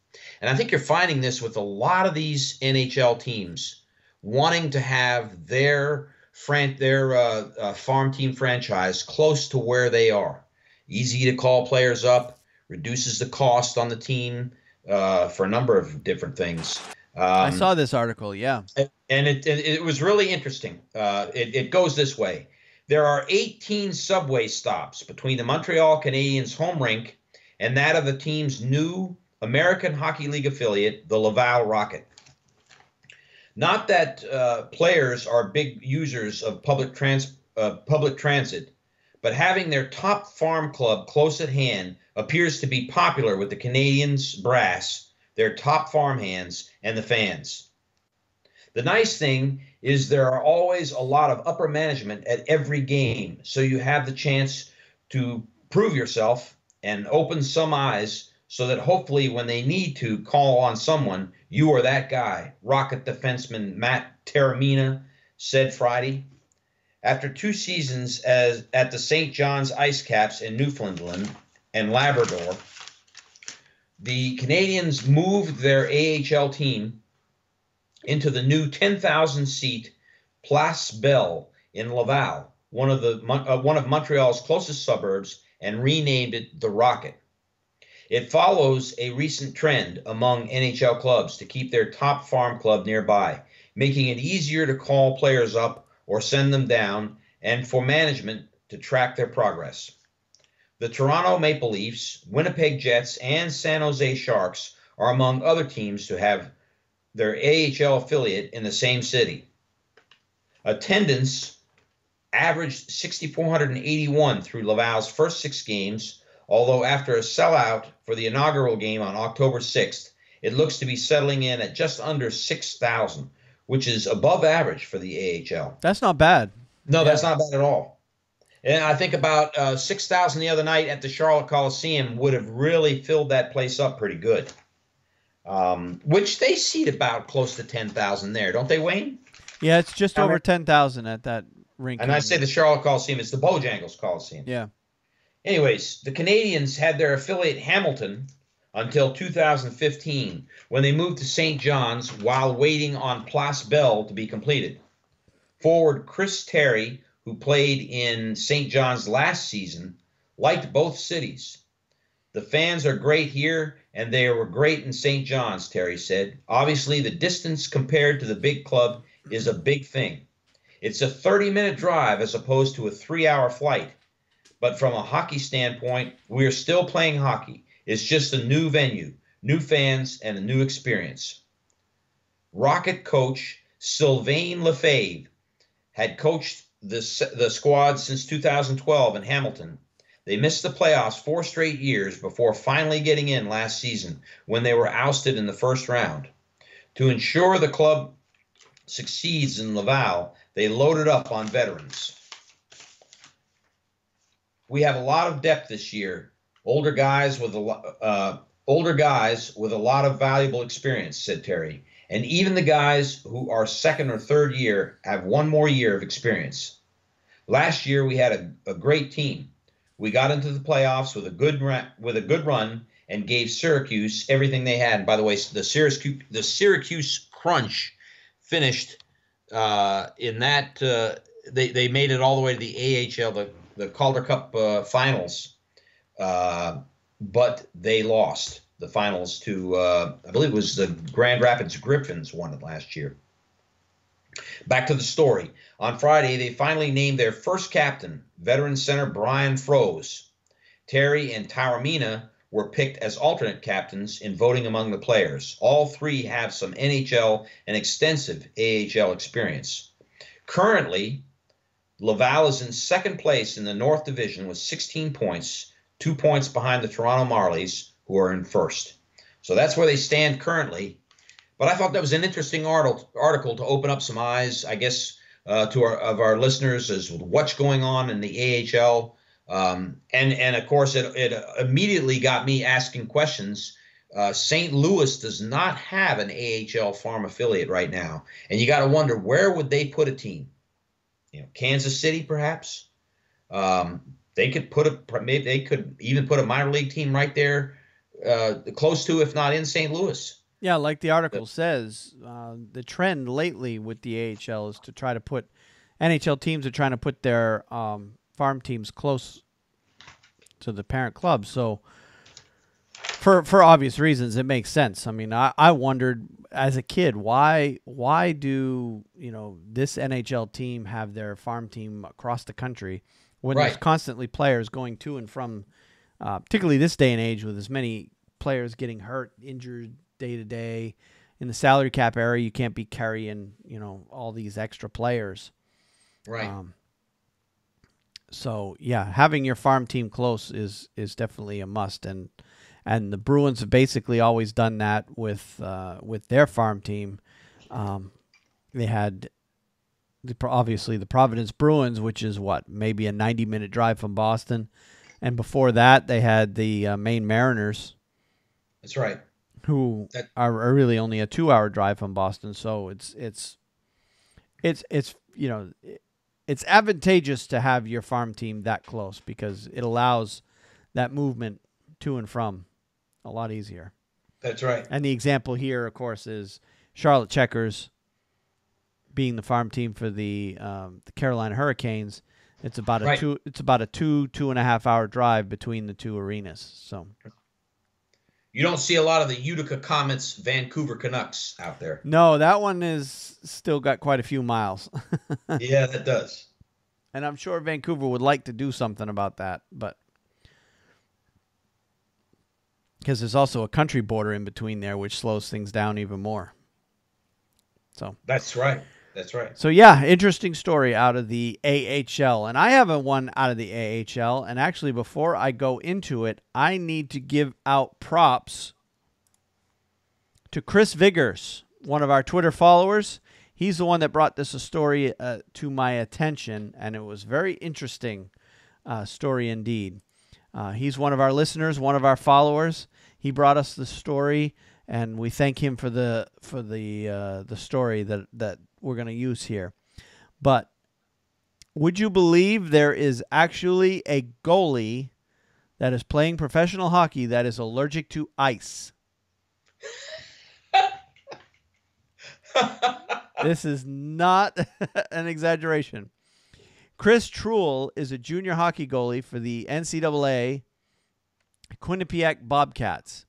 And I think you're finding this with a lot of these NHL teams wanting to have their farm team franchise close to where they are. Easy to call players up, reduces the cost on the team for a number of different things. I saw this article, yeah. And it was really interesting. It goes this way. There are 18 subway stops between the Montreal Canadiens home rink and that of the team's new American Hockey League affiliate, the Laval Rocket. Not that players are big users of public transit, but having their top farm club close at hand appears to be popular with the Canadiens brass, their top farm hands, and the fans. The nice thing is there are always a lot of upper management at every game, so you have the chance to prove yourself and open some eyes so that hopefully when they need to call on someone, you are that guy, Rocket defenseman Matt Terramina said Friday. After 2 seasons at the St. John's Ice Caps in Newfoundland and Labrador, the Canadiens moved their AHL team into the new 10,000-seat Place Belle in Laval, one of Montreal's closest suburbs, and renamed it the Rocket. It follows a recent trend among NHL clubs to keep their top farm club nearby, making it easier to call players up or send them down, and for management to track their progress. The Toronto Maple Leafs, Winnipeg Jets, and San Jose Sharks are among other teams to have their AHL affiliate in the same city. Attendance averaged 6,481 through Laval's first 6 games, although after a sellout for the inaugural game on October 6th, it looks to be settling in at just under 6,000, which is above average for the AHL. That's not bad. No, that's not bad at all. And I think about 6,000 the other night at the Charlotte Coliseum would have really filled that place up pretty good, which they seat about close to 10,000 there, don't they, Wayne? Yeah, it's just over 10,000 at that rink. And I say the Charlotte Coliseum, it's the Bojangles Coliseum. Yeah. Anyways, the Canadiens had their affiliate Hamilton until 2015, when they moved to St. John's while waiting on Place Belle to be completed. Forward Chris Terry, who played in St. John's last season, liked both cities. The fans are great here, and they were great in St. John's, Terry said. Obviously, the distance compared to the big club is a big thing. It's a 30-minute drive as opposed to a 3-hour flight. But from a hockey standpoint, we are still playing hockey. It's just a new venue, new fans, and a new experience. Rocket coach Sylvain Lefebvre had coached the squad since 2012 in Hamilton. They missed the playoffs 4 straight years before finally getting in last season when they were ousted in the first round. To ensure the club succeeds in Laval, they loaded up on veterans. We have a lot of depth this year. Older guys with older guys with a lot of valuable experience, said Terry. And even the guys who are second or third year have one more year of experience. Last year, we had a great team. We got into the playoffs with a good run and gave Syracuse everything they had. And by the way, the Syracuse Crunch finished in that they made it all the way to the AHL, the Calder Cup finals, but they lost the finals to I believe it was the Grand Rapids Griffins won it last year. Back to the story. On Friday, they finally named their first captain, veteran center Brian Froese. Terry and Taormina were picked as alternate captains in voting among the players. All three have some NHL and extensive AHL experience. Currently, Laval is in second place in the North Division with 16 points, 2 points behind the Toronto Marlies, who are in first. So that's where they stand currently. But I thought that was an interesting article to open up some eyes, I guess, to our listeners as to what's going on in the AHL. And of course, it immediately got me asking questions. St. Louis does not have an AHL farm affiliate right now. And you got to wonder, where would they put a team? Kansas City, perhaps? They could even put a minor league team right there, close to, if not in St. Louis. Yeah, like the article says, the trend lately with the AHL is to try to put NHL teams are trying to put their farm teams close to the parent club. So for obvious reasons, it makes sense. I mean, I wondered as a kid why do this NHL team have their farm team across the country when there's constantly players going to and from, particularly this day and age with as many players getting hurt, injured day to day. In the salary cap era, you can't be carrying, all these extra players. Right. So yeah, having your farm team close is definitely a must, and the Bruins have basically always done that with their farm team. They had obviously the Providence Bruins, which is maybe a 90-minute drive from Boston, and before that they had the Maine Mariners. That's right. Who are really only a 2-hour drive from Boston, so it's advantageous to have your farm team that close because it allows that movement to and from a lot easier. That's right. And the example here, of course, is Charlotte Checkers being the farm team for the Carolina Hurricanes. It's about a 2.5 hour drive between the two arenas. So. You don't see a lot of the Utica Comets Vancouver Canucks out there. No, that one is still got quite a few miles. Yeah, that does. And I'm sure Vancouver would like to do something about that, but because there's also a country border in between there, which slows things down even more. So that's right. That's right. So yeah, interesting story out of the AHL. And I have one out of the AHL. And actually, before I go into it, I need to give out props to Chris Vigors, one of our Twitter followers. He's the one that brought this story to my attention, and it was very interesting story indeed. He's one of our listeners, one of our followers. He brought us the story, and we thank him for the story that we're going to use here. But would you believe there is actually a goalie that is playing professional hockey that is allergic to ice? This is not an exaggeration. Chris Truel is a junior hockey goalie for the NCAA Quinnipiac Bobcats.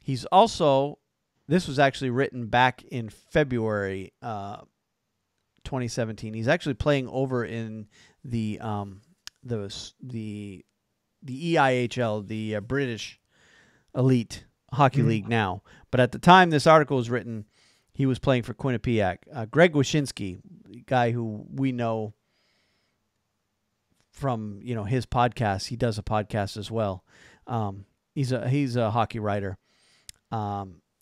He's also, this was actually written back in February 2017. He's actually playing over in the EIHL, the British Elite Hockey League now. But at the time this article was written, he was playing for Quinnipiac. Greg Wyshynski, guy who we know from his podcast. He does a podcast as well. He's a hockey writer.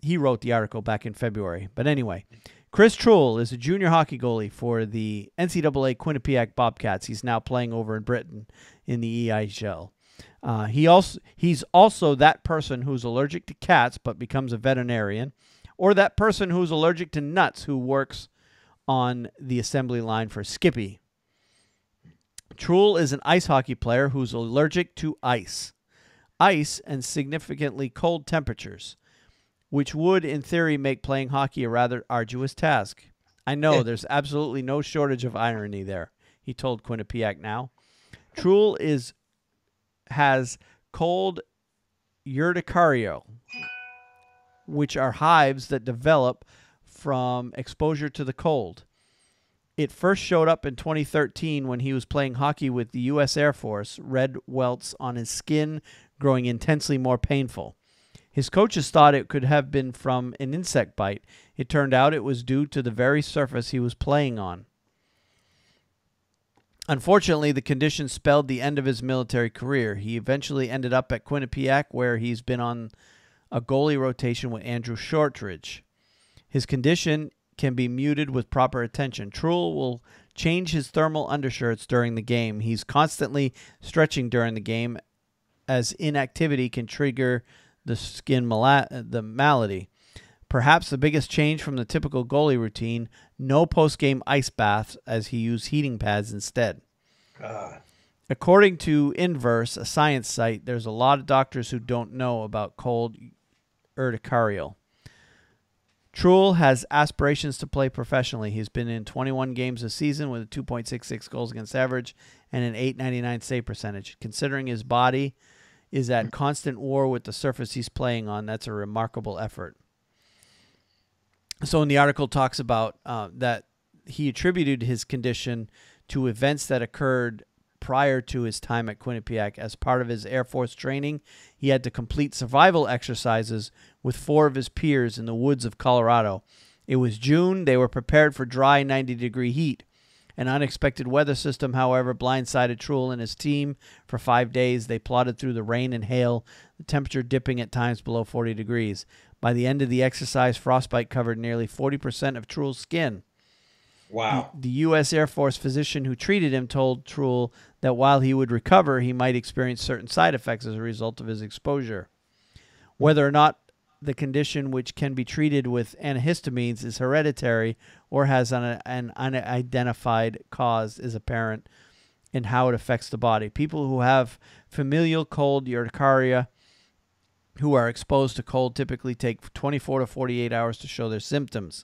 He wrote the article back in February. But anyway, Chris Truel is a junior hockey goalie for the NCAA Quinnipiac Bobcats. He's now playing over in Britain in the EIHL. He's also that person who's allergic to cats but becomes a veterinarian, or that person who's allergic to nuts who works on the assembly line for Skippy. Truhl is an ice hockey player who's allergic to ice and significantly cold temperatures, which would, in theory, make playing hockey a rather arduous task. I know there's absolutely no shortage of irony there, he told Quinnipiac Now. Truhl has cold urticaria, which are hives that develop from exposure to the cold. It first showed up in 2013 when he was playing hockey with the U.S. Air Force, red welts on his skin growing intensely more painful. His coaches thought it could have been from an insect bite. It turned out it was due to the very surface he was playing on. Unfortunately, the condition spelled the end of his military career. He eventually ended up at Quinnipiac, where he's been on a goalie rotation with Andrew Shortridge. His condition can be muted with proper attention. Truhl will change his thermal undershirts during the game. He's constantly stretching during the game, as inactivity can trigger the skin the malady. Perhaps the biggest change from the typical goalie routine, no post-game ice baths, as he used heating pads instead. According to Inverse, a science site, there's a lot of doctors who don't know about cold urticarial. Truhl has aspirations to play professionally. He's been in 21 games this season with a 2.66 goals against average and an .899 save percentage. Considering his body is at constant war with the surface he's playing on, that's a remarkable effort. So in the article talks about that he attributed his condition to events that occurred prior to his time at Quinnipiac. As part of his Air Force training, he had to complete survival exercises with 4 of his peers in the woods of Colorado. It was June. They were prepared for dry 90-degree heat. An unexpected weather system, however, blindsided Truhl and his team for 5 days. They plodded through the rain and hail, the temperature dipping at times below 40 degrees. By the end of the exercise, frostbite covered nearly 40% of Truhl's skin. Wow. The U.S. Air Force physician who treated him told Truhl that while he would recover, he might experience certain side effects as a result of his exposure. Whether or not the condition, which can be treated with antihistamines, is hereditary or has an unidentified cause, is apparent in how it affects the body. People who have familial cold urticaria who are exposed to cold typically take 24 to 48 hours to show their symptoms.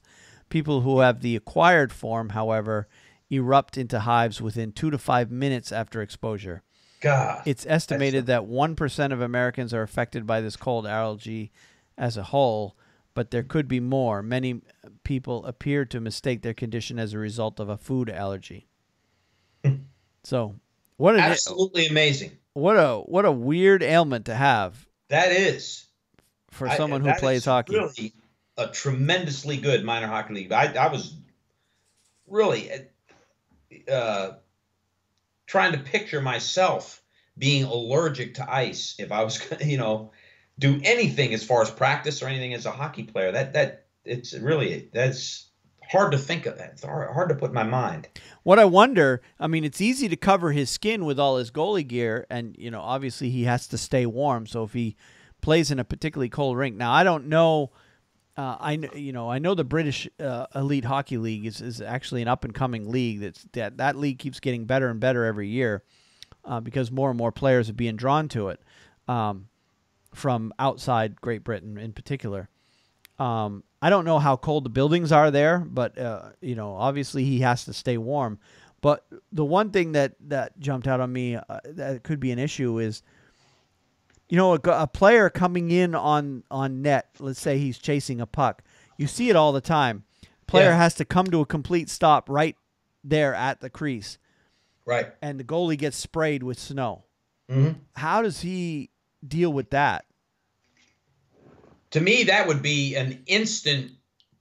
People who have the acquired form, however, erupt into hives within 2 to 5 minutes after exposure. God. It's estimated that 1% of Americans are affected by this cold allergy as a whole, but there could be more. Many people appear to mistake their condition as a result of a food allergy. So, what an absolutely amazing. What a weird ailment to have. That is for someone who plays hockey. Really a tremendously good minor hockey league. I was really trying to picture myself being allergic to ice if I was going to, do anything as far as practice or anything as a hockey player. That's hard to think of. It's hard to put in my mind. What I wonder, it's easy to cover his skin with all his goalie gear, and obviously he has to stay warm. So if he plays in a particularly cold rink, now I don't know. I know the British Elite Hockey League is actually an up and coming league. That league keeps getting better and better every year because more and more players are being drawn to it from outside Great Britain in particular. I don't know how cold the buildings are there, but obviously he has to stay warm. But the one thing that jumped out on me that could be an issue is, a player coming in on net, let's say he's chasing a puck. You see it all the time. Player has to come to a complete stop right there at the crease. Right. And the goalie gets sprayed with snow. Mm-hmm. How does he deal with that? To me, that would be an instant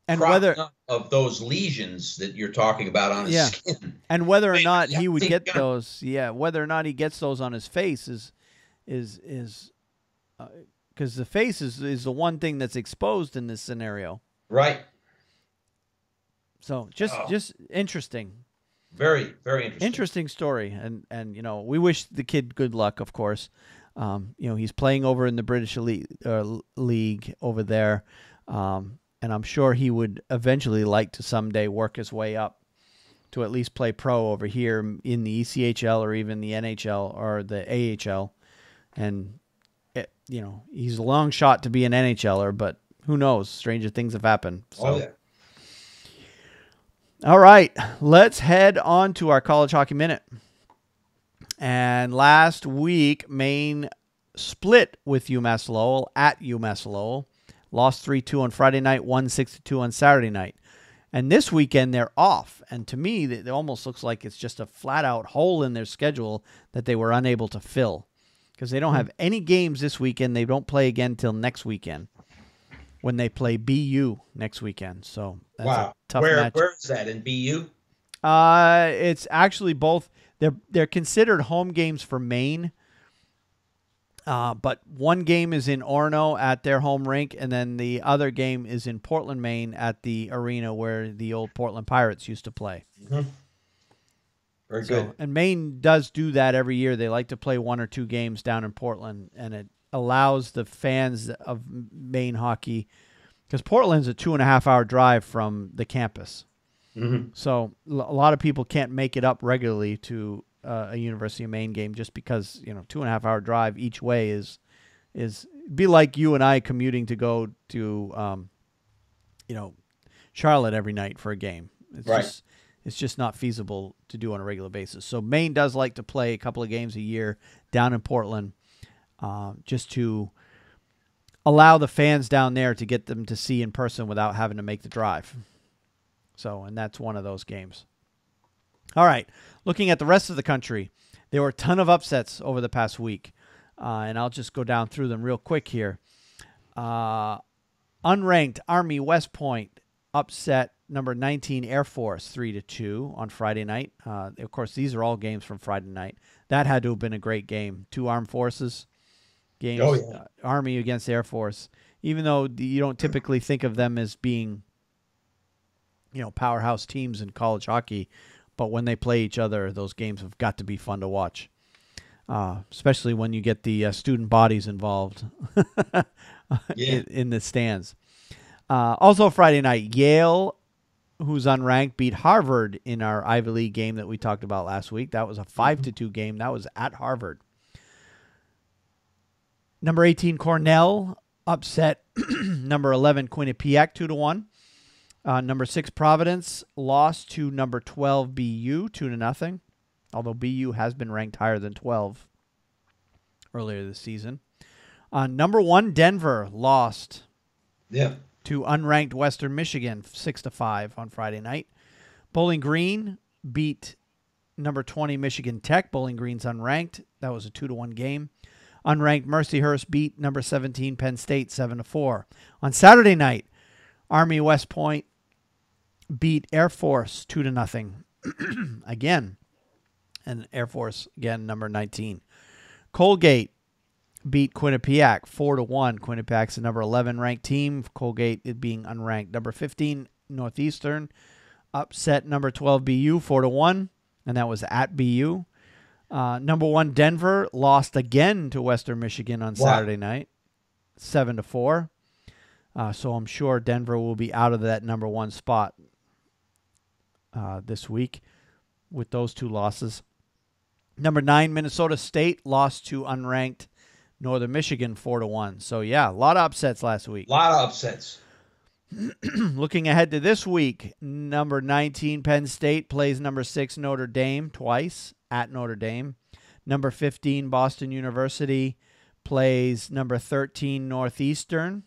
of those lesions that you're talking about on his skin. And whether or not he would get those, whether or not he gets those on his face is because the face is the one thing that's exposed in this scenario. Right. So just interesting. Very, very interesting. Interesting story. And we wish the kid good luck, of course. He's playing over in the British league over there, and I'm sure he would eventually like to someday work his way up to at least play pro over here in the ECHL or even the NHL or the AHL. And, he's a long shot to be an NHLer, but who knows? Stranger things have happened. So. Oh, yeah. All right, let's head on to our College Hockey Minute. And last week, Maine split with UMass Lowell at UMass Lowell. Lost 3-2 on Friday night, won 6-2 on Saturday night. And this weekend, they're off. And to me, it almost looks like it's just a flat-out hole in their schedule that they were unable to fill. Because they don't have any games this weekend. They don't play again until next weekend when they play BU next weekend. So that's a tough match. Where is that, in BU? It's actually both. They're considered home games for Maine. But one game is in Orono at their home rink, and then the other game is in Portland, Maine at the arena where the old Portland Pirates used to play. Mm-hmm. Very good. And Maine does do that every year. They like to play one or two games down in Portland, and it allows the fans of Maine hockey, because Portland's a 2.5-hour drive from the campus. Mm-hmm. So a lot of people can't make it up regularly to a University of Maine game just because 2.5-hour drive each way is be like you and I commuting to go to Charlotte every night for a game. It's just not feasible to do on a regular basis. So Maine does like to play a couple of games a year down in Portland, just to allow the fans down there to get them to see in person without having to make the drive. So, and that's one of those games. All right, looking at the rest of the country, there were a ton of upsets over the past week, and I'll just go down through them real quick here. Unranked Army West Point upset number 19 Air Force 3-2 on Friday night. Of course, these are all games from Friday night. That had to have been a great game. Two armed forces games. Oh, yeah. Army against Air Force. Even though you don't typically think of them as being, powerhouse teams in college hockey, but when they play each other, those games have got to be fun to watch, especially when you get the student bodies involved in the stands. Also Friday night, Yale, who's unranked, beat Harvard in our Ivy League game that we talked about last week. That was a 5-2 game. That was at Harvard. Number 18, Cornell, upset number 11, Quinnipiac 2-1. Number 6, Providence, lost to number 12, BU 2-0, although BU has been ranked higher than 12 earlier this season. Number 1, Denver, lost to unranked Western Michigan 6-5 on Friday night. Bowling Green beat number 20, Michigan Tech. Bowling Green's unranked. That was a 2-1 game. Unranked Mercyhurst beat number 17, Penn State 7-4. On Saturday night, Army West Point beat Air Force 2-0 again. And Air Force, again, number 19. Colgate beat Quinnipiac 4-1. Quinnipiac's the number 11 ranked team. Colgate is being unranked. Number 15, Northeastern, upset number 12, BU 4-1. And that was at BU. Number 1, Denver, lost again to Western Michigan on Saturday night, 7-4. So I'm sure Denver will be out of that number 1 spot this week with those 2 losses. Number 9, Minnesota State, lost to unranked Northern Michigan 4-1. So, yeah, a lot of upsets last week. A lot of upsets. Looking ahead to this week, number 19, Penn State, plays number 6, Notre Dame, twice at Notre Dame. Number 15, Boston University, plays number 13, Northeastern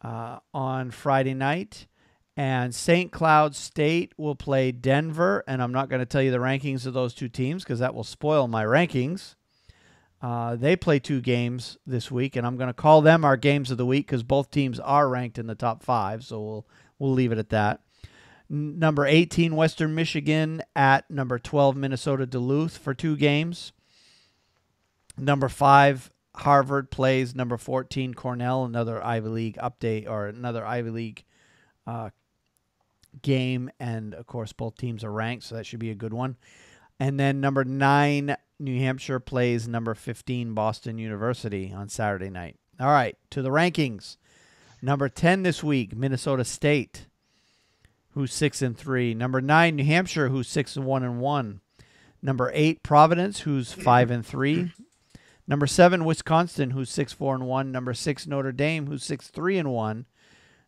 on Friday night. And St. Cloud State will play Denver. And I'm not going to tell you the rankings of those 2 teams because that will spoil my rankings. They play 2 games this week, and I'm going to call them our games of the week because both teams are ranked in the top 5, so we'll leave it at that. Number 18, Western Michigan at number 12, Minnesota Duluth for 2 games. Number 5, Harvard plays number 14, Cornell, another Ivy League update or another Ivy League game, and of course both teams are ranked, so that should be a good one. And then number 9, New Hampshire plays number 15 Boston University on Saturday night. All right, to the rankings. Number 10 this week, Minnesota State, who's 6-3. Number 9, New Hampshire, who's 6-1-1. Number 8, Providence, who's 5-3. Number 7, Wisconsin, who's 6-4-1. Number 6, Notre Dame, who's 6-3-1.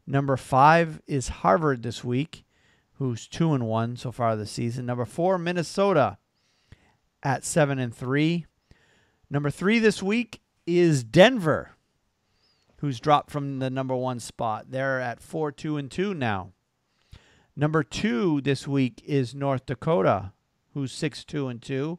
Number 5 is Harvard this week, who's 2-1 so far this season. Number 4, Minnesota at 7-3. Number 3 this week is Denver, who's dropped from the number 1 spot. They're at 4-2-2 now. Number 2 this week is North Dakota, who's 6-2-2.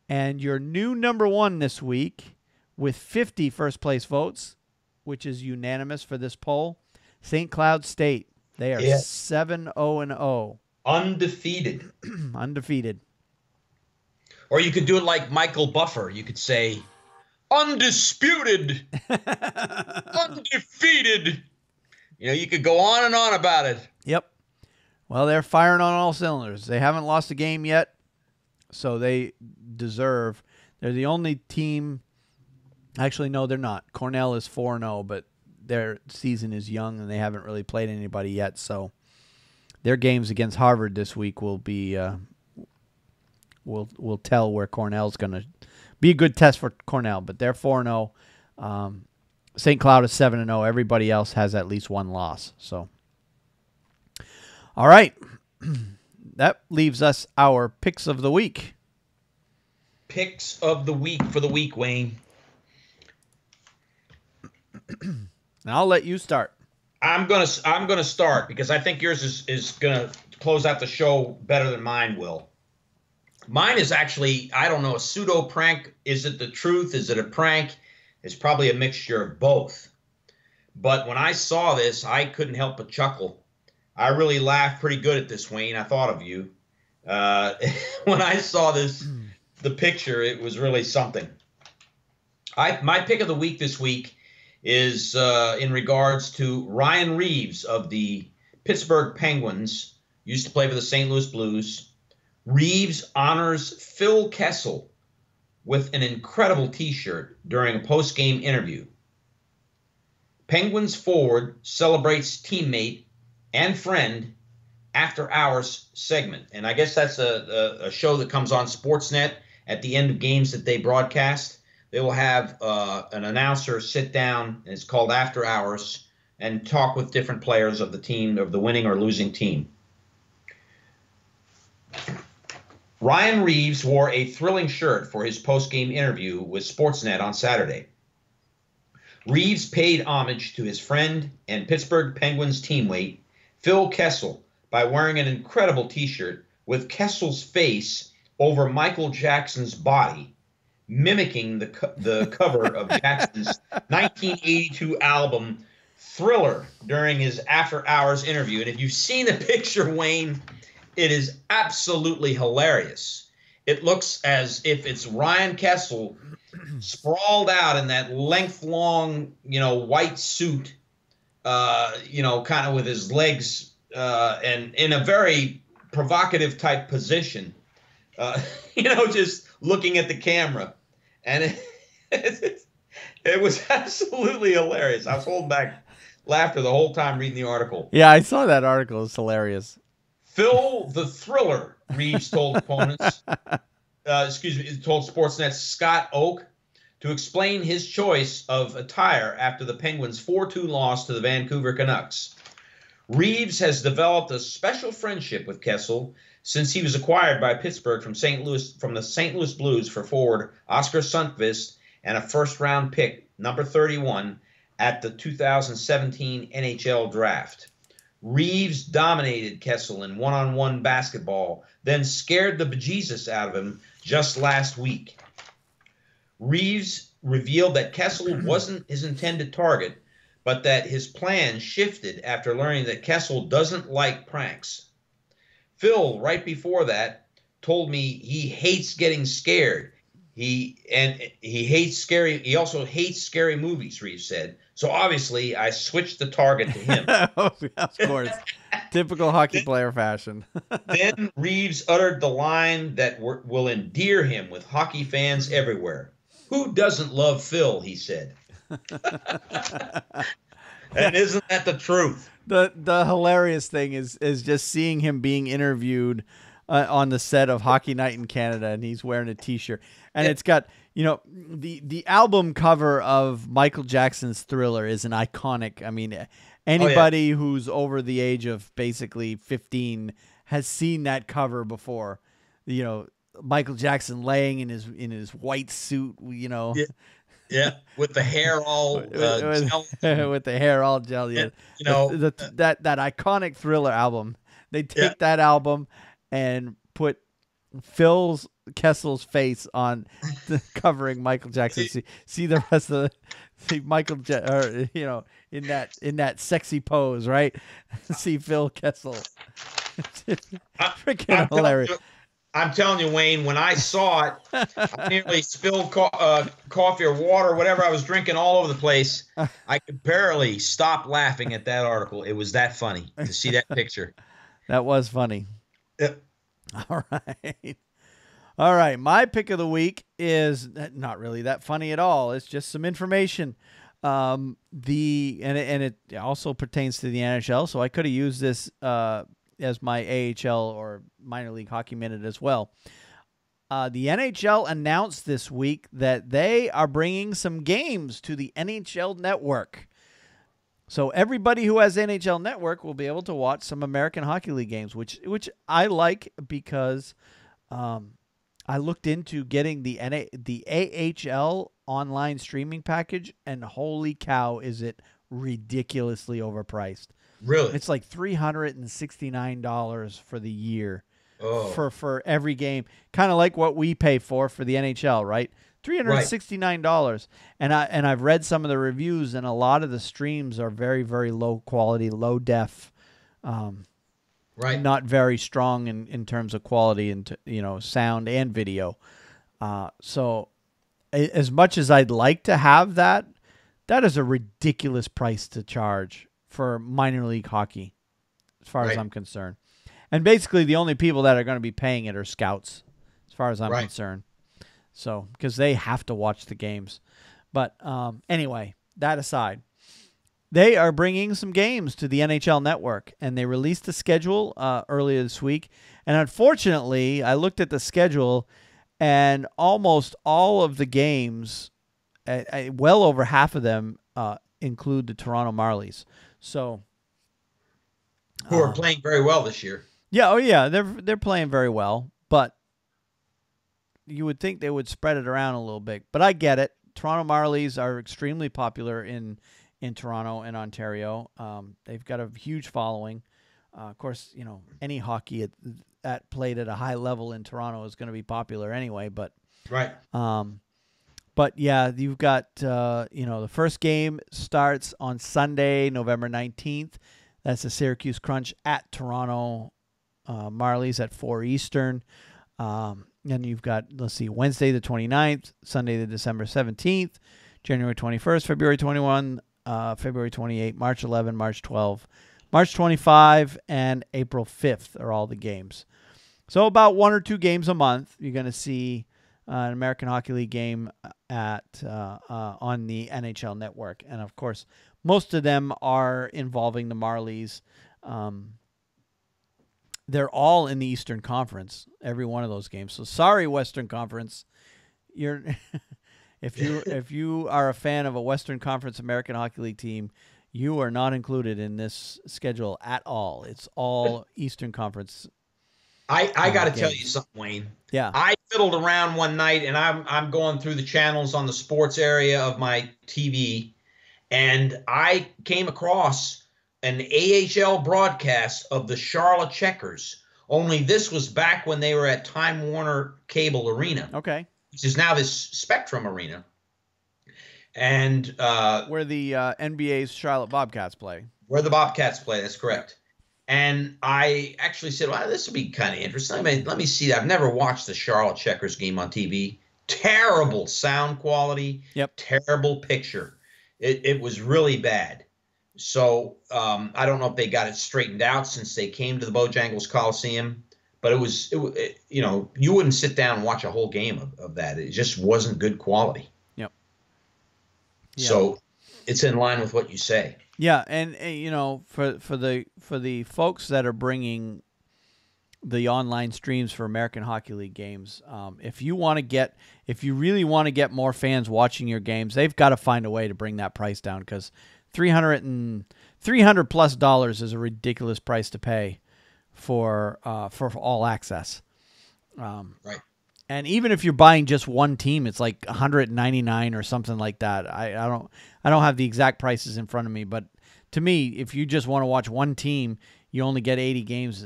And your new number 1 this week with 50 first-place votes, which is unanimous for this poll, St. Cloud State. They are 7-0-0. Undefeated. Undefeated. Or you could do it like Michael Buffer. You could say, undisputed, undefeated. You could go on and on about it. Yep. Well, they're firing on all cylinders. They haven't lost a game yet, so they deserve. They're the only team. Actually, no, they're not. Cornell is 4-0, but their season is young, and they haven't really played anybody yet. So their games against Harvard this week will be will tell where Cornell's going to be a good test for Cornell. But they're 4-0. St. Cloud is 7-0. Everybody else has at least one loss. So, all right, that leaves us our picks of the week. Picks of the week for the week, Wayne. And I'll let you start. I'm gonna start because I think yours is gonna close out the show better than mine will. Mine is actually, I don't know, a pseudo prank. Is it the truth? Is it a prank? It's probably a mixture of both. But when I saw this, I couldn't help but chuckle. I really laughed pretty good at this, Wayne. I thought of you. When I saw the picture, it was really something. My pick of the week this week is in regards to Ryan Reeves of the Pittsburgh Penguins, used to play for the St. Louis Blues. Reeves honors Phil Kessel with an incredible T-shirt during a post-game interview. Penguins forward celebrates teammate and friend after hours segment. And I guess that's a show that comes on Sportsnet at the end of games that they broadcast. They will have an announcer sit down, and it's called After Hours, and talk with different players of the team, of the winning or losing team. Ryan Reeves wore a thrilling shirt for his post-game interview with Sportsnet on Saturday. Reeves paid homage to his friend and Pittsburgh Penguins teammate, Phil Kessel, by wearing an incredible T-shirt with Kessel's face over Michael Jackson's body, mimicking the cover of Jackson's 1982 album Thriller during his After Hours interview. And if you've seen the picture, Wayne, it is absolutely hilarious. It looks as if it's Ryan Kessel sprawled out in that length-long, white suit, kind of with his legs and in a very provocative type position, just looking at the camera. And it was absolutely hilarious. I was holding back laughter the whole time reading the article. Yeah, I saw that article. It's hilarious. Phil the Thriller, Reeves told opponents, told Sportsnet's Scott Oak to explain his choice of attire after the Penguins' 4-2 loss to the Vancouver Canucks. Reeves has developed a special friendship with Kessel since he was acquired by Pittsburgh from the St. Louis Blues for forward Oscar Sundqvist and a first-round pick, number 31, at the 2017 NHL Draft. Reeves dominated Kessel in one-on-one basketball, then scared the bejesus out of him just last week. Reeves revealed that Kessel wasn't his intended target, but that his plan shifted after learning that Kessel doesn't like pranks. Phil, right before that, told me he hates getting scared. He also hates scary movies, Reeves said. So obviously I switched the target to him. Of course. Typical hockey player fashion. Then Reeves uttered the line that will endear him with hockey fans everywhere. Who doesn't love Phil, he said. And isn't that the truth? The hilarious thing is just seeing him being interviewed on the set of Hockey Night in Canada, and he's wearing a T-shirt, and it's got, you know, the album cover of Michael Jackson's Thriller is an iconic. I mean, anybody who's over the age of basically 15 has seen that cover before. You know, Michael Jackson laying in his white suit. You know. Yeah, with the hair all gel. With the hair all gel. Yeah. You know, that iconic Thriller album. They take that album and put Phil Kessel's face on covering Michael Jackson. See the rest of Michael, you know, in that sexy pose, right? See Phil Kessel. Freaking hilarious. I'm telling you, Wayne, when I saw it, I nearly spilled coffee or water or whatever I was drinking all over the place. I could barely stop laughing at that article. It was that funny to see that picture. That was funny. Yep. All right. All right. My pick of the week is not really that funny at all. It's just some information. And it also pertains to the NHL, so I could have used this as my AHL or minor league hockey minute as well. The NHL announced this week that they are bringing some games to the NHL Network. So everybody who has NHL Network will be able to watch some American Hockey League games, which I like because I looked into getting the AHL online streaming package, and holy cow, is it ridiculously overpriced. Really? It's like $369 for the year for every game. Kind of like what we pay for the NHL, right? $369. And I've read some of the reviews, and a lot of the streams are very, very low quality, low def. Not very strong in terms of quality and, you know, sound and video. So as much as I'd like to have that is a ridiculous price to charge for minor league hockey, as far as I'm concerned. And basically the only people that are going to be paying it are scouts, as far as I'm concerned. So, because they have to watch the games. But anyway, that aside, they are bringing some games to the NHL Network, and they released the schedule earlier this week. And unfortunately, I looked at the schedule, and almost all of the games, well over half of them, include the Toronto Marlies. So, who are playing very well this year? Yeah, oh yeah, they're playing very well, but you would think they would spread it around a little bit. But I get it. Toronto Marlies are extremely popular in Toronto and Ontario. They've got a huge following. Of course, you know, any hockey that played at a high level in Toronto is going to be popular anyway. But But yeah, you've got, you know, the first game starts on Sunday, November 19th. That's the Syracuse Crunch at Toronto Marlies at 4 Eastern. And you've got, let's see, Wednesday the 29th, Sunday the December 17th, January 21st, February 21, February 28, March 11, March 12, March 25, and April 5th are all the games. So about 1 or 2 games a month, you're going to see an American Hockey League game on the NHL Network. And, of course, most of them are involving the Marlies. They're all in the Eastern Conference, every one of those games. So sorry, Western Conference. You're if you are a fan of a Western Conference American Hockey League team, you are not included in this schedule at all. It's all Eastern Conference. I got to tell you something, Wayne. Yeah. I fiddled around one night, and I'm going through the channels on the sports area of my TV, and I came across an AHL broadcast of the Charlotte Checkers. Only this was back when they were at Time Warner Cable Arena. Okay. Which is now this Spectrum Arena. And where the NBA's Charlotte Bobcats play. Where the Bobcats play, that's correct. And I actually said, well, this would be kind of interesting. I mean, let me see that. I've never watched the Charlotte Checkers game on TV. Terrible sound quality. Yep. Terrible picture. It was really bad. So I don't know if they got it straightened out since they came to the Bojangles Coliseum, but you wouldn't sit down and watch a whole game of that. It just wasn't good quality. Yep. Yeah. So it's in line with what you say. Yeah, and for the folks that are bringing the online streams for American Hockey League games, if you really want to get more fans watching your games, they've got to find a way to bring that price down, because $300+ is a ridiculous price to pay for all access. Right. And even if you're buying just one team, it's like $199 or something like that. I don't have the exact prices in front of me, but to me, if you just want to watch one team, you only get 80 games.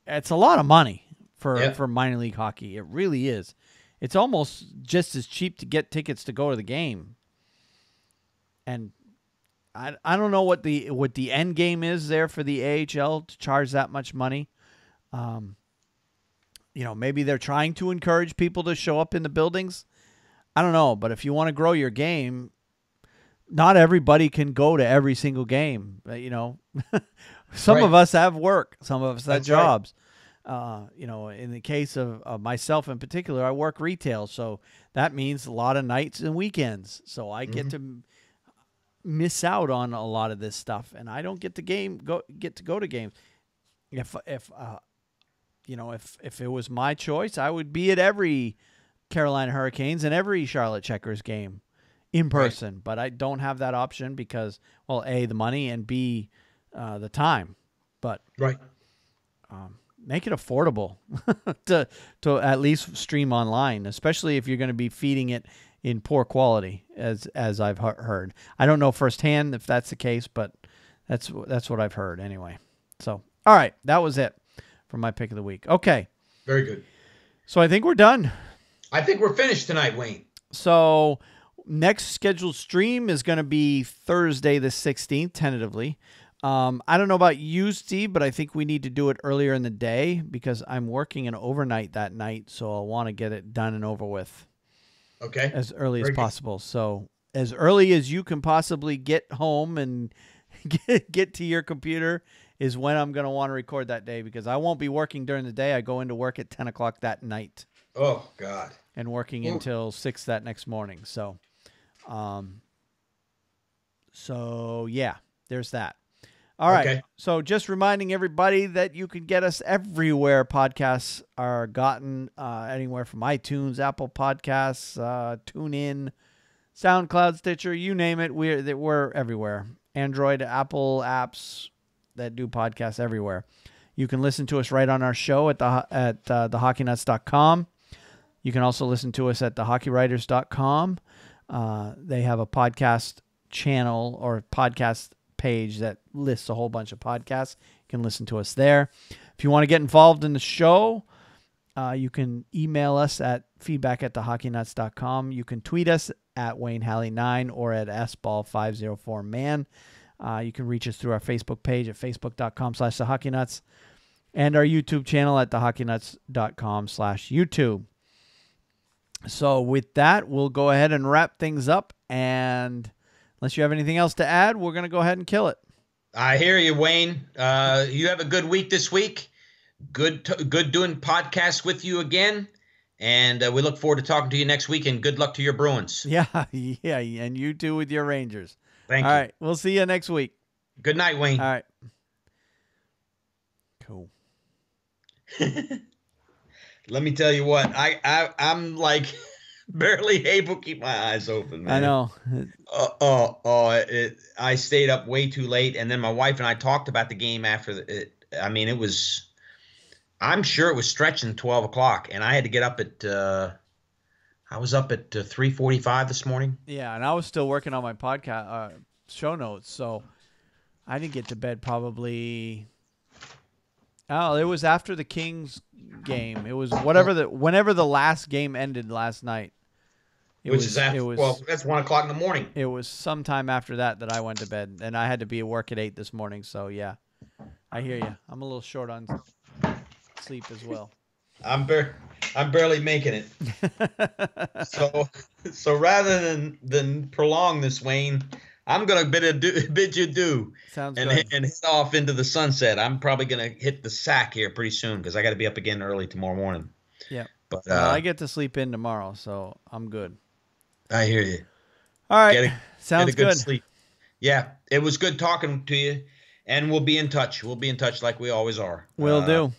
It's a lot of money for minor league hockey. It really is. It's almost just as cheap to get tickets to go to the game. And I don't know what the end game is there for the AHL to charge that much money. Maybe they're trying to encourage people to show up in the buildings. I don't know, but if you want to grow your game, not everybody can go to every single game. Some Right. of us have work. Some of us have That's jobs. In the case of myself in particular, I work retail, so that means a lot of nights and weekends. So I get to miss out on a lot of this stuff, and I don't get to go to games. If it was my choice, I would be at every Carolina Hurricanes and every Charlotte Checkers game in person. Right. But I don't have that option because, well, A, the money, and B, the time. But right. Make it affordable to at least stream online, especially if you're going to be feeding it in poor quality, as I've heard. I don't know firsthand if that's the case, but that's what I've heard anyway. So, all right, that was it for my pick of the week. Okay. Very good. So I think we're done. I think we're finished tonight, Wayne. So next scheduled stream is going to be Thursday the 16th, tentatively. I don't know about you, Steve, but I think we need to do it earlier in the day because I'm working an overnight that night, so I'll want to get it done and over with. Okay. As early as Very possible. Good. So as early as you can possibly get home and get to your computer is when I'm going to want to record that day, because I won't be working during the day. I go into work at 10 o'clock that night. Oh, God. And working until 6 that next morning. So, yeah, there's that. All right. Okay. So just reminding everybody that you can get us everywhere podcasts are gotten, anywhere from iTunes, Apple Podcasts, TuneIn, SoundCloud, Stitcher, you name it. We're everywhere. Android, Apple apps that do podcasts everywhere. You can listen to us right on our show at thehockeynuts.com. You can also listen to us at thehockeywriters.com. They have a podcast channel or podcast page that lists a whole bunch of podcasts. You can listen to us there. If you want to get involved in the show, you can email us at feedback@thehockeyknuts.com. You can tweet us at WayneHalley9 or at sball504man. You can reach us through our Facebook page at facebook.com/thehockeyknuts and our YouTube channel at thehockeyknuts.com/YouTube. So with that, we'll go ahead and wrap things up, and unless you have anything else to add, we're going to go ahead and kill it. I hear you, Wayne. You have a good week this week. Good doing podcasts with you again. And we look forward to talking to you next week, and good luck to your Bruins. Yeah, and you too with your Rangers. Thank you. All right, we'll see you next week. Good night, Wayne. All right. Cool. Let me tell you what, I'm like barely able to keep my eyes open, man. I know. I stayed up way too late, and then my wife and I talked about the game after it. I mean, it was, I'm sure it was stretching 12 o'clock, and I had to get up at, I was up at 3:45 this morning. Yeah, and I was still working on my podcast show notes, so I didn't get to bed probably. Oh, it was after the Kings game. It was whenever the last game ended last night. Well, that's 1 o'clock in the morning. It was sometime after that I went to bed, and I had to be at work at 8 this morning. So yeah, I hear you. I'm a little short on sleep as well. I'm barely making it. So rather than prolong this, Wayne, I'm gonna bid you adieu. Sounds and good. and head off into the sunset. I'm probably gonna hit the sack here pretty soon because I got to be up again early tomorrow morning. Yeah. But Well, I get to sleep in tomorrow, so I'm good. I hear you. All right. Get a Sounds good good. sleep. Yeah, it was good talking to you, and we'll be in touch. We'll be in touch like we always are. Will do.